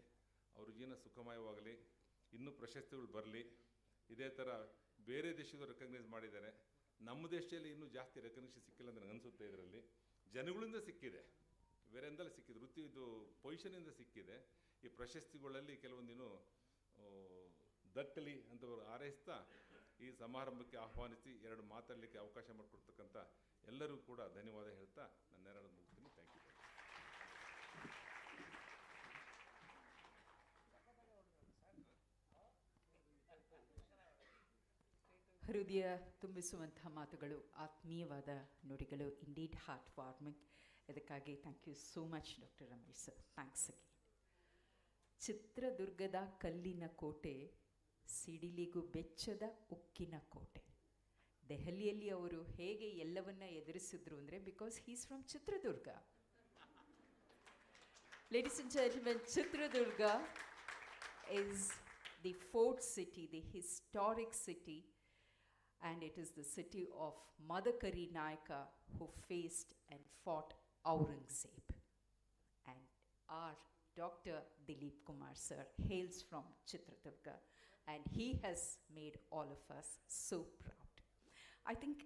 ಅವ್ರ ಜೀವನ ಸುಖಮಯವಾಗಲಿ, ಇನ್ನೂ ಪ್ರಶಸ್ತಿಗಳು ಬರಲಿ. ಇದೇ ಥರ ಬೇರೆ ದೇಶಗಳು ರೆಕಗ್ನೈಸ್ ಮಾಡಿದ್ದಾರೆ. ನಮ್ಮ ದೇಶದಲ್ಲಿ ಇನ್ನೂ ಜಾಸ್ತಿ ರೆಕಗ್ನಿಷನ್ ಸಿಕ್ಕಿಲ್ಲ ಅಂತ ನನಗೆ ಅನಿಸುತ್ತೆ. ಇದರಲ್ಲಿ ಜನಗಳಿಂದ ಸಿಕ್ಕಿದೆ, ಬೇರೆಯಿಂದಲೇ ಸಿಕ್ಕಿದೆ, ವೃತ್ತಿದು ಪೊಸಿಷನಿಂದ ಸಿಕ್ಕಿದೆ. ಈ ಪ್ರಶಸ್ತಿಗಳಲ್ಲಿ ಕೆಲವೊಂದಿನೂ ದಕ್ಕಲಿ ಅಂತ ಹಾರೈಸ್ತಾ ಈ ಸಮಾರಂಭಕ್ಕೆ ಆಹ್ವಾನಿಸಿ 2 ಮಾತಾಡಲಿಕ್ಕೆ ಅವಕಾಶ ಮಾಡಿಕೊಡ್ತಕ್ಕಂಥ ಎಲ್ಲರಿಗೂ ಕೂಡ ಧನ್ಯವಾದ ಹೇಳ್ತಾ ನನ್ನ ಎರಡು ಮುಗಿಸ್ತೀನಿ. Thank you. ಹೃದಯ ತುಂಬಿಸುವಂಥ ಮಾತುಗಳು, ಆತ್ಮೀಯವಾದ ನುಡಿಗಳು, ಇಂಡೀಡ್ ಹಾರ್ಟ್ ವಾರ್ಮಿಂಗ್. ಇದಕ್ಕಾಗಿ thank you so much doctor Ramesh sir. Thanks again. ಚಿತ್ರದುರ್ಗದ ಕಲ್ಲಿನ ಕೋಟೆ, ಸಿಡಿಲಿಗೂ ಬೆಚ್ಚದ ಉಕ್ಕಿನ ಕೋಟೆ. ದೆಹಲಿಯಲ್ಲಿ ಅವರು ಹೇಗೆ ಎಲ್ಲವನ್ನ ಎದುರಿಸಿದ್ರು ಅಂದರೆ, because he is from Chitradurga. Ladies and gentlemen, Chitradurga is the fort city, the historic city, and it is the city of Madakari Nayaka, who faced and fought Aurangzeb. And our Dr. Dileep Kumar sir hails from Chitradurga, and he has made all of us so proud. I think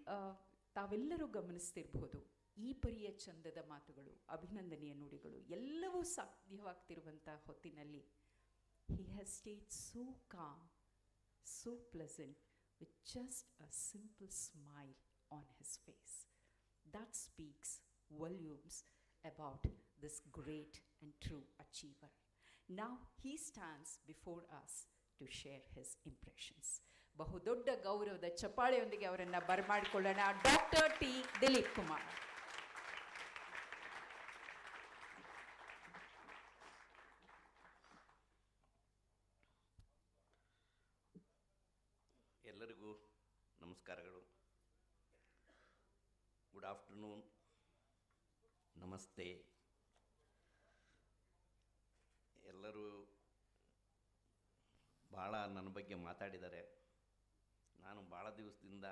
ತಾವೆಲ್ಲರೂ ಗಮನಿಸ್ತಿರ್ಬೋದು, ಈ ಪರಿಯ ಚಂದದ ಮಾತುಗಳು, ಅಭಿನಂದನೆಯ ನುಡಿಗಳು ಎಲ್ಲವೂ ಸಾಧ್ಯವಾಗ್ತಿರುವಂಥ ಹೊತ್ತಿನಲ್ಲಿ he has stayed so calm, so pleasant, with just a simple smile on his face. That speaks volumes about this great and true achiever. Now he stands before us to share his impressions. ಬಹುದೊಡ್ಡ ಗೌರವದ ಚಪ್ಪಾಳೆಯೊಂದಿಗೆ ಅವರನ್ನು ಬರಮಾಡಿಕೊಳ್ಳೋಣ. Doctor T Dilip Kumar. ಎಲ್ಲರಿಗೂ ನಮಸ್ಕಾರಗಳು. Good afternoon, ನಮಸ್ತೆ. ಎಲ್ಲರೂ ಭಾಳ ನನ್ನ ಬಗ್ಗೆ ಮಾತಾಡಿದ್ದಾರೆ. ನಾನು ಭಾಳ ದಿವಸದಿಂದ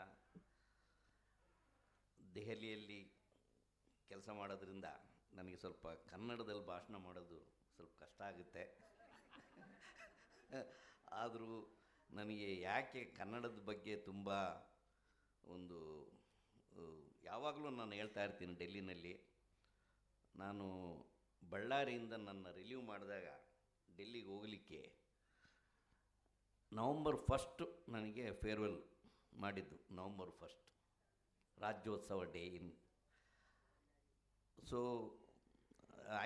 ದೆಹಲಿಯಲ್ಲಿ ಕೆಲಸ ಮಾಡೋದ್ರಿಂದ ನನಗೆ ಸ್ವಲ್ಪ ಕನ್ನಡದಲ್ಲಿ ಭಾಷಣ ಮಾಡೋದು ಸ್ವಲ್ಪ ಕಷ್ಟ ಆಗುತ್ತೆ. ಆದರೂ ನನಗೆ ಯಾಕೆ ಕನ್ನಡದ ಬಗ್ಗೆ ತುಂಬ ಒಂದು ಯಾವಾಗಲೂ ನಾನು ಹೇಳ್ತಾ ಇರ್ತೀನಿ. ಡೆಲ್ಲಿನಲ್ಲಿ ನಾನು ಬಳ್ಳಾರಿಯಿಂದ ನನ್ನ ರಿಲೀವ್ ಮಾಡಿದಾಗ ಡೆಲ್ಲಿಗೆ ಹೋಗಲಿಕ್ಕೆ ನವಂಬರ್ 1 ನನಗೆ ಫೇರ್ವೆಲ್ ಮಾಡಿದ್ದು. November 1 Rajyotsava day in. So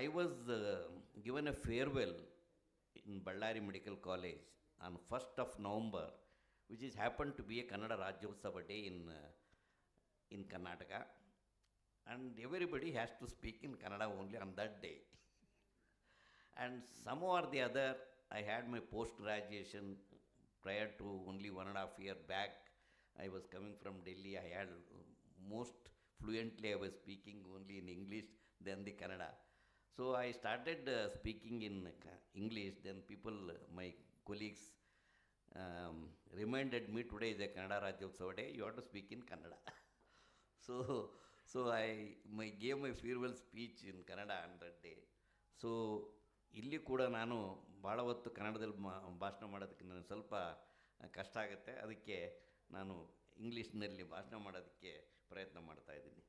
I was given A farewell in Ballari Medical College on 1st of November, which is happened to be a Kannada Rajyotsava day in Karnataka, and everybody has to speak in Kannada only on that day. And somehow or the other, I had my post-graduation prior to only 1.5 years back. I was coming from Delhi. I had most fluently I was speaking only in English, then the Kannada. So I started speaking in English. Then people, my colleagues, reminded me, today is a Kannada Rajyotsava day, you have to speak in Kannada. So I gave my farewell speech in Kannada on that day. So ಇಲ್ಲಿ ಕೂಡ ನಾನು ಭಾಳ ಹೊತ್ತು ಕನ್ನಡದಲ್ಲಿ ಭಾಷಣ ಮಾಡೋದಕ್ಕೆ ನನಗೆ ಸ್ವಲ್ಪ ಕಷ್ಟ ಆಗುತ್ತೆ. ಅದಕ್ಕೆ ನಾನು ಇಂಗ್ಲೀಷ್ನಲ್ಲಿ ಭಾಷಣ ಮಾಡೋದಕ್ಕೆ ಪ್ರಯತ್ನ ಮಾಡ್ತಾಯಿದ್ದೀನಿ.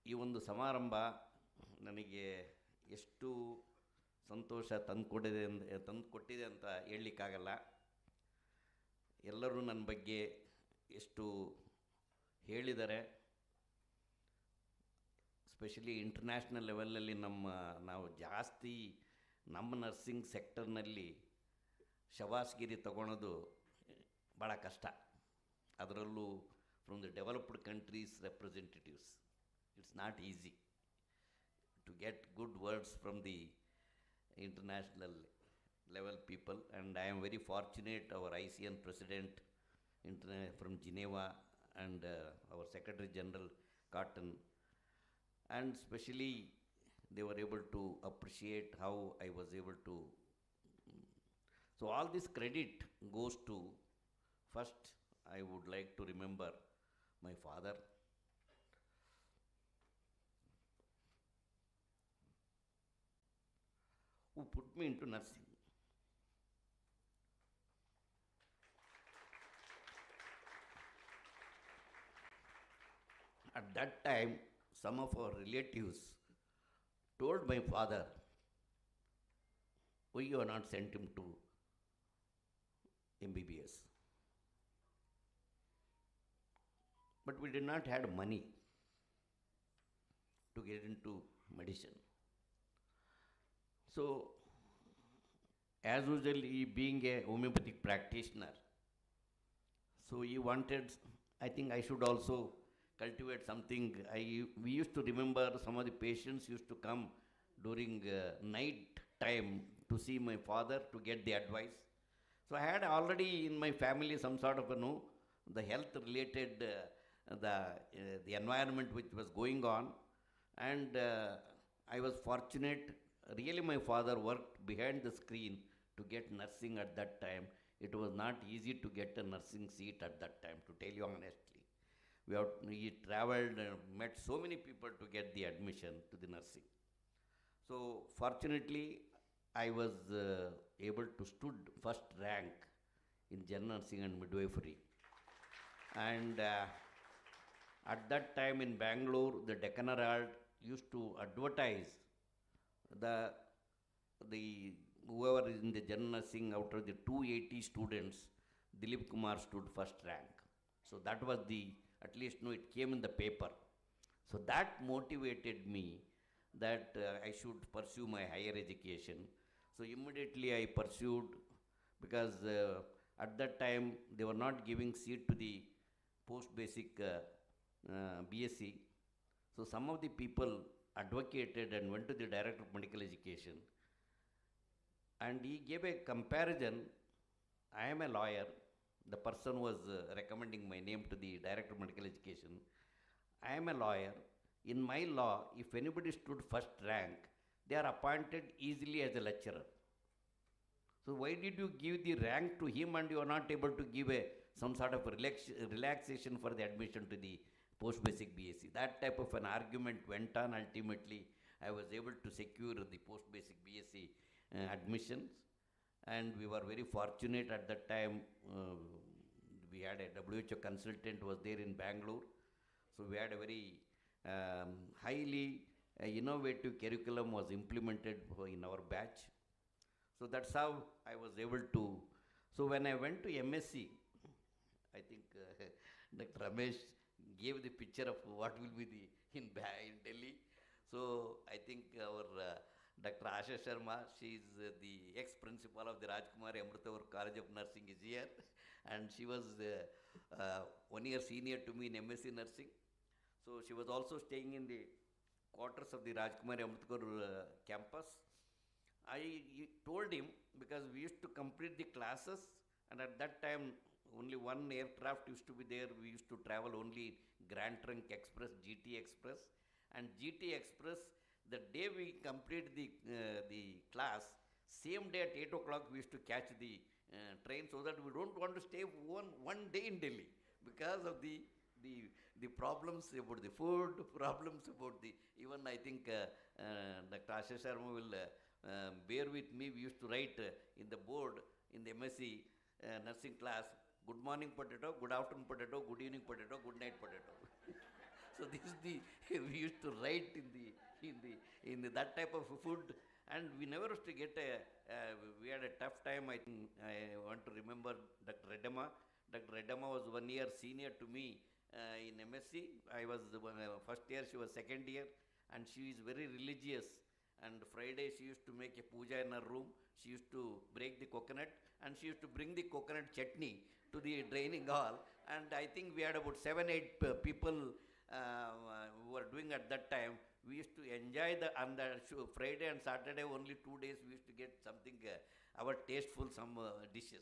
ಈ ಒಂದು ಸಮಾರಂಭ ನನಗೆ ಎಷ್ಟು ಸಂತೋಷ ತಂದುಕೊಟ್ಟಿದೆ ಅಂತ ಹೇಳಲಿಕ್ಕಾಗಲ್ಲ. ಎಲ್ಲರೂ ನನ್ನ ಬಗ್ಗೆ ಎಷ್ಟು ಹೇಳಿದ್ದಾರೆ. ಸ್ಪೆಷಲಿ ಇಂಟರ್ನ್ಯಾಷನಲ್ ಲೆವೆಲಲ್ಲಿ ನಾವು ಜಾಸ್ತಿ ನಮ್ಮ ನರ್ಸಿಂಗ್ ಸೆಕ್ಟರ್ನಲ್ಲಿ ಶಬಾಸ್ಗಿರಿ ತಗೊಳೋದು ಭಾಳ ಕಷ್ಟ. ಅದರಲ್ಲೂ from the developed countries representatives. It's not easy to get good words from the international level people, and I am very fortunate our ICN president from Geneva and our Secretary General Cotton, and especially they were able to appreciate how I was able to. So all this credit goes to, first I would like to remember my father, who put me into nursing. At that time, some of our relatives told my father, why you have not sent him to MBBS? But we did not have money to get into medicine. So, as usual, he being a homeopathic practitioner, so he wanted, I think I should also cultivate something. We used to remember some of the patients used to come during night time to see my father to get the advice. So I had already in my family some sort of the health related, the environment which was going on, and I was fortunate. Really, my father worked behind the screen to get nursing at that time. It was not easy to get a nursing seat at that time, to tell you honestly. He traveled and met so many people to get the admission to the nursing. So fortunately, I was able to stood first rank in general nursing and midwifery. And at that time in Bangalore, the Deccan Herald used to advertise whoever is in the general nursing, out of the 280 students, Dileep Kumar stood first rank. So that was at least it came in the paper. So that motivated me that I should pursue my higher education. So immediately I pursued, because at that time they were not giving seat to the post-basic BSc. So some of the people advocated and went to the Director of Medical Education, and he gave a comparison. I am a lawyer. The person was recommending my name to the Director of Medical Education. I am a lawyer. In my law, if anybody stood first rank, they are appointed easily as a lecturer. So why did you give the rank to him and you are not able to give some sort of relaxation for the admission to the post-basic BSc? That type of an argument went on. Ultimately, I was able to secure the post-basic BSc admissions, and we were very fortunate at that time. We had a WHO consultant was there in Bangalore, so we had a very highly innovative curriculum was implemented in our batch. So that's how I was able to. So when I went to MSc, I think Dr. Ramesh gave the picture of what will be in Delhi. So I think our Dr. Asha Sharma, she is the ex-principal of the Rajkumari Amritavar College of Nursing, is here, and she was 1 year senior to me in MSc Nursing. So she was also staying in the quarters of the Rajkumari Amritavar campus. I told him, because we used to complete the classes, and at that time only one aircraft used to be there. We used to travel only Grand Trunk Express, GT Express, and GT Express, the day we complete the class, same day at 8 o'clock we used to catch the train, so that we don't want to stay one day in Delhi because of the problems about the food, problems about the, even I think Dr. Asha Sharma will bear with me. We used to write in the board in the MSc nursing class, good morning potato, good afternoon potato, good evening potato, good night potato. So this is the, we used to write in that type of food, and we never used to get we had a tough time. I think I want to remember Dr. Redama. Dr. Redama was 1 year senior to me in MSc. I was first year, she was second year, and she is very religious. And Friday she used to make a puja in her room. She used to break the coconut, and she used to bring the coconut chutney to the draining hall. And I think we had about 7-8 people who were doing at that time. We used to enjoy on the Friday and Saturday, only 2 days, we used to get something, our tasteful, some dishes.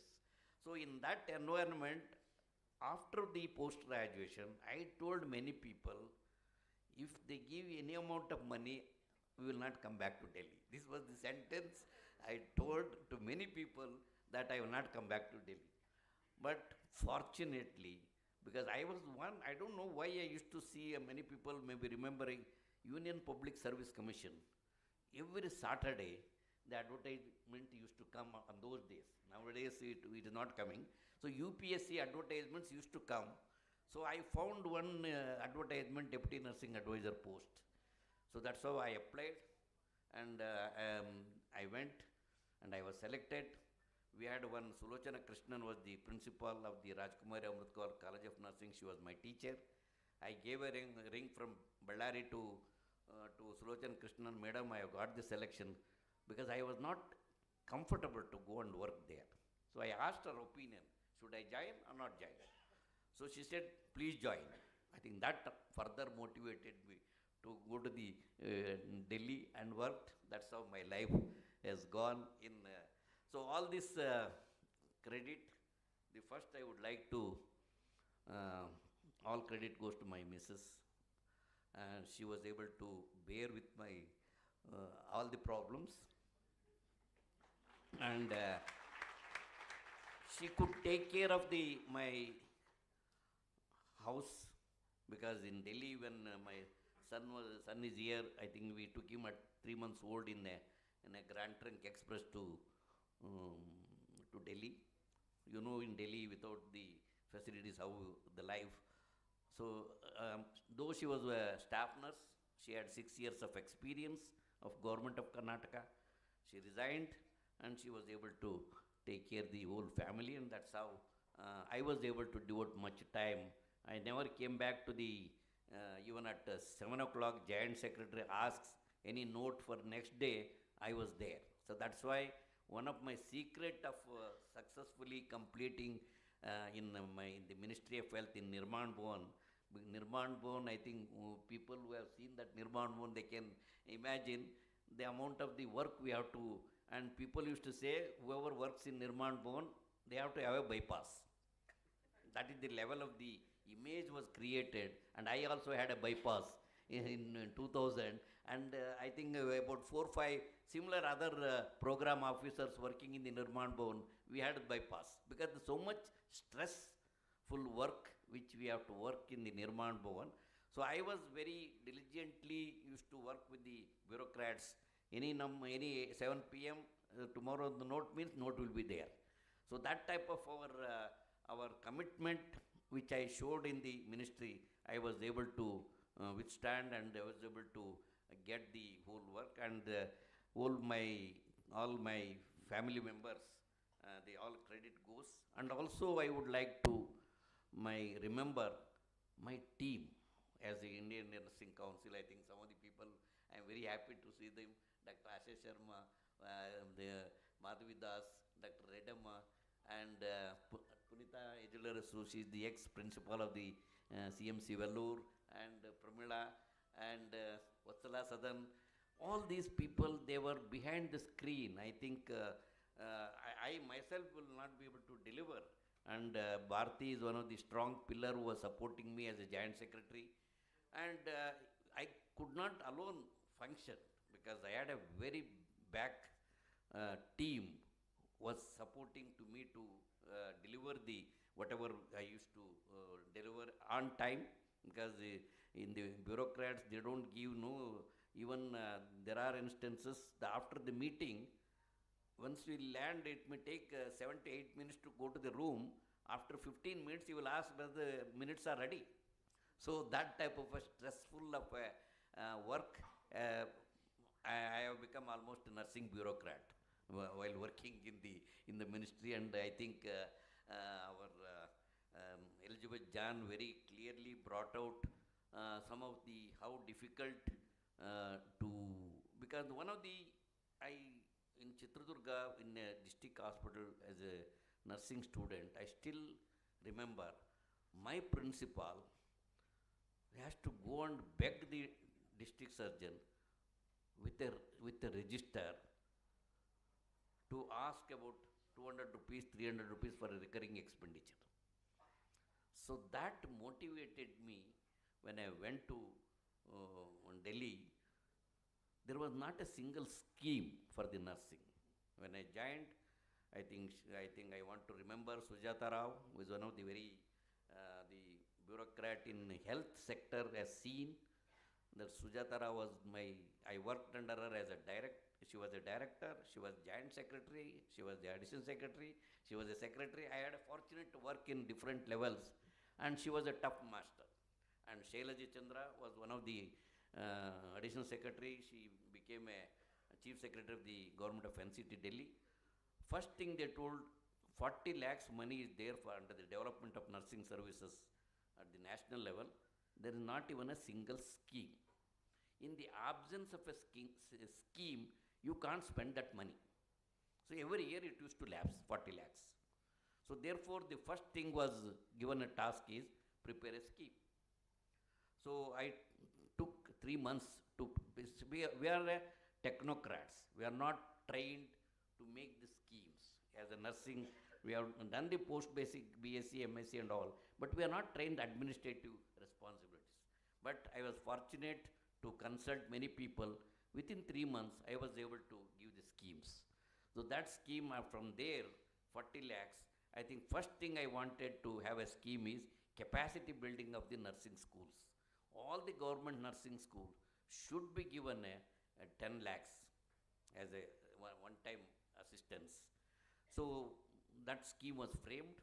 So in that environment, after the post-graduation, I told many people, if they give any amount of money, we will not come back to Delhi. This was the sentence I told to many people, that I will not come back to Delhi. But fortunately, because I was one, I don't know why I used to see many people may be remembering Union Public Service Commission. Every Saturday, the advertisement used to come on those days. Nowadays, it is not coming. So UPSC advertisements used to come. So I found one advertisement, Deputy Nursing Advisor post. So that's how I applied, and I went, and I was selected. We had one, Sulochana Krishnan was the principal of the Rajkumari Amritavar College of Nursing. She was my teacher. I gave a ring from Ballari to Sulochana Krishnan, Madam, I have got the selection, because I was not comfortable to go and work there. So I asked her opinion, should I join or not join? So she said, please join. I think that further motivated me to go to the Delhi and worked. That's how my life has gone in. So all this credit, the first I would like to, all credit goes to my missus. She was able to bear with my all the problems, and she could take care of my house, because in Delhi, when my son is here, I think we took him at 3 months old in a Grand Trunk Express to Delhi. You know, in Delhi, without the facilities, how the life. So though she was a staff nurse, she had 6 years of experience of government of Karnataka. She resigned, and she was able to take care of the whole family, and that's how I was able to devote much time. I never came back to the, even at 7 o'clock, Giant Secretary asks any note for next day, I was there. So that's why one of my secret of successfully completing in the Ministry of Health in Nirman Bhavan. Nirman Bhavan, I think people who have seen that Nirman Bhavan, they can imagine the amount of the work we have to, and people used to say, whoever works in Nirman Bhavan, they have to have a bypass. That is the level of the image was created, and I also had a bypass in 2000, and I think about 4 or 5 similar other program officers working in the Nirman Bhavan, we had a bypass, because so much stressful work which we have to work in the Nirman Bhavan. So I was very diligently used to work with the bureaucrats. Any 7 p.m. Tomorrow the note means note will be there. So that type of our commitment which I showed in the ministry, I was able to withstand, and I was able to get the whole work, and all my family members, they all credit goes. And also I would like to remember my team as the Indian Nursing Council. I think some of the people, I am very happy to see them, Dr. Ashish Sharma, the Madhavi Das, Dr. Redamma, and Punita Ejular, so she is the ex-principal of the CMC Vellore, and Pramila, and Vatsala Sadan. All these people, they were behind the screen. I think I myself will not be able to deliver. And Bharti is one of the strong pillar who was supporting me as a joint secretary. And I could not alone function, because I had a very back team was supporting to me to deliver the whatever I used to deliver on time, because in the bureaucrats, they don't give even there are instances after the meeting, once we land, it may take 7 to 8 minutes to go to the room. After 15 minutes, you will ask whether the minutes are ready. So that type of a stressful of work, I have become almost a nursing bureaucrat while working in the ministry. And I think our Elizabeth Jan very clearly brought out some of the how difficult to, because one of the in Chitradurga, in a district hospital as a nursing student, I still remember my principal has to go and beg the district surgeon with a register to ask about 200 rupees, 300 rupees for a recurring expenditure. So that motivated me when I went to Delhi. There was not a single scheme for the nursing. When I joined, I think I want to remember Sujata Rao, who is one of the very the bureaucrat in health sector, has seen that Sujata Rao was I worked under her as a she was a director, she was joint secretary, she was the additional secretary, she was a secretary. I had a fortunate to work in different levels, and she was a tough master. And Shailaji Chandra was one of the additional secretary. She became a chief secretary of the government of NCT Delhi. First thing they told, 40 lakhs money is there for under the development of nursing services at the national level. There is not even a single scheme. In the absence of a scheme, you can't spend that money. So every year it used to lapse, 40 lakhs. So therefore the first thing was given a task is prepare a scheme. So I took 3 months to, we are technocrats. We are not trained to make the schemes. As a nursing, we have done the post-basic BSc, MSc and all, but we are not trained administrative responsibilities. But I was fortunate to consult many people. Within 3 months, I was able to give the schemes. So that scheme, from there, 40 lakhs, I think first thing I wanted to have a scheme is capacity building of the nursing schools. All the government nursing schools should be given a 10 lakhs as a one-time assistance. So that scheme was framed,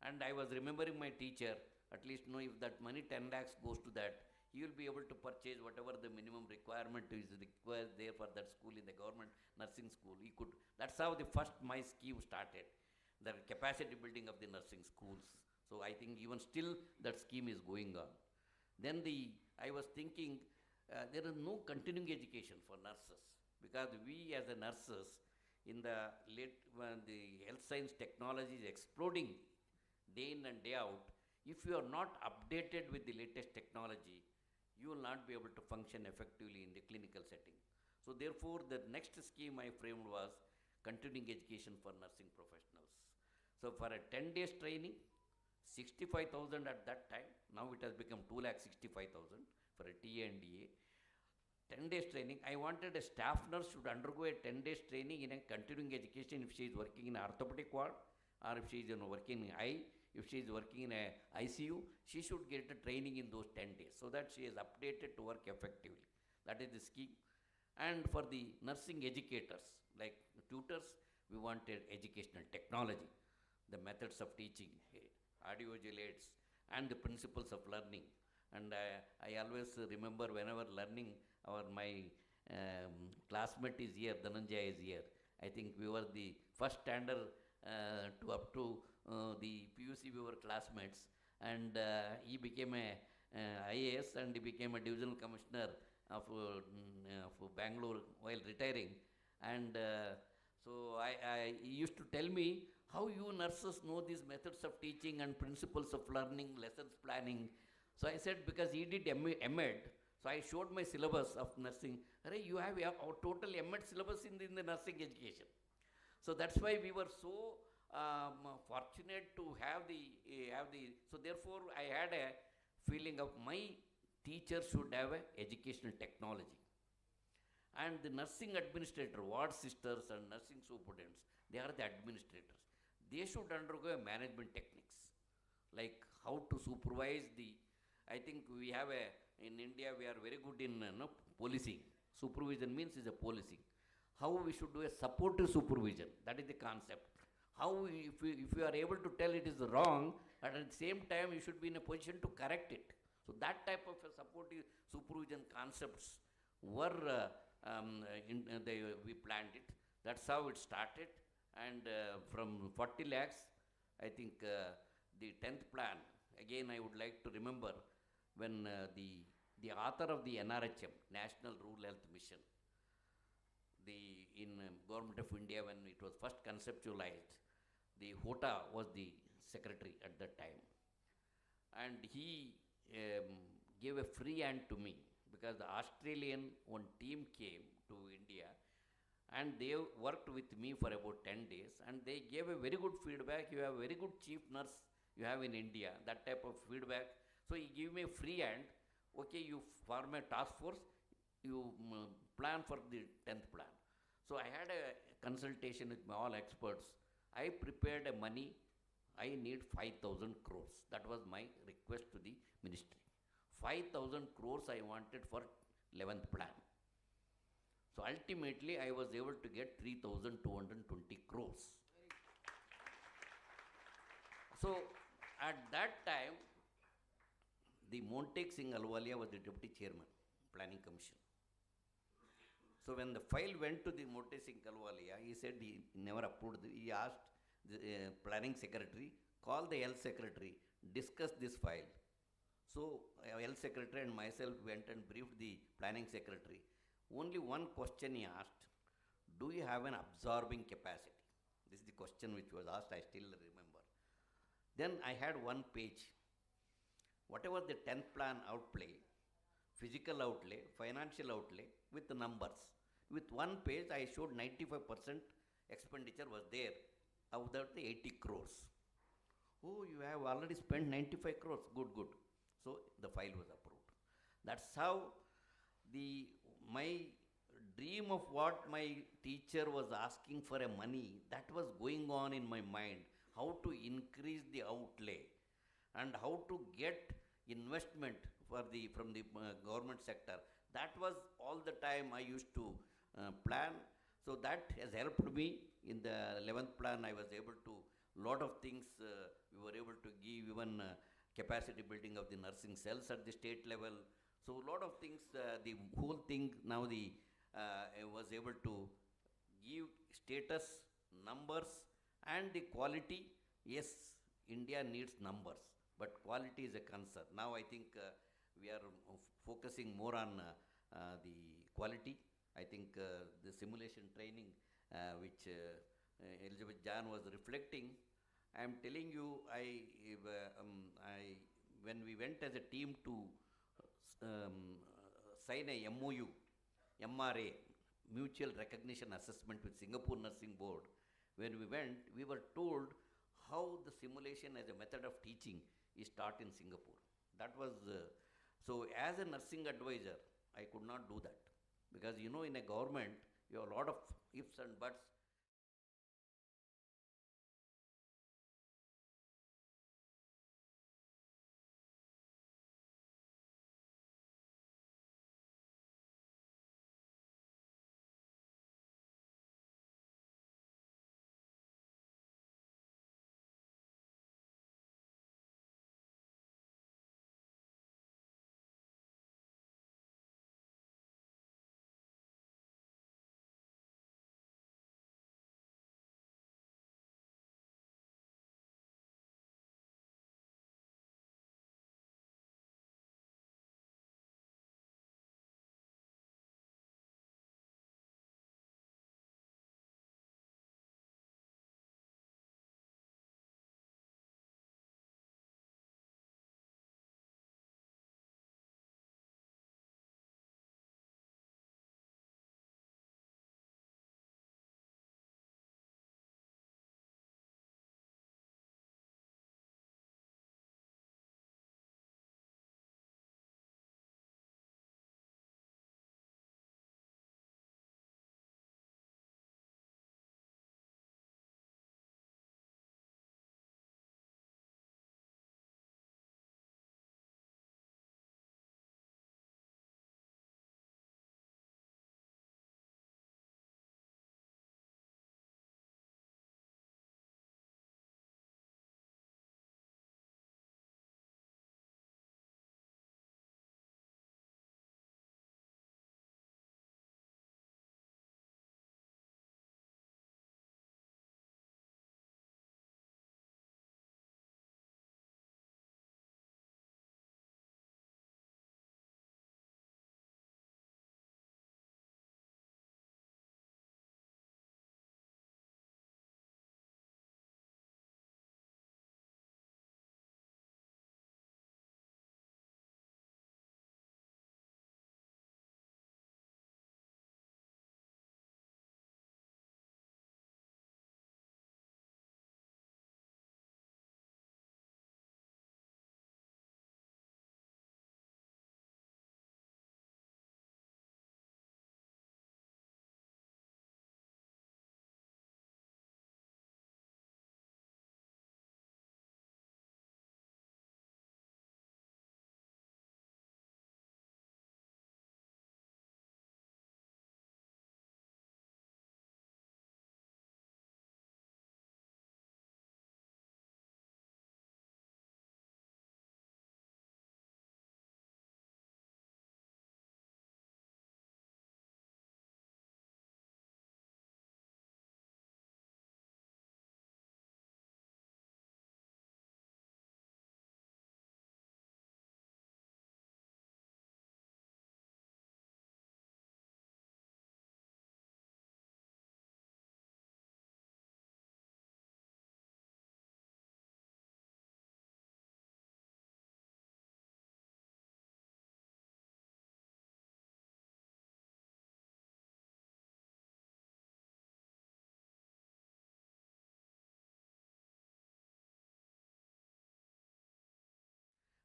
and I was remembering my teacher, at least know if that money 10 lakhs goes to that, he will be able to purchase whatever the minimum requirement is required there for that school in the government nursing school. He could. That's how the first my scheme started, the capacity building of the nursing schools. So I think even still that scheme is going on. Then I was thinking there is no continuing education for nurses, because we as a nurses in the late when the health science technology is exploding day in and day out, if you are not updated with the latest technology, you will not be able to function effectively in the clinical setting. So therefore, the next scheme I framed was continuing education for nursing professionals. So for a 10 days training, 65,000 at that time, now it has become 2,65,000 for a TA and DA. 10 days training, I wanted a staff nurse should undergo a 10 days training in a continuing education if she is working in orthopedic ward, or if she is working in eye, if she is working in a ICU, she should get a training in those 10 days so that she is updated to work effectively. That is the scheme. And for the nursing educators, like tutors, we wanted educational technology, the methods of teaching, audio-visual aids, and the principles of learning. And I always remember whenever learning, my classmate is here, Dhananjay is here. I think we were the first standard to up to the PUC, we were classmates. And he became a IAS, and he became a divisional commissioner of Bangalore while retiring. And so he used to tell me, how you nurses know these methods of teaching and principles of learning, lessons planning. So I said, because he did MEd, so I showed my syllabus of nursing. Arey, you have our total MEd syllabus in the nursing education. So that's why we were so fortunate to have the, so therefore I had a feeling of my teacher should have a educational technology. And the nursing administrator, ward sisters and nursing superintendents, they are the administrators. They should undergo management techniques, like how to supervise the, I think we have in India we are very good in policing. Supervision means is a policing. How we should do a supportive supervision, that is the concept. How if you are able to tell it is wrong, but at the same time you should be in a position to correct it. So that type of a supportive supervision concepts were, we planned it. That's how it started. And from 40 lakhs, I think the 10th plan, again I would like to remember when the author of the NRHM, National Rural Health Mission, in Government of India when it was first conceptualized, the Hota was the secretary at that time. And he gave a free hand to me, because the Australian one team came to India and they worked with me for about 10 days, and they gave a very good feedback. You have a very good chief nurse you have in India, that type of feedback. So he gave me a free hand. Okay, you form a task force, you plan for the 10th plan. So I had a consultation with all experts. I prepared a money, I need 5,000 crores. That was my request to the ministry. 5,000 crores I wanted for 11th plan. So ultimately I was able to get 3,220 crores. So at that time, the Montek Singh Alwalia was the deputy chairman, planning commission. So when the file went to the Montek Singh Alwalia, he said he never approved. He asked the planning secretary, call the health secretary, discuss this file. So health secretary and myself went and briefed the planning secretary. Only one question he asked, do you have an absorbing capacity? This is the question which was asked, I still remember. Then I had one page. Whatever the 10th plan outlay, physical outlay, financial outlay with the numbers. With one page I showed 95% expenditure was there, out of the 80 crores. Oh, you have already spent 95 crores, good, good. So the file was approved. That's how my dream of what my teacher was asking for a money, that was going on in my mind. How to increase the outlay and how to get investment from the government sector. That was all the time I used to plan. So that has helped me. In the 11th plan, I was able to, lot of things we were able to give, even capacity building of the nursing cells at the state level. So a lot of things, the whole thing now I was able to give status, numbers, and the quality. Yes, India needs numbers, but quality is a concern. Now I think we are focusing more on the quality. I think the simulation training which Elizabeth Jan was reflecting, I am telling you, when we went as a team to sign a MOU, MRA, Mutual Recognition Assessment with Singapore Nursing Board, when we went, we were told how the simulation as a method of teaching is taught in Singapore. That was, so as a nursing advisor, I could not do that. Because you know, in a government, you have a lot of ifs and buts.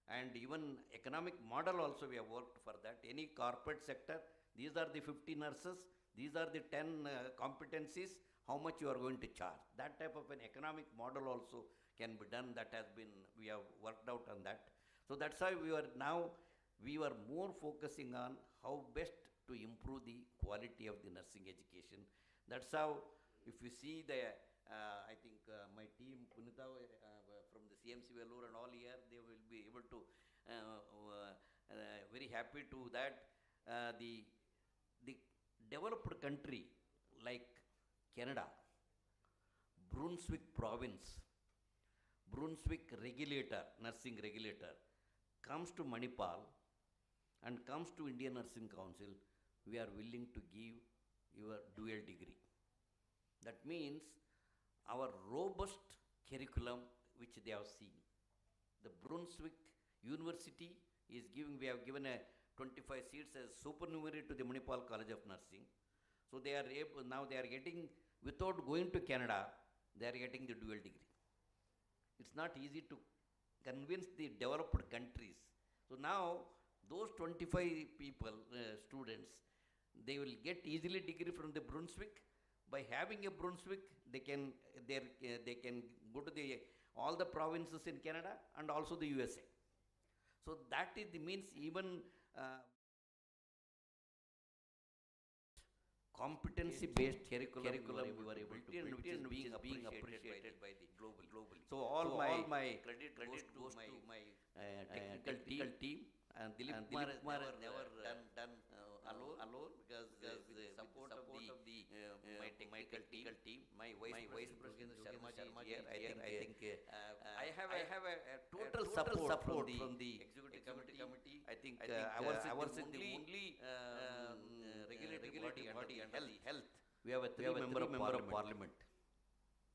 And even economic model also we have worked for that. Any corporate sector, these are the 50 nurses, these are the 10 competencies, how much you are going to charge. That type of an economic model also can be done. That has been, we have worked out on that. So that's why we are now, we were more focusing on how best to improve the quality of the nursing education. That's how, if you see the, I think my team, Punita from the CMC Vellore and all here, they will be able to, very happy to that, the developed country like Canada, Brunswick province, Brunswick regulator, nursing regulator, comes to Manipal and comes to Indian Nursing Council, we are willing to give your dual degree. That means our robust curriculum which they have seen. The Brunswick University is giving, we have given a 25 seats as supernumerary to the Manipal College of Nursing. So they are able, now they are getting, without going to Canada, they are getting the dual degree. It's not easy to convince the developed countries. So now those 25 people, students, they will get easily degree from the Brunswick. By having a Brunswick, they can go to the all the provinces in Canada and also the USA. So that is the means even competency-based curriculum we were able to build and which is being appreciated by the globally. So all my credit goes to my technical team. And Dileep Kumar has never done alone because with the support of my technical team, my vice president Sharma here. I think I have a total support from the executive committee. I think ours is the only regulatory body under the health. We have a three-member parliament.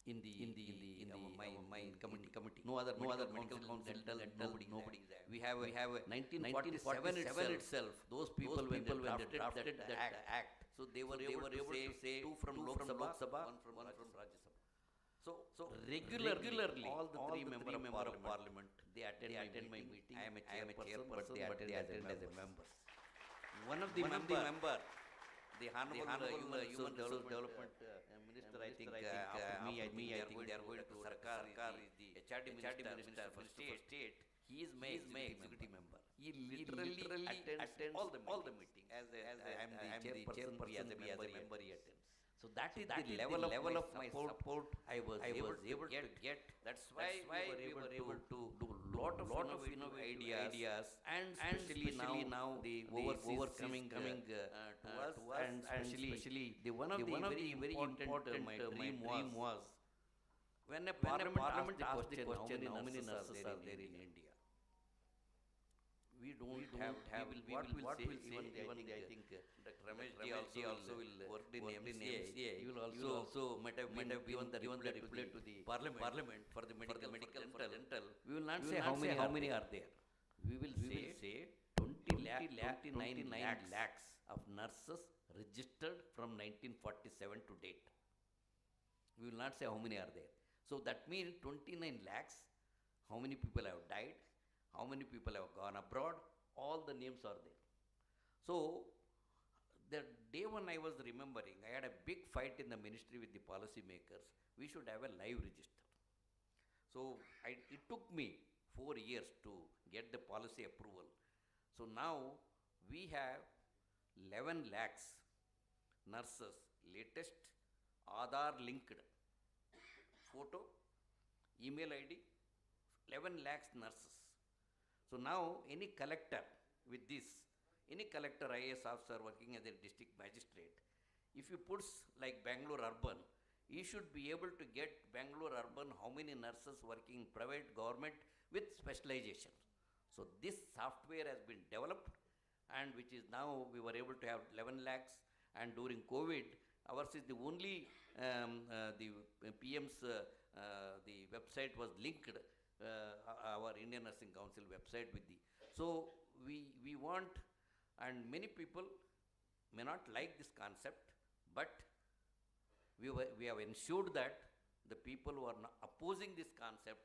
In my committee. No other medical council, nobody is there. We have 1947 itself. Those people when they drafted the act. So they were able to say two from Lok Sabha, one from Rajya Sabha. So regularly all the three members of parliament they attend my meeting. I am a chairperson, but they attend as a member. One of the member. The Honorable Human Development Minister, I think, after me, I think they are going to Sarkar, the HRD Minister for state. He is my executive member. He literally attends all the meetings. As I am the chairperson, as a member he attends. So that is the level of my support I was able to get. That's why we were able to do lot of innovative ideas, and especially now the overseas coming to us, and especially the one of the very important my dream was when a parliament asked the question how many nurses are there in India. We don't have what will say even I think Dr. Ramesh also will work in MCA. He will also might have given the reply to the parliament for the medical dental. We will not say how many are there. We will say 29 lakhs of nurses registered from 1947 to date. We will not say how many are there. So that means 29 lakhs, how many people have died, how many people have gone abroad, all the names are there. So the day when I was remembering, I had a big fight in the ministry with the policy makers. We should have a live register. So it took me 4 years to get the policy approval. So now we have 11 lakhs nurses, latest Aadhaar linked photo, email ID, 11 lakhs nurses. So now any collector with this, any collector IAS officer working as a district magistrate, if you puts like Bangalore urban, he should be able to get Bangalore urban how many nurses working in private, government with specialization. So this software has been developed, and which is now we were able to have 11 lakhs, and during COVID, ours is the only, the PM's, the website was linked, our Indian Nursing Council website with the, so we want, and many people may not like this concept, but we have ensured that the people who are opposing this concept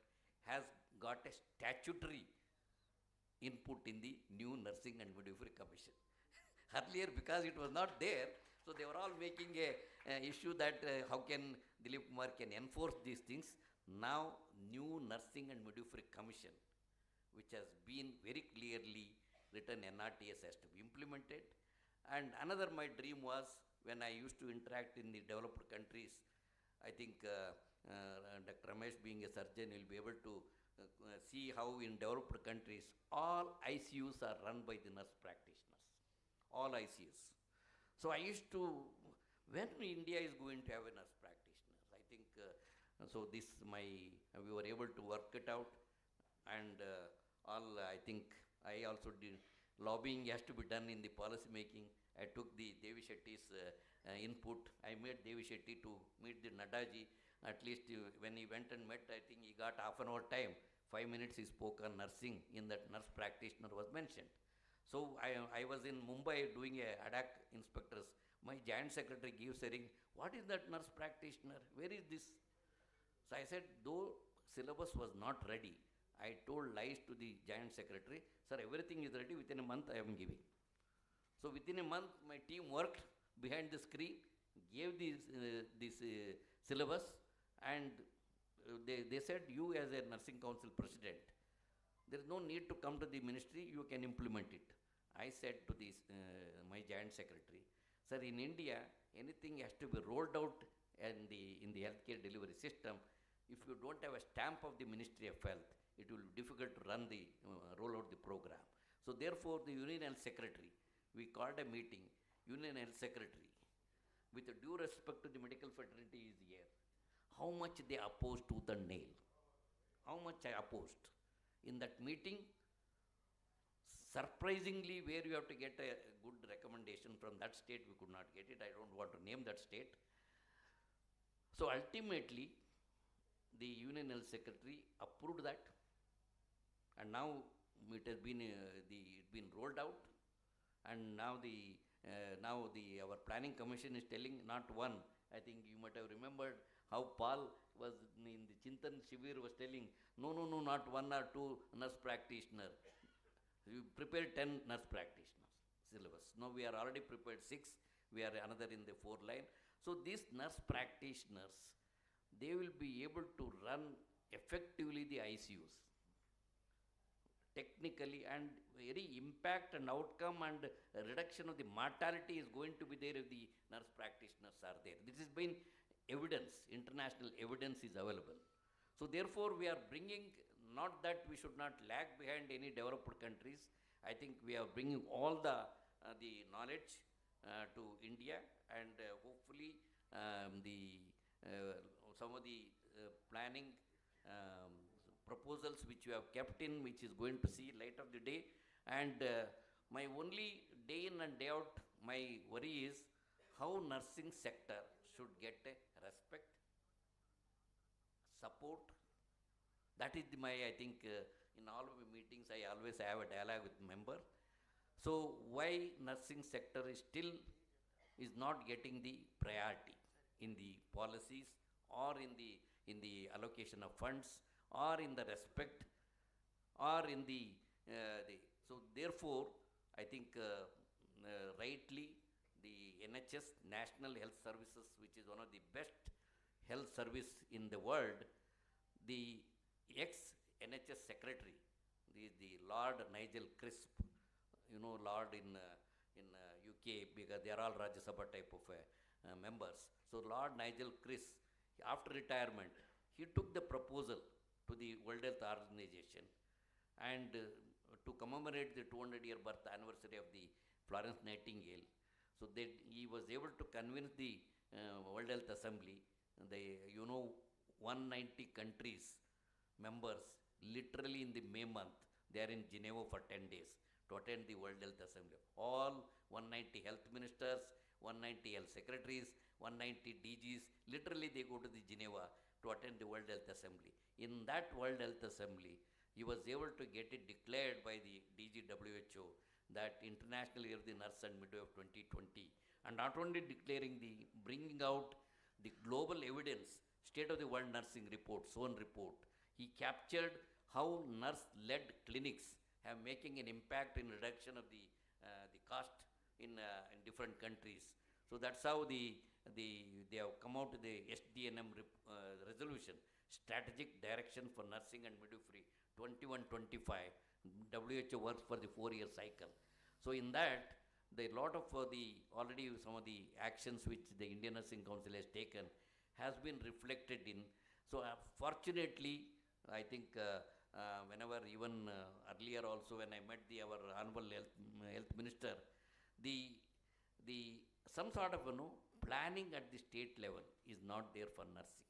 has got a statutory input in the new Nursing and Midwifery Commission. Earlier, because it was not there, so they were all making a issue that how can Dileep Kumar can enforce these things. Now, new Nursing and Midwifery Commission, which has been very clearly written, NRTS has to be implemented. And another my dream was when I used to interact in the developed countries, I think Dr. Ramesh being a surgeon will be able to see how in developed countries all ICUs are run by the nurse practitioners, all ICUs. So I used to, when India is going to have a nurse practitioner, I think, so this we were able to work it out, and all I think I also lobbying has to be done in the policy making. I took the Devi Shetty's input. I made Devi Shetty to meet the Nadaji. At least when he went and met, I think he got half an hour time. 5 minutes he spoke on nursing. In that, nurse practitioner was mentioned. So I was in Mumbai doing a ad hoc inspectors. My joint secretary gives a ring. What is that nurse practitioner? Where is this? So I said, though syllabus was not ready, I told lies to the joint secretary. Sir, everything is ready. Within a month I am giving. So within a month, my team worked behind the screen, gave this syllabus, and they said, you as a nursing council president, there is no need to come to the ministry, you can implement it. I said to this, my joint secretary, sir, in India, anything has to be rolled out in the healthcare delivery system. If you don't have a stamp of the Ministry of Health, it will be difficult to roll out the program. So therefore, the Union Health Secretary, we called a meeting, Union Health Secretary, with a due respect to the medical fraternity is here. How much they opposed to the nail? How much I opposed? In that meeting, surprisingly, where you have to get a good recommendation from that state, we could not get it. I don't want to name that state. So ultimately, the Union Health Secretary approved that, and now it has been been rolled out, and now our planning commission is telling not one. I think you might have remembered how Paul was in the Chintan Shivir was telling, no, not one or two nurse practitioner. You prepared 10 nurse practitioners syllabus. Now we are already prepared 6. We are another in the 4 line. So these nurse practitioners, they will be able to run effectively the ICUs, technically, and very impact and outcome and reduction of the mortality is going to be there if the nurse practitioners are there. This has been evidence, international evidence is available. So therefore, we are bringing, not that we should not lag behind any developed countries. I think we are bringing all the knowledge to India, and hopefully some of the planning proposals which you have kept in, which is going to see light of the day. And my only day in and day out, my worry is how nursing sector should get a respect, support. That is I think in all of my meetings, I always have a dialogue with member. So why nursing sector is still not getting the priority in the policies or in the allocation of funds or in the respect or in so therefore, I think rightly the NHS, National Health Services, which is one of the best health service in the world, the ex-NHS secretary, the Lord Nigel Crisp, Lord in UK, because they are all Rajya Sabha type of members. So Lord Nigel Crisp, after retirement, he took the proposal to the World Health Organization, and to commemorate the 200-year birth anniversary of the Florence Nightingale. So he was able to convince the World Health Assembly, 190 countries members, literally in the May month, they are in Geneva for 10 days to attend the World Health Assembly. All 190 health ministers, 190 health secretaries, 190 DGs, literally they go to the Geneva to attend the World Health Assembly. In that World Health Assembly, he was able to get it declared by the DG WHO that International Year of the Nurse and Midwife 2020, and not only declaring bringing out the global evidence, State of the World Nursing Report, SON report. He captured how nurse-led clinics have making an impact in reduction of the cost in different countries. So that's how they have come out with the SDNM resolution, Strategic Direction for Nursing and Midwifery 21-25. WHO works for the 4-year cycle. So in that, lot of already some of the actions which the Indian Nursing Council has taken has been reflected in. So fortunately, I think whenever even earlier also when I met our Honorable Health Minister, some sort of planning at the state level is not there for nursing.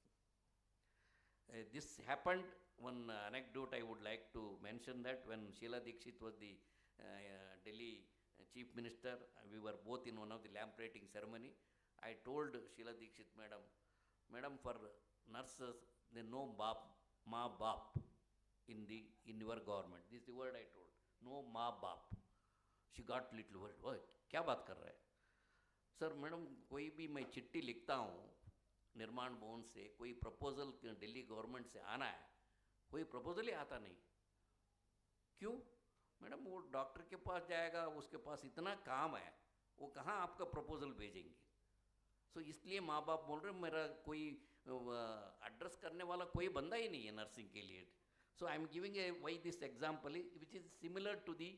This happened, one anecdote I would like to mention, that when Sheila Dikshit was the Delhi Chief Minister. We were both in one of the lamp lighting ceremony. I told Sheila Dikshit Madam, for nurses, they know ma bap in your government. This is the word I told. No ma bap. She got little worried. What? क्या बात कर रहा है? Sir madam कोई भी मैं चिट्ठी लिखता हूँ निर्माण भवन से, कोई प्रपोजल दिल्ली गवर्नमेंट से आना है, कोई प्रपोजल ही आता नहीं. क्यों? मैडम वो डॉक्टर के पास जाएगा, उसके पास इतना काम है, वो कहाँ आपका प्रपोजल भेजेंगे. सो इसलिए माँ बाप बोल रहे मेरा कोई एड्रेस करने वाला कोई बंदा ही नहीं है नर्सिंग के लिए. So I am giving a why this example which is similar to the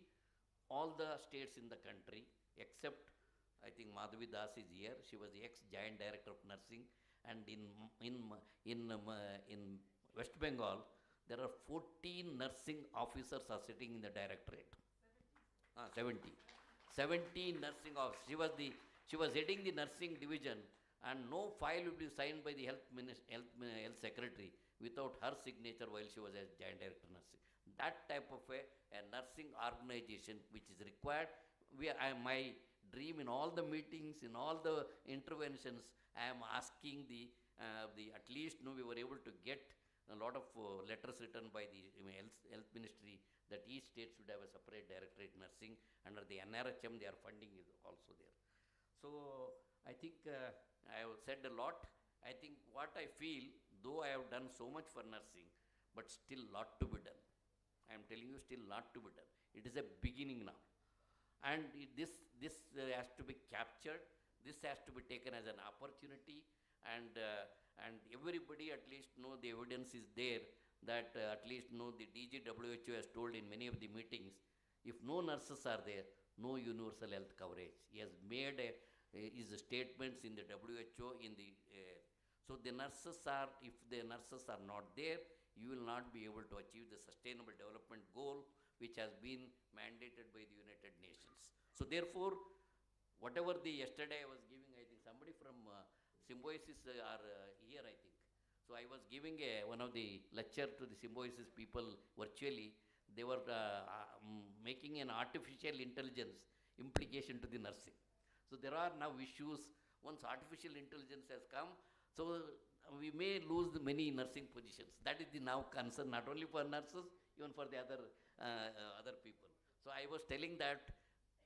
all the states in the country except I think Madhavi Das is here. She was the ex-giant director of nursing, and in West Bengal there are 14 nursing officers are sitting in the directorate. 70 nursing officers. She was heading the nursing division, and no file will be signed by the health secretary without her signature while she was as giant director of nursing. That type of a nursing organization which is required. My dream in all the meetings, in all the interventions, I am asking at least we were able to get a lot of letters written by the health ministry that each state should have a separate directorate nursing. Under the NRHM, their funding is also there. So I think I have said a lot. I think what I feel, though I have done so much for nursing, but still lot to be done. I am telling you, still lot to be done. It is a beginning now. And this has to be captured. This has to be taken as an opportunity, and everybody at least know the evidence is there that at least know the DGWHO has told in many of the meetings, if no nurses are there, no universal health coverage. He has made his statements in the WHO so the nurses are, if the nurses are not there, you will not be able to achieve the sustainable development goal which has been mandated by the United Nations. So therefore, whatever yesterday I was giving, I think somebody from Symbiosis are here, I think. So I was giving one of the lecture to the Symbiosis people virtually. They were making an artificial intelligence implication to the nursing. So there are now issues. Once artificial intelligence has come, so we may lose many nursing positions. That is the now concern, not only for nurses, even for the other people. So I was telling that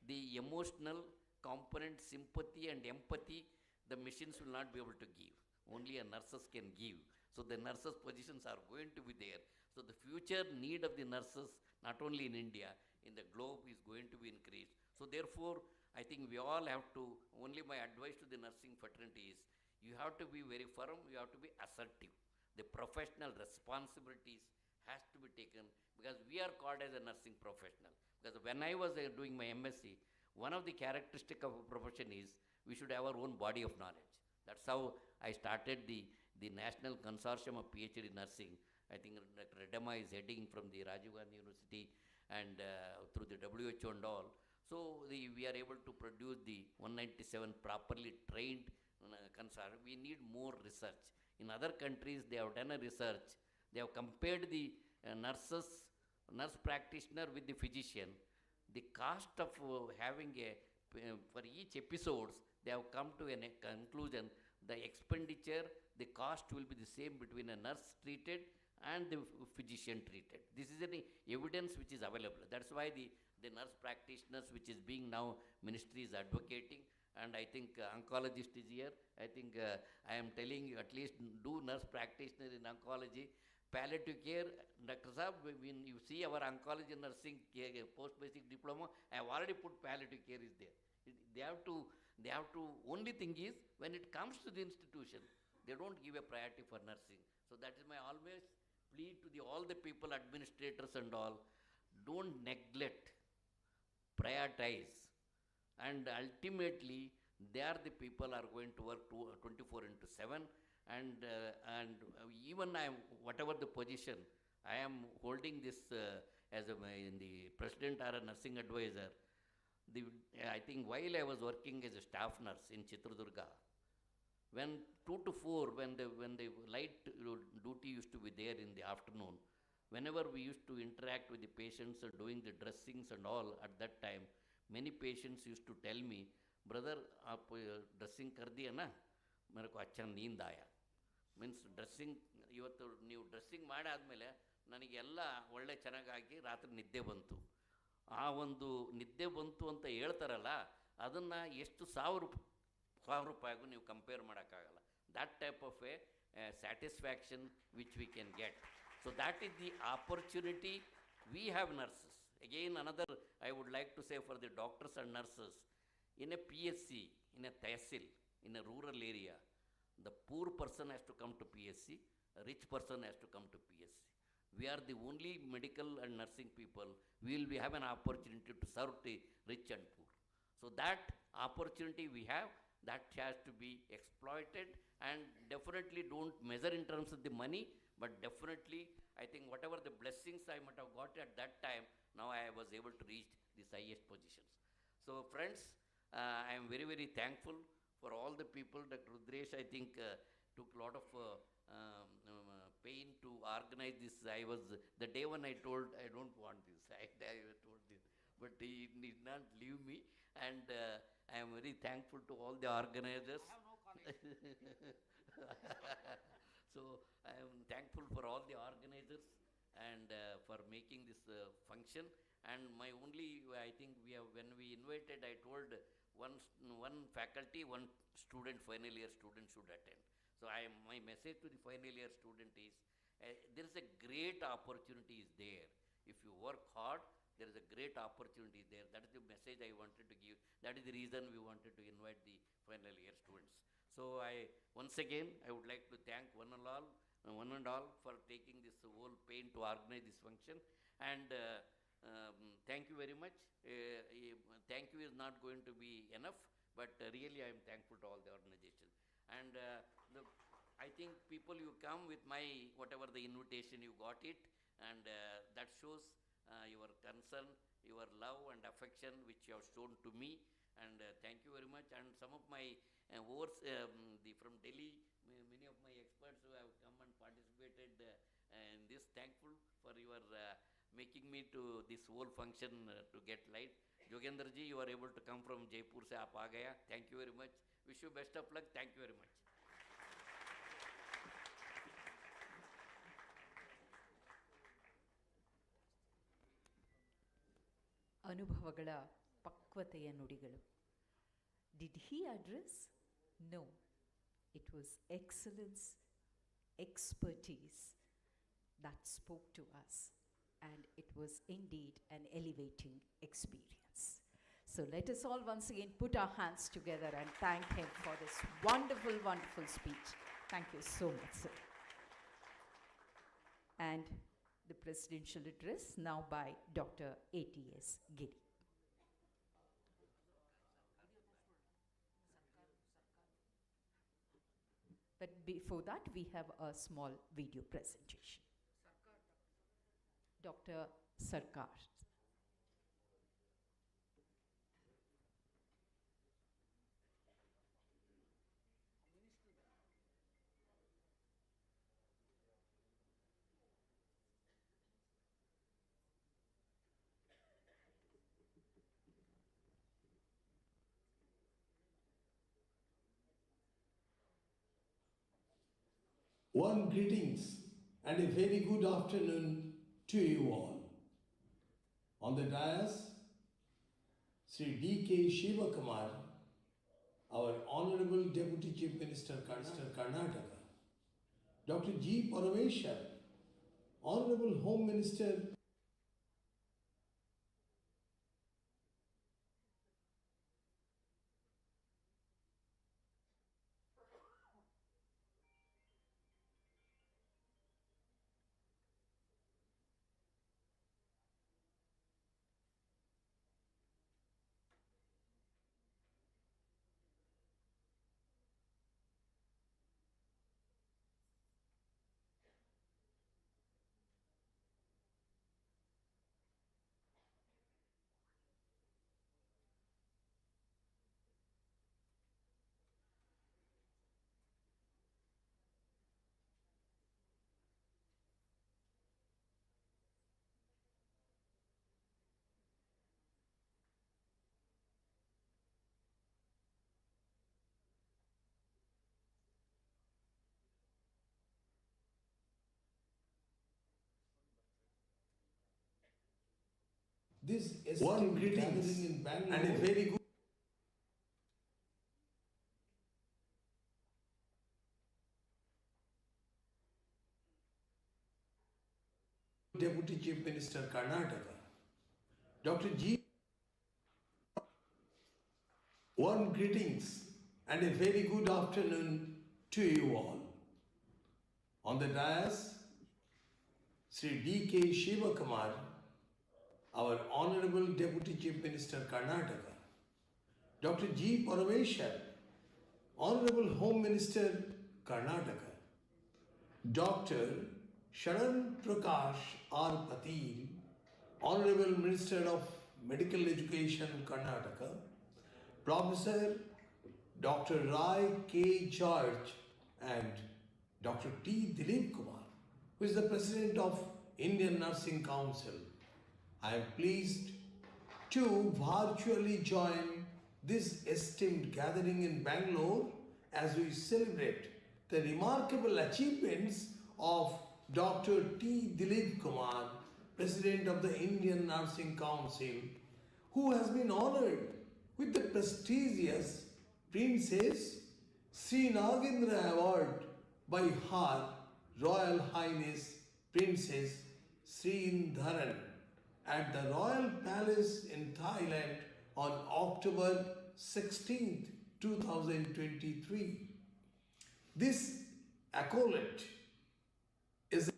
the emotional component, sympathy and empathy, the machines will not be able to give. Only nurses can give. So the nurses' positions are going to be there. So the future need of the nurses, not only in India, in the globe, is going to be increased. So therefore, I think we all have to, only my advice to the nursing fraternity is, you have to be very firm, you have to be assertive. The professional responsibilities has to be taken, because we are called as a nursing professional. Because when I was doing my MSc, one of the characteristics of a profession is we should have our own body of knowledge. That's how I started the National Consortium of PhD Nursing. I think Dr. Redema is heading from the Rajiv Gandhi University and through the WHO and all. So we are able to produce the 197 properly trained consortium. We need more research. In other countries, they have done a research. They have compared the nurse practitioner with the physician. The cost of having for each episodes, they have come to a conclusion. The expenditure, the cost will be the same between a nurse treated and the physician treated. This is the evidence which is available. That's why the nurse practitioners, which is being now ministry is advocating, and I think oncologist is here. I think I am telling you, at least do nurse practitioner in oncology. Palliative care, Dr. Saab, when you see our oncology nursing post-basic diploma, I have already put palliative care is there. They have to, only thing is, when it comes to the institution, they don't give a priority for nursing. So that is my always plea to all the people, administrators and all, don't neglect, prioritize, and ultimately, they are the people are going to work 24/7, and even whatever the position, I am holding this as in the president or a nursing advisor. I think while I was working as a staff nurse in Chitradurga, when 2 to 4, when the light duty used to be there in the afternoon, whenever we used to interact with the patients and doing the dressings and all at that time, many patients used to tell me, brother, आप dressing कर दिया ना, मेरे को अच्छा नींद आया. Means dressing ಇವತ್ತು ನೀವು ಡ್ರೆಸ್ಸಿಂಗ್ ಮಾಡಿ ಆದಮೇಲೆ ನನಗೆಲ್ಲ ಒಳ್ಳೆ ಚೆನ್ನಾಗಾಗಿ ರಾತ್ರಿ ನಿದ್ದೆ ಬಂತು. ಆ ಒಂದು ನಿದ್ದೆ ಬಂತು ಅಂತ ಹೇಳ್ತಾರಲ್ಲ, ಅದನ್ನು ಎಷ್ಟು ಸಾವಿರ ರೂಪಾಯಿಗೂ ನೀವು ಕಂಪೇರ್ ಮಾಡೋಕ್ಕಾಗಲ್ಲ. That type of A satisfaction which we can get. So that is the opportunity we have nurses. Again another I would like to say for the doctors and nurses, in a PSC, in a tehsil, in a rural area, the poor person has to come to PSC, a rich person has to come to PSC. We are the only medical and nursing people. We will have an opportunity to serve the rich and poor. So that opportunity we have, that has to be exploited, and definitely don't measure in terms of the money, but definitely I think whatever the blessings I might have got at that time, now I was able to reach these highest positions. So friends, I am very, very thankful for all the people. Dr. Rudresh, I think, took a lot of pain to organize this. I was, the day when I told, I don't want this, I told this, but he did not leave me, and I am very thankful to all the organizers. I have no colleagues. So I am thankful for all the organizers and for making this function. And my only, I think we have, when we invited, I told one faculty, one student, final year student should attend. So my message to the final year student is, there is a great opportunity is there. If you work hard, there is a great opportunity there. That is the message I wanted to give. That is the reason we wanted to invite the final year students. So once again, I would like to thank one and all for taking this whole pain to organize this function. And thank you very much. Thank you is not going to be enough, but really I am thankful to all the organization. And I think people, you come with my, whatever the invitation, you got it, and that shows your concern, your love and affection which you have shown to me, and thank you very much. And some of my from Delhi, many of my experts who have come and participated in this, thankful for your making me to this whole function to get light. Jogendra ji, you are able to come from Jaipur, se aap aa gaya. Thank you very much. Wish you best of luck. Thank you very much. ಅನುಭವಗಳ ಪಕ್ವತೆಯ ನುಡಿಗಳು. Did he address? No. It was excellence, expertise that spoke to us, and it was indeed an elevating experience. So let us all once again put our hands together and thank him for this wonderful, wonderful speech. Thank you so much, sir. And the presidential address now by Dr. A.T.S. Giri. But before that, we have a small video presentation. Dr. Sarkar. One greetings and a very good afternoon to you all. On the dais, Sri D.K. Shivakumar, our Honorable Deputy Chief Minister, Karnataka, Dr. G. Parameshwar, Honorable Home Minister, this esteemed gathering in Bangalore and a very good Deputy Chief Minister Karnataka, Dr. G. Warm greetings and a very good afternoon to you all. On the dais, Sri D.K. Shiva Kumar, our Honorable Deputy Chief Minister Karnataka, Dr. G. Parameshwar, Honorable Home Minister Karnataka, Dr. Sharan Prakash R. Patil, Honorable Minister of Medical Education Karnataka, Professor Dr. Rai K. George and Dr. T. Dileep Kumar, who is the President of Indian Nursing Council. I am pleased to virtually join this esteemed gathering in Bangalore as we celebrate the remarkable achievements of Dr. T. Dileep Kumar, President of the Indian Nursing Council, who has been honored with the prestigious Princess Srinagarindra Award by Her Royal Highness Princess Srinagarindra at the Royal Palace in Thailand on October 16, 2023. This accolade is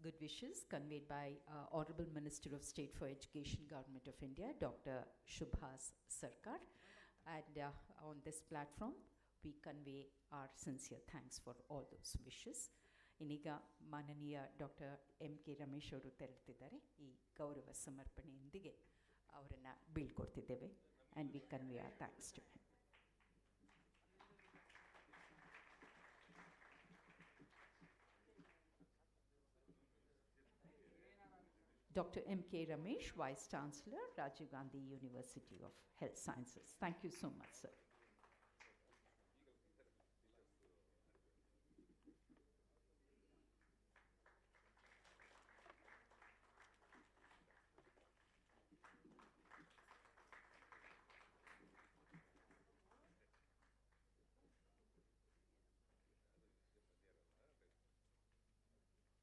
Good wishes conveyed by Honorable Minister of State for Education, Government of India, Dr. Shubhas Sarkar. And on this platform, we convey our sincere thanks for all those wishes. ಇನ್ನೀಗ ಮಾನನೀಯ doctor M.K. Ramesh ಅವರು ತೆರಳುತ್ತಿದ್ದಾರೆ. ಈ ಗೌರವ ಸಮರ್ಪಣೆಯೊಂದಿಗೆ ಅವರನ್ನು ಬೀಳ್ಕೊಡ್ತಿದ್ದೇವೆ. And we convey our thanks to him. Dr. M.K. Ramesh, Vice Chancellor, Rajiv Gandhi University of Health Sciences. Thank you so much, sir.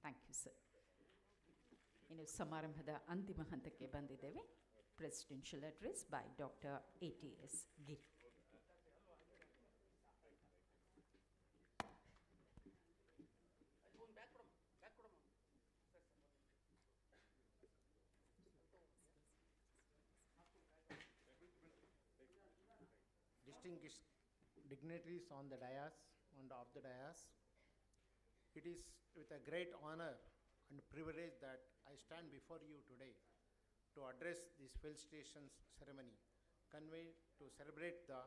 Thank you, sir. ಇನ್ನು ಸಮಾರಂಭದ ಅಂತಿಮ ಹಂತಕ್ಕೆ ಬಂದಿದ್ದೇವೆ. Presidential address by doctor A.T.S. Giri. Distinguished dignitaries on the dais and off the dais, it is with a great honor and privilege that I stand before you today to address this felicitation ceremony conveyed to celebrate the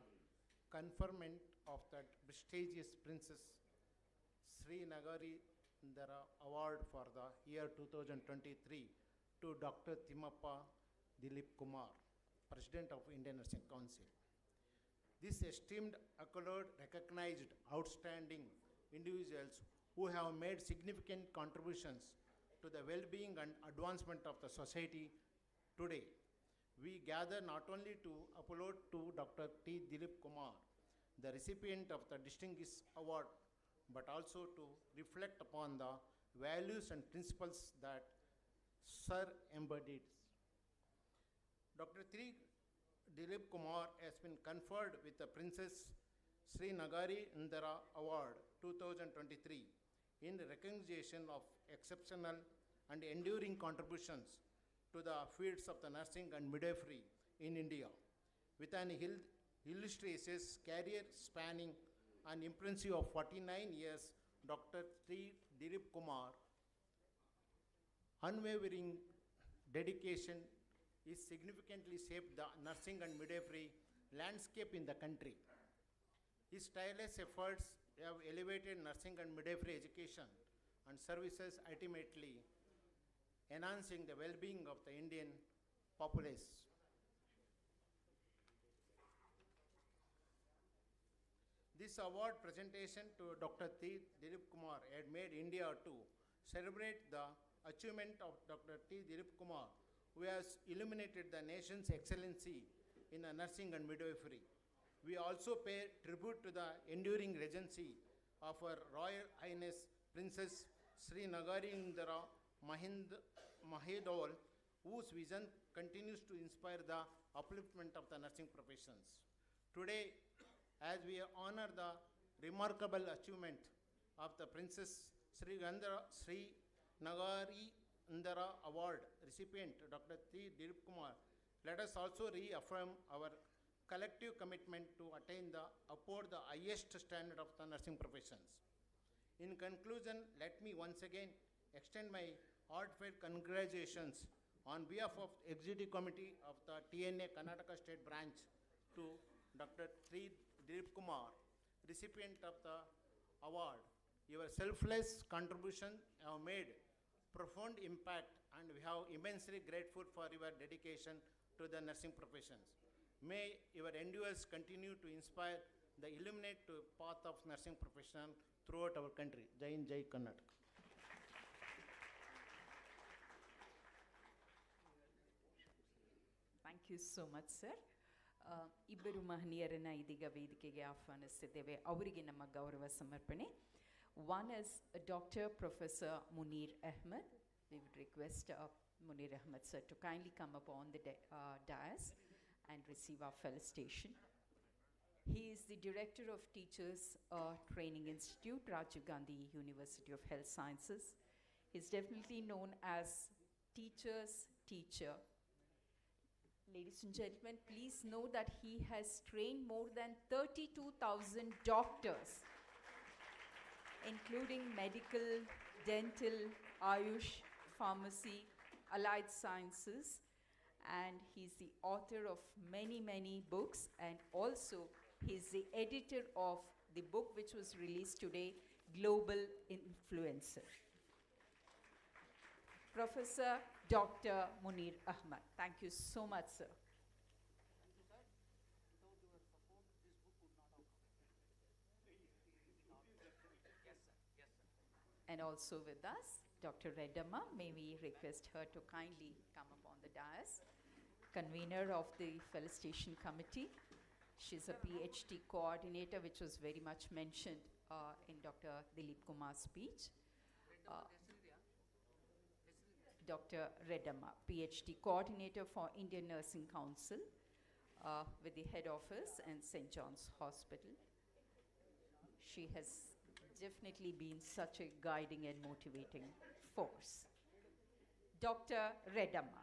conferment of that prestigious Princess Srinagarindra Award for the year 2023 to Dr. Timmappa Dileep Kumar, President of Indian Nursing Council. This esteemed accolade recognized outstanding individuals who have made significant contributions to the well-being and advancement of the society today. We gather not only to applaud to Dr. T. Dileep Kumar, the recipient of the distinguished award, but also to reflect upon the values and principles that Sir embodied. Dr. T. Dileep Kumar has been conferred with the Princess Srinagarindra Award 2023 in recognition of exceptional and enduring contributions to the fields of the nursing and midwifery in India. With an illustrious career spanning an impressive of 49 years, Dr. T. Dileep Kumar unwavering dedication is significantly shaped the nursing and midwifery landscape in the country. His tireless efforts have elevated nursing and midwifery education and services, ultimately enhancing the well-being of the Indian populace. This award presentation to Dr. Dileep Kumar had made India to celebrate the achievement of Dr. Dileep Kumar, who has illuminated the nation's excellency in nursing and midwifery. We also pay tribute to the enduring regency of Her Royal Highness Princess Srinagarindra Mahedol, whose vision continues to inspire the upliftment of the nursing professions. Today, as we honor the remarkable achievement of the Princess Srinagarindra Award recipient, Dr. Dileep Kumar, let us also reaffirm our collective commitment to uphold the highest standard of the nursing professions. In conclusion, let me once again extend my heartfelt congratulations on behalf of the Executive Committee of the TNA Karnataka State Branch to Dr. Dileep Kumar, recipient of the award. Your selfless contribution have made profound impact, and we are immensely grateful for your dedication to the nursing professions. May your endeavors continue to inspire the illuminate path of nursing profession throughout our country. Jai Hind, Jai Karnataka. Thank you so much, sir. ಇಬ್ಬರು ಮಹನೀಯರನ್ನ ಇದೀಗ ವೇದಿಕೆಗೆ ಆಹ್ವಾನಿಸಿದ್ದೇವೆ. ಅವರಿಗೆ ನಮ್ಮ ಗೌರವ ಸಮರ್ಪಣೆ. One is Dr. Professor Munir Ahmed. We would request Munir Ahmed sir to kindly come up on the dais and receive our felicitation. He is the Director of Teachers Training Institute, Rajiv Gandhi University of Health Sciences. He is definitely known as teacher's teacher. Ladies and gentlemen, please know that he has trained more than 32,000 doctors, including medical, dental, Ayush, pharmacy, allied sciences, and he's the author of many, many books, and also he's the editor of the book which was released today, Global Influencer. Professor Dr. Munir Ahmed. Thank you so much, sir. And also with us, Dr. Redamma. May we request her to kindly come up on the dais. Convener of the Felicitation Committee. She's a PhD coordinator, which was very much mentioned in Dr. Dileep Kumar's speech. Dr. Redamma, PhD coordinator for Indian Nursing Council with the head office and St. John's Hospital. She has definitely been such a guiding and motivating force. Dr. Redamma.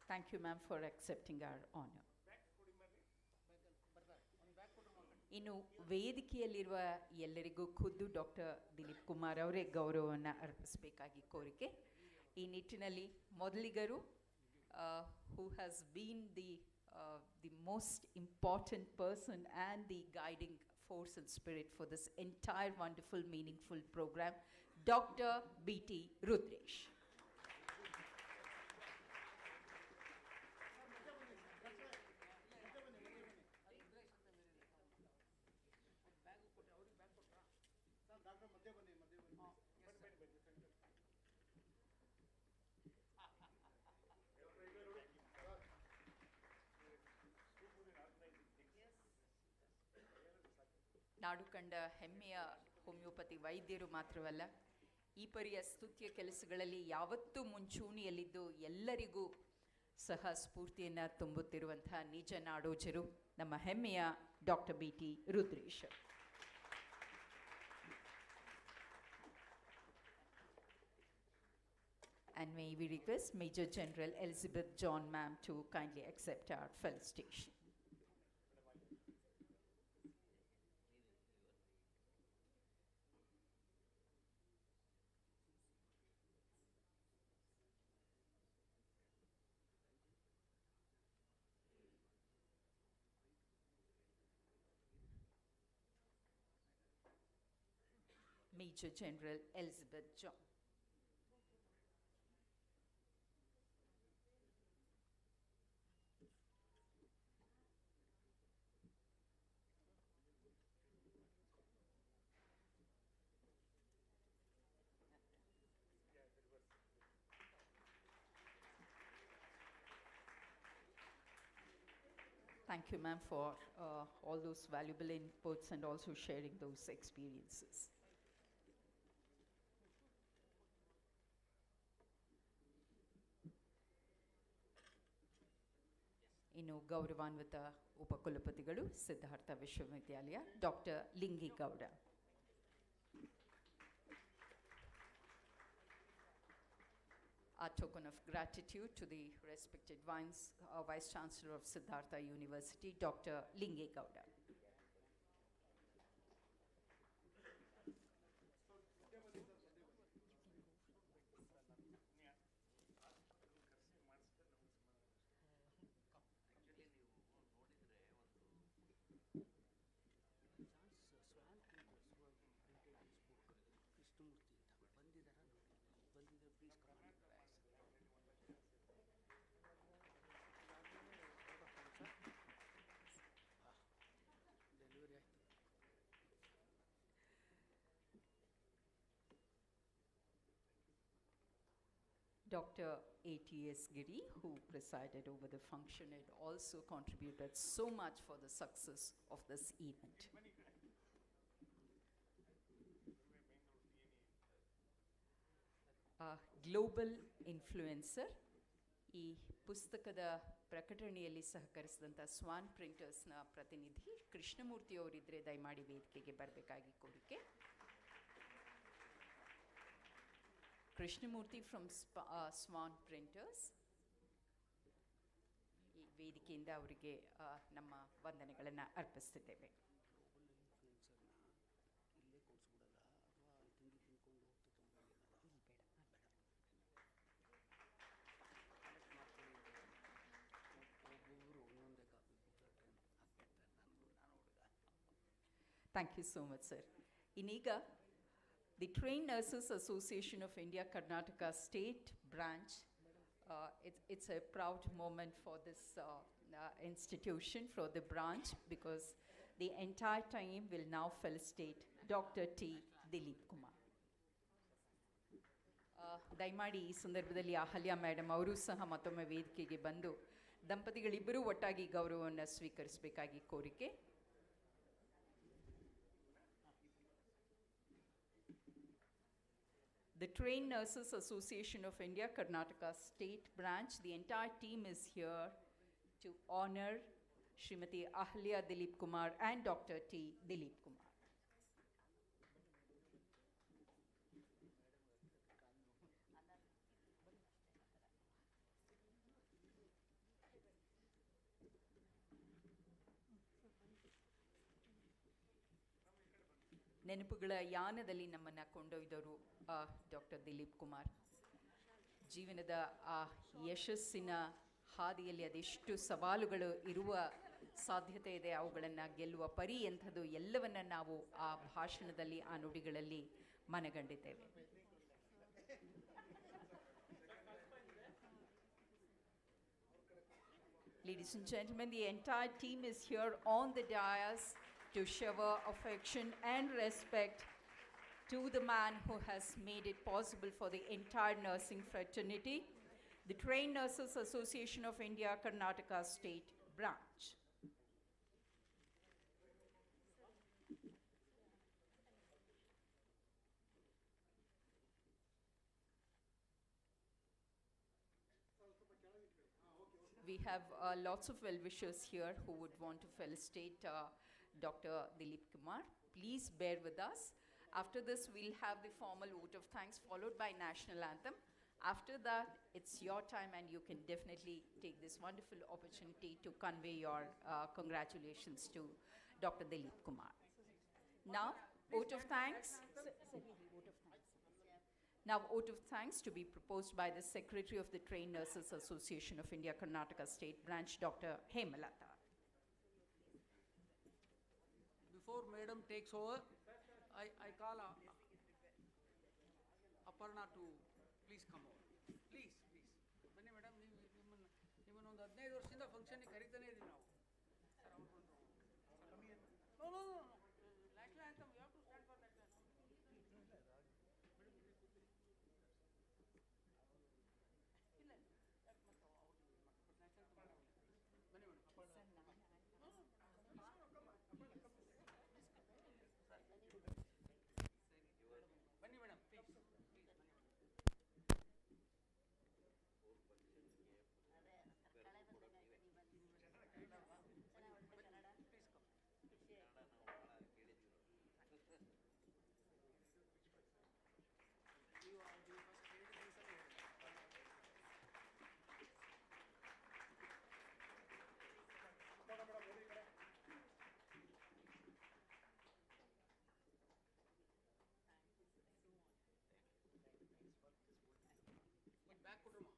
Thank you, ma'am, for accepting our honor. ಇನ್ನು ವೇದಿಕೆಯಲ್ಲಿರುವ ಎಲ್ಲರಿಗೂ ಖುದ್ದು doctor Dilip Kumar ಅವರೇ ಗೌರವವನ್ನು ಅರ್ಪಿಸಬೇಕಾಗಿ ಕೋರಿಕೆ. ಈ ನಿಟ್ಟಿನಲ್ಲಿ ಮೊದಲಿಗರು who has been the most important person and the guiding force and spirit for this entire wonderful, meaningful program, Dr. B.T. Rudresh. ನಾಡು ಕಂಡ ಹೆಮ್ಮೆಯ ಹೋಮಿಯೋಪತಿ ವೈದ್ಯರು ಮಾತ್ರವಲ್ಲ, ಈ ಪರಿಯ ಸ್ತುತ್ಯ ಕೆಲಸಗಳಲ್ಲಿ ಯಾವತ್ತೂ ಮುಂಚೂಣಿಯಲ್ಲಿದ್ದು ಎಲ್ಲರಿಗೂ ಸಹ ಸ್ಫೂರ್ತಿಯನ್ನು ತುಂಬುತ್ತಿರುವಂತಹ ನಿಜ ನಾಡೋಜರು ನಮ್ಮ ಹೆಮ್ಮೆಯ doctor B T Rudresh. And may we request Major General Elizabeth John ma'am to kindly accept our felicitation. Major General Elizabeth John. Thank you, ma'am, for all those valuable inputs and also sharing those experiences. ಇನ್ನು ಗೌರವಾನ್ವಿತ ಉಪಕುಲಪತಿಗಳು ಸಿದ್ಧಾರ್ಥ ವಿಶ್ವವಿದ್ಯಾಲಯ doctor Lingegowda. Our token of gratitude to the respected Vice Chancellor of Siddhartha University, Dr. Lingegowda. Dr. A.T.S. Giri, who presided over the function, had also contributed so much for the success of this event. Global influencer, ಈ ಪುಸ್ತಕದ ಪ್ರಕಟಣೆಯಲ್ಲಿ ಸಹಕರಿಸಿದಂಥ ಸ್ವಾನ್ ಪ್ರಿಂಟರ್ಸ್ನ ಪ್ರತಿನಿಧಿ ಕೃಷ್ಣಮೂರ್ತಿ ಅವರಿದ್ದರೆ ದಯಮಾಡಿ ವೇದಿಕೆಗೆ ಬರಬೇಕಾಗಿ ಕೋರಿಕೆ. Krishnamurthy from Swan Printers. ಈ ವೇದಿಕೆಯಿಂದ ಅವರಿಗೆ ನಮ್ಮ ವಂದನೆಗಳನ್ನು ಅರ್ಪಿಸುತ್ತಿದ್ದೇವೆ. Thank you so much, sir. ಇನ್ನೀಗ the Trained Nurses Association of India Karnataka State Branch, it's a proud moment for this institution, for the branch, because the entire team will now felicitate Dr. T. Dileep Kumar. ದಯಮಾಡಿ ಈ ಸಂದರ್ಭದಲ್ಲಿ Ahalya madam ಅವರು ಸಹ ಮತ್ತೊಮ್ಮೆ ವೇದಿಕೆಗೆ ಬಂದು ದಂಪತಿಗಳಿಬ್ಬರೂ ಒಟ್ಟಾಗಿ ಗೌರವವನ್ನು ಸ್ವೀಕರಿಸಬೇಕಾಗಿ ಕೋರಿಕೆ. The Trained Nurses Association of India Karnataka State Branch, the entire team is here to honor Srimati Ahalya Dileep Kumar and Dr. T. Dileep Kumar. ನೆನಪುಗಳ ಯಾನದಲ್ಲಿ ನಮ್ಮನ್ನು ಕೊಂಡೊಯ್ದವರು ಡಾಕ್ಟರ್ ದಿಲೀಪ್ ಕುಮಾರ್. ಜೀವನದ ಆ ಯಶಸ್ಸಿನ ಹಾದಿಯಲ್ಲಿ ಅದೆಷ್ಟು ಸವಾಲುಗಳು ಇರುವ ಸಾಧ್ಯತೆ ಇದೆ, ಅವುಗಳನ್ನು ಗೆಲ್ಲುವ ಪರಿ ಎಂಥದ್ದು ಎಲ್ಲವನ್ನ ನಾವು ಆ ಭಾಷಣದಲ್ಲಿ, ಆ ನುಡಿಗಳಲ್ಲಿ ಮನಗಂಡಿದ್ದೇವೆ. Ladies and gentlemen, the entire team is here on the dais to shower affection and respect to the man who has made it possible for the entire nursing fraternity, the Trained Nurses Association of India Karnataka State Branch. We have lots of well-wishers here who would want to felicitate Dr. Dileep Kumar. Please bear with us. After this, we'll have the formal vote of thanks followed by national anthem. After that, it's your time, and you can definitely take this wonderful opportunity to convey your congratulations to Dr. Dileep Kumar. Now, vote of thanks. Now, vote of thanks to be proposed by the Secretary of the Trained Nurses Association of India, Karnataka State Branch, Dr. Hemalata. Before Madam takes over, I call Aparna to please come over. Please. ಬನ್ನಿ madam, ನಿಮ್ಮನ್ನು ಒಂದು 15 ವರ್ಷದಿಂದ ಫಂಕ್ಷನ್ಗೆ ಕರೀತಾನೆ ಇದ್ದೀವಿ ನಾವು. No. National anthem, you have to stand for national anthem. ಬನ್ನಿ madam, please. Back ಕೊಡ್ರಮ್ಮ.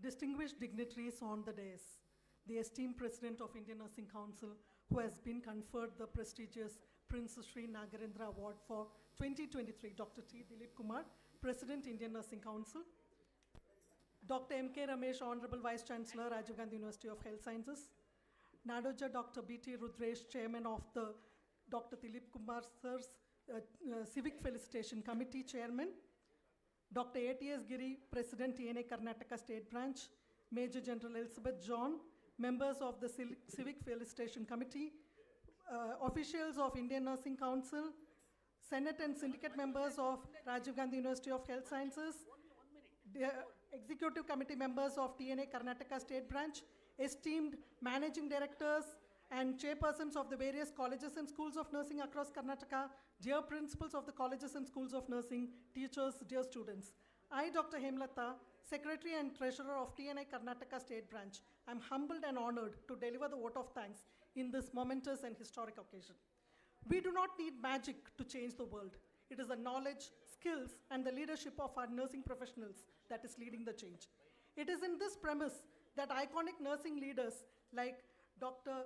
Distinguished dignitaries on the dais, the esteemed President of Indian Nursing Council, who has been conferred the prestigious Prince Srinagarindra Award for 2023, Dr. T. Dileep Kumar, President, Indian Nursing Council, Dr. M.K. Ramesh, Honorable Vice Chancellor, Rajiv Gandhi University of Health Sciences, Nadoja Dr. B.T. Rudresh, Chairman of the Dr. Dileep Kumar Sir's Civic Felicitation Committee, Chairman, Dr. A.T.S. Giri, President, TNA Karnataka State Branch, Major General Elizabeth John, members of the Civic Felicitation Committee, officials of Indian Nursing Council, Senate and syndicate members of Rajiv Gandhi University of Health Sciences, the executive committee members of TNA Karnataka State Branch, esteemed managing directors and chairpersons of the various colleges and schools of nursing across Karnataka, dear principals of the colleges and schools of nursing, teachers, dear students. I, Dr. Hemalata, Secretary and Treasurer of TNA Karnataka State Branch, am humbled and honored to deliver the vote of thanks in this momentous and historic occasion. We do not need magic to change the world. It is the knowledge, skills, and the leadership of our nursing professionals that is leading the change. It is in this premise that iconic nursing leaders like Dr.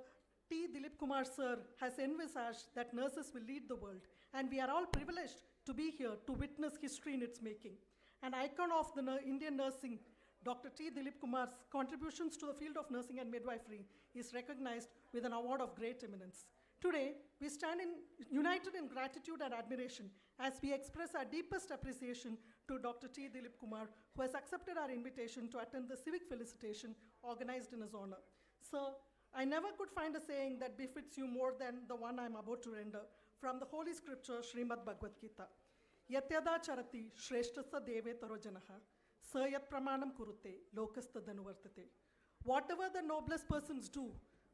T. Dileep Kumar Sir has envisaged that nurses will lead the world, and we are all privileged to be here to witness history in its making. An icon of the Indian nursing, Dr. T. Dileep Kumar's contributions to the field of nursing and midwifery is recognized with an award of great eminence. Today, we stand united in gratitude and admiration as we express our deepest appreciation to Dr. T. Dileep Kumar, who has accepted our invitation to attend the Civic Felicitation organized in his honor. Sir, I never could find a saying that befits you more than the one I'm about to render from the Holy Scripture, Srimad Bhagavad Gita. Yatyada charati shrestasa deve tarojanaha, sa yat pramanam kurute, lokasta dhanuvartate. Whatever the noblest persons do,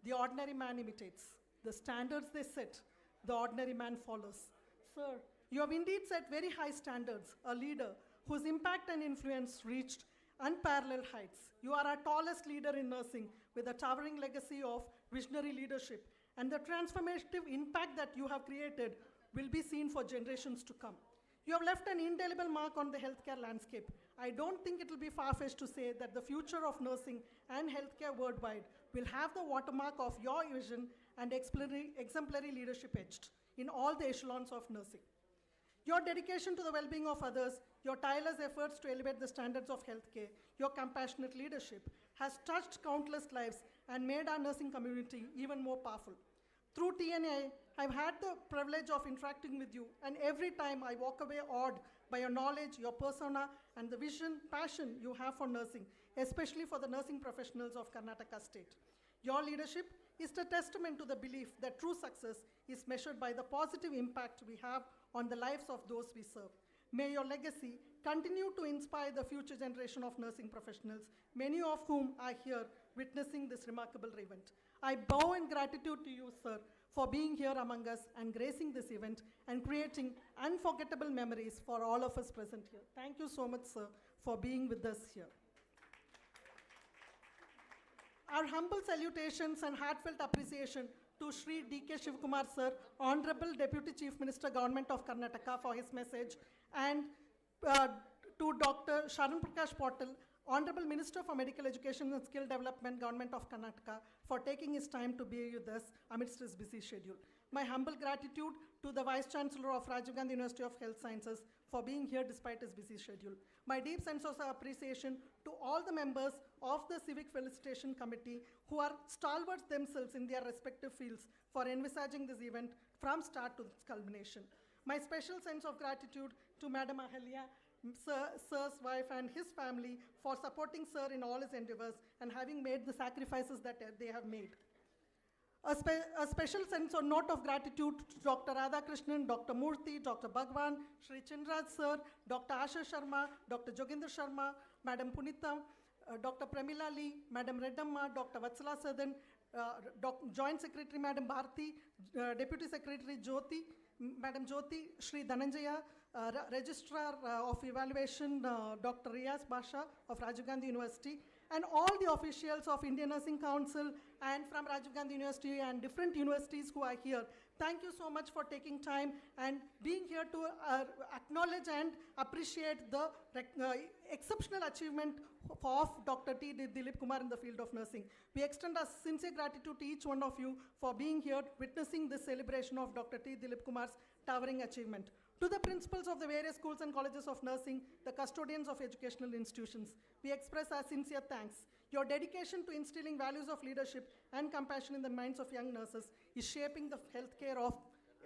the ordinary man imitates. The standards they set, the ordinary man follows. Sir, you have indeed set very high standards, a leader whose impact and influence reached unparalleled heights. You are our tallest leader in nursing with a towering legacy of visionary leadership, and the transformative impact that you have created will be seen for generations to come. You have left an indelible mark on the healthcare landscape. I don't think it will be far-fetched to say that the future of nursing and healthcare worldwide will have the watermark of your vision and exemplary leadership etched in all the echelons of nursing. Your dedication to the well-being of others, your tireless efforts to elevate the standards of healthcare, your compassionate leadership has touched countless lives and made our nursing community even more powerful. Through TNA, I've had the privilege of interacting with you, and every time I walk away awed by your knowledge, your persona, and the vision, passion you have for nursing, especially for the nursing professionals of Karnataka State. Your leadership is a testament to the belief that true success is measured by the positive impact we have on the lives of those we serve. May your legacy continue to inspire the future generation of nursing professionals, many of whom are here witnessing this remarkable event. I bow in gratitude to you, sir, for being here among us and gracing this event and creating unforgettable memories for all of us present here. Thank you so much, sir, for being with us here. Our humble salutations and heartfelt appreciation to Shri D.K. Shivakumar, sir, Honorable Deputy Chief Minister, Government of Karnataka, for his message, and to Dr. Sharan Prakash Patil, Honorable Minister for Medical Education and Skill Development, Government of Karnataka, for taking his time to be with us amidst his busy schedule. My humble gratitude to the Vice Chancellor of Rajiv Gandhi University of Health Sciences for being here despite his busy schedule. My deep sense of appreciation to all the members of the Civic Felicitation Committee who are stalwarts themselves in their respective fields for envisaging this event from start to its culmination. My special sense of gratitude to Madam Ahalya, Sir's wife and his family for supporting Sir in all his endeavors and having made the sacrifices that they have made. A special sense or note of gratitude to Dr. Radhakrishnan, Dr. Murthy, Dr. Bhagwan, Shri Chinraj Sir, Dr. Asha Sharma, Dr. Joginder Sharma, Madam Punita, Dr. Pramila Lee, Madam Redamma, Dr. Vatsala Sadan, Joint Secretary Madam Bharti, Deputy Secretary Jyoti, Madam Jyoti, Shri Dhananjaya, Registrar of Evaluation, Dr. Riyaz Basha of Rajiv Gandhi University, and all the officials of Indian Nursing Council and from Rajiv Gandhi University and different universities who are here. Thank you so much for taking time and being here to acknowledge and appreciate the exceptional achievement of Dr. T. Dileep Kumar in the field of nursing. We extend our sincere gratitude to each one of you for being here, witnessing this celebration of Dr. T. Dileep Kumar's towering achievement. To the principals of the various schools and colleges of nursing, the custodians of educational institutions, we express our sincere thanks. Your dedication to instilling values of leadership and compassion in the minds of young nurses is shaping the healthcare of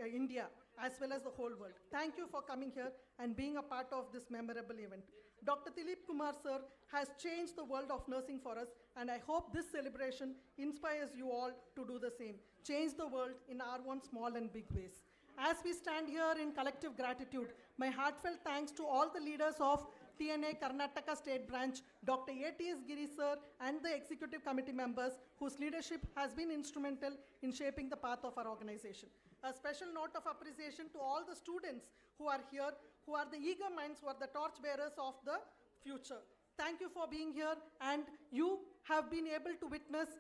India as well as the whole world. Thank you for coming here and being a part of this memorable event. Dr. Dileep Kumar, sir, has changed the world of nursing for us, and I hope this celebration inspires you all to do the same. Change the world in our own small and big ways. As we stand here in collective gratitude, my heartfelt thanks to all the leaders of TNA Karnataka State Branch, Dr. A.T.S. Giri sir, and the executive committee members whose leadership has been instrumental in shaping the path of our organization. A special note of appreciation to all the students who are here, who are the eager minds, who are the torch bearers of the future. Thank you for being here, and you have been able to witness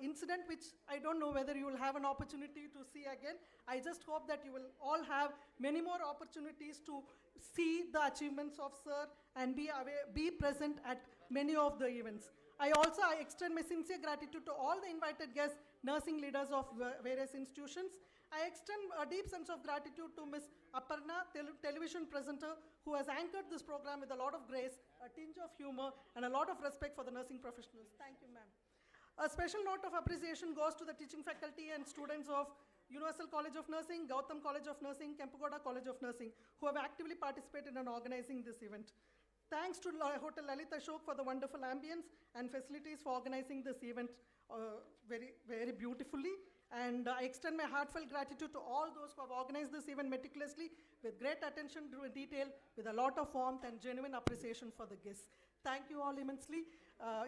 incident which I don't know whether you will have an opportunity to see again. I just hope that you will all have many more opportunities to see the achievements of sir and be present at many of the events. I extend my sincere gratitude to all the invited guests, nursing leaders of various institutions. I extend a deep sense of gratitude to Ms. Aparna, television presenter, who has anchored this program with a lot of grace, a tinge of humor, and a lot of respect for the nursing professionals. Thank you, ma'am. A special note of appreciation goes to the teaching faculty and students of Universal College of Nursing, Gautam College of Nursing, Kempugoda College of Nursing, who have actively participated in organizing this event. Thanks to Hotel Lalit Ashok for the wonderful ambience and facilities for organizing this event very, very beautifully. And I extend my heartfelt gratitude to all those who have organized this event meticulously, with great attention to detail, with a lot of warmth and genuine appreciation for the guests. Thank you all immensely.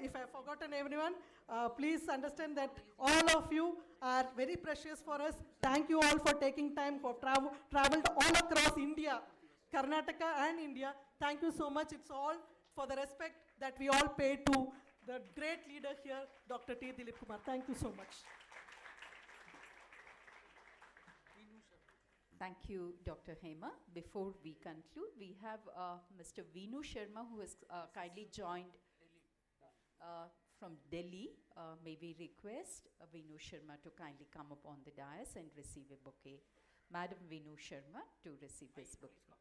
If I have forgotten anyone, please understand that all of you are very precious for us. Thank you all for taking time, for traveled all across India, Karnataka and India. Thank you so much. It's all for the respect that we all pay to the great leader here, Dr. T. Dileep Kumar. Thank you so much. Thank you, Dr. Hema. Before we conclude, we have Mr. Vinu Sharma, who has kindly joined from Delhi. May we request Vinu Sharma to kindly come up on the dais and receive a bouquet. Madam Vinu Sharma to receive this bouquet.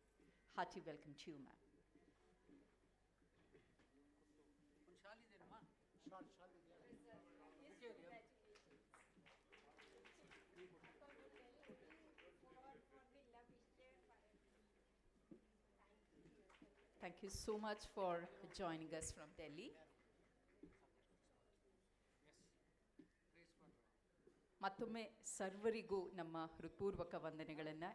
Hearty welcome to you, ma'am. Thank you so much for joining us from Delhi. ಮತ್ತೊಮ್ಮೆ ಸರ್ವರಿಗೂ ನಮ್ಮ ಹೃತ್ಪೂರ್ವಕ ವಂದನೆಗಳನ್ನು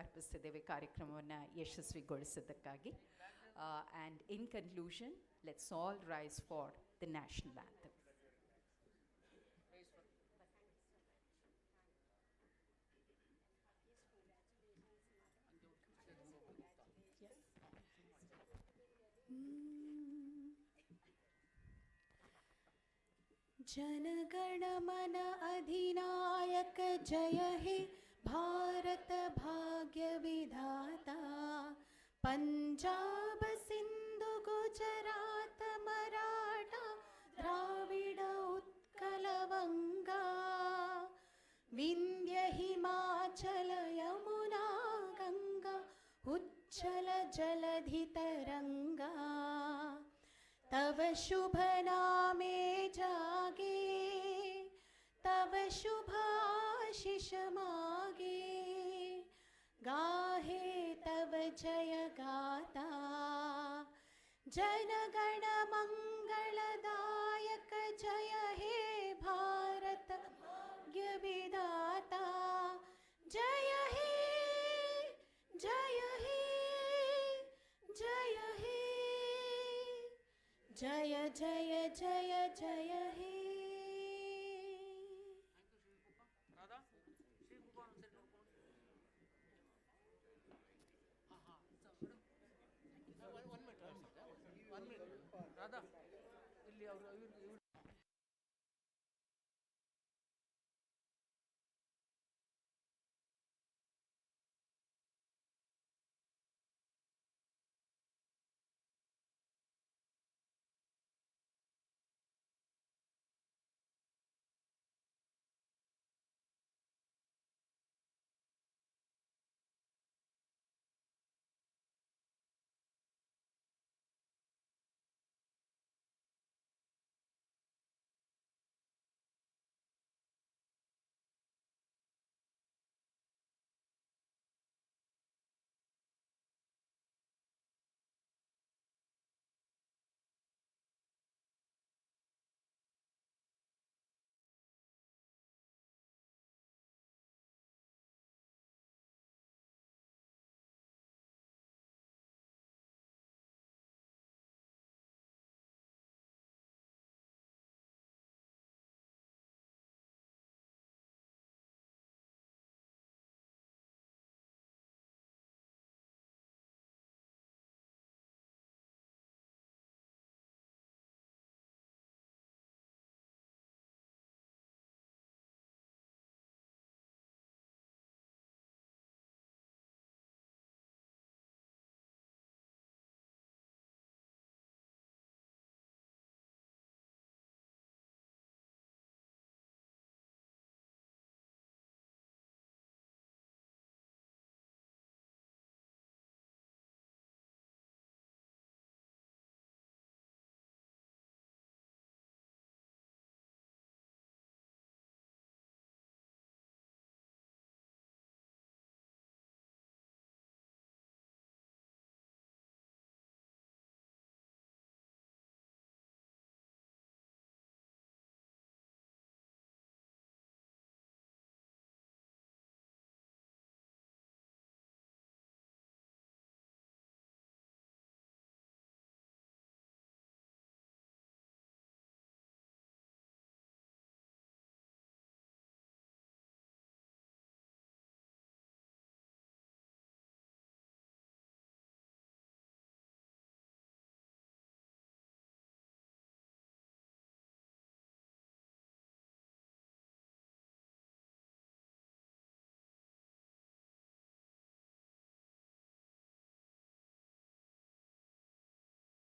ಅರ್ಪಿಸ್ತಿದ್ದೇವೆ ಕಾರ್ಯಕ್ರಮವನ್ನು ಯಶಸ್ವಿಗೊಳಿಸಿದ್ದಕ್ಕಾಗಿ. And in conclusion, let's all rise for the national anthem. जनगण मन अधिनायक जय हे भारत भाग्य विधाता पंजाब सिंधु गुजरात मराठा द्राविड उत्कल वंगा विंध्य हिमाचल यमुना गंगा उच्चल जलधि तरंगा तव शुभ नामे जागे तव शुभाशिष मागे गाहे तव जय गाता जनगण मंगलदायक जय हे भारत भाग्य विधाता जय हे जय हे जय हे जय जय जय जय हे ರಾಧಾ ಇಲ್ಲಿ ಅವರು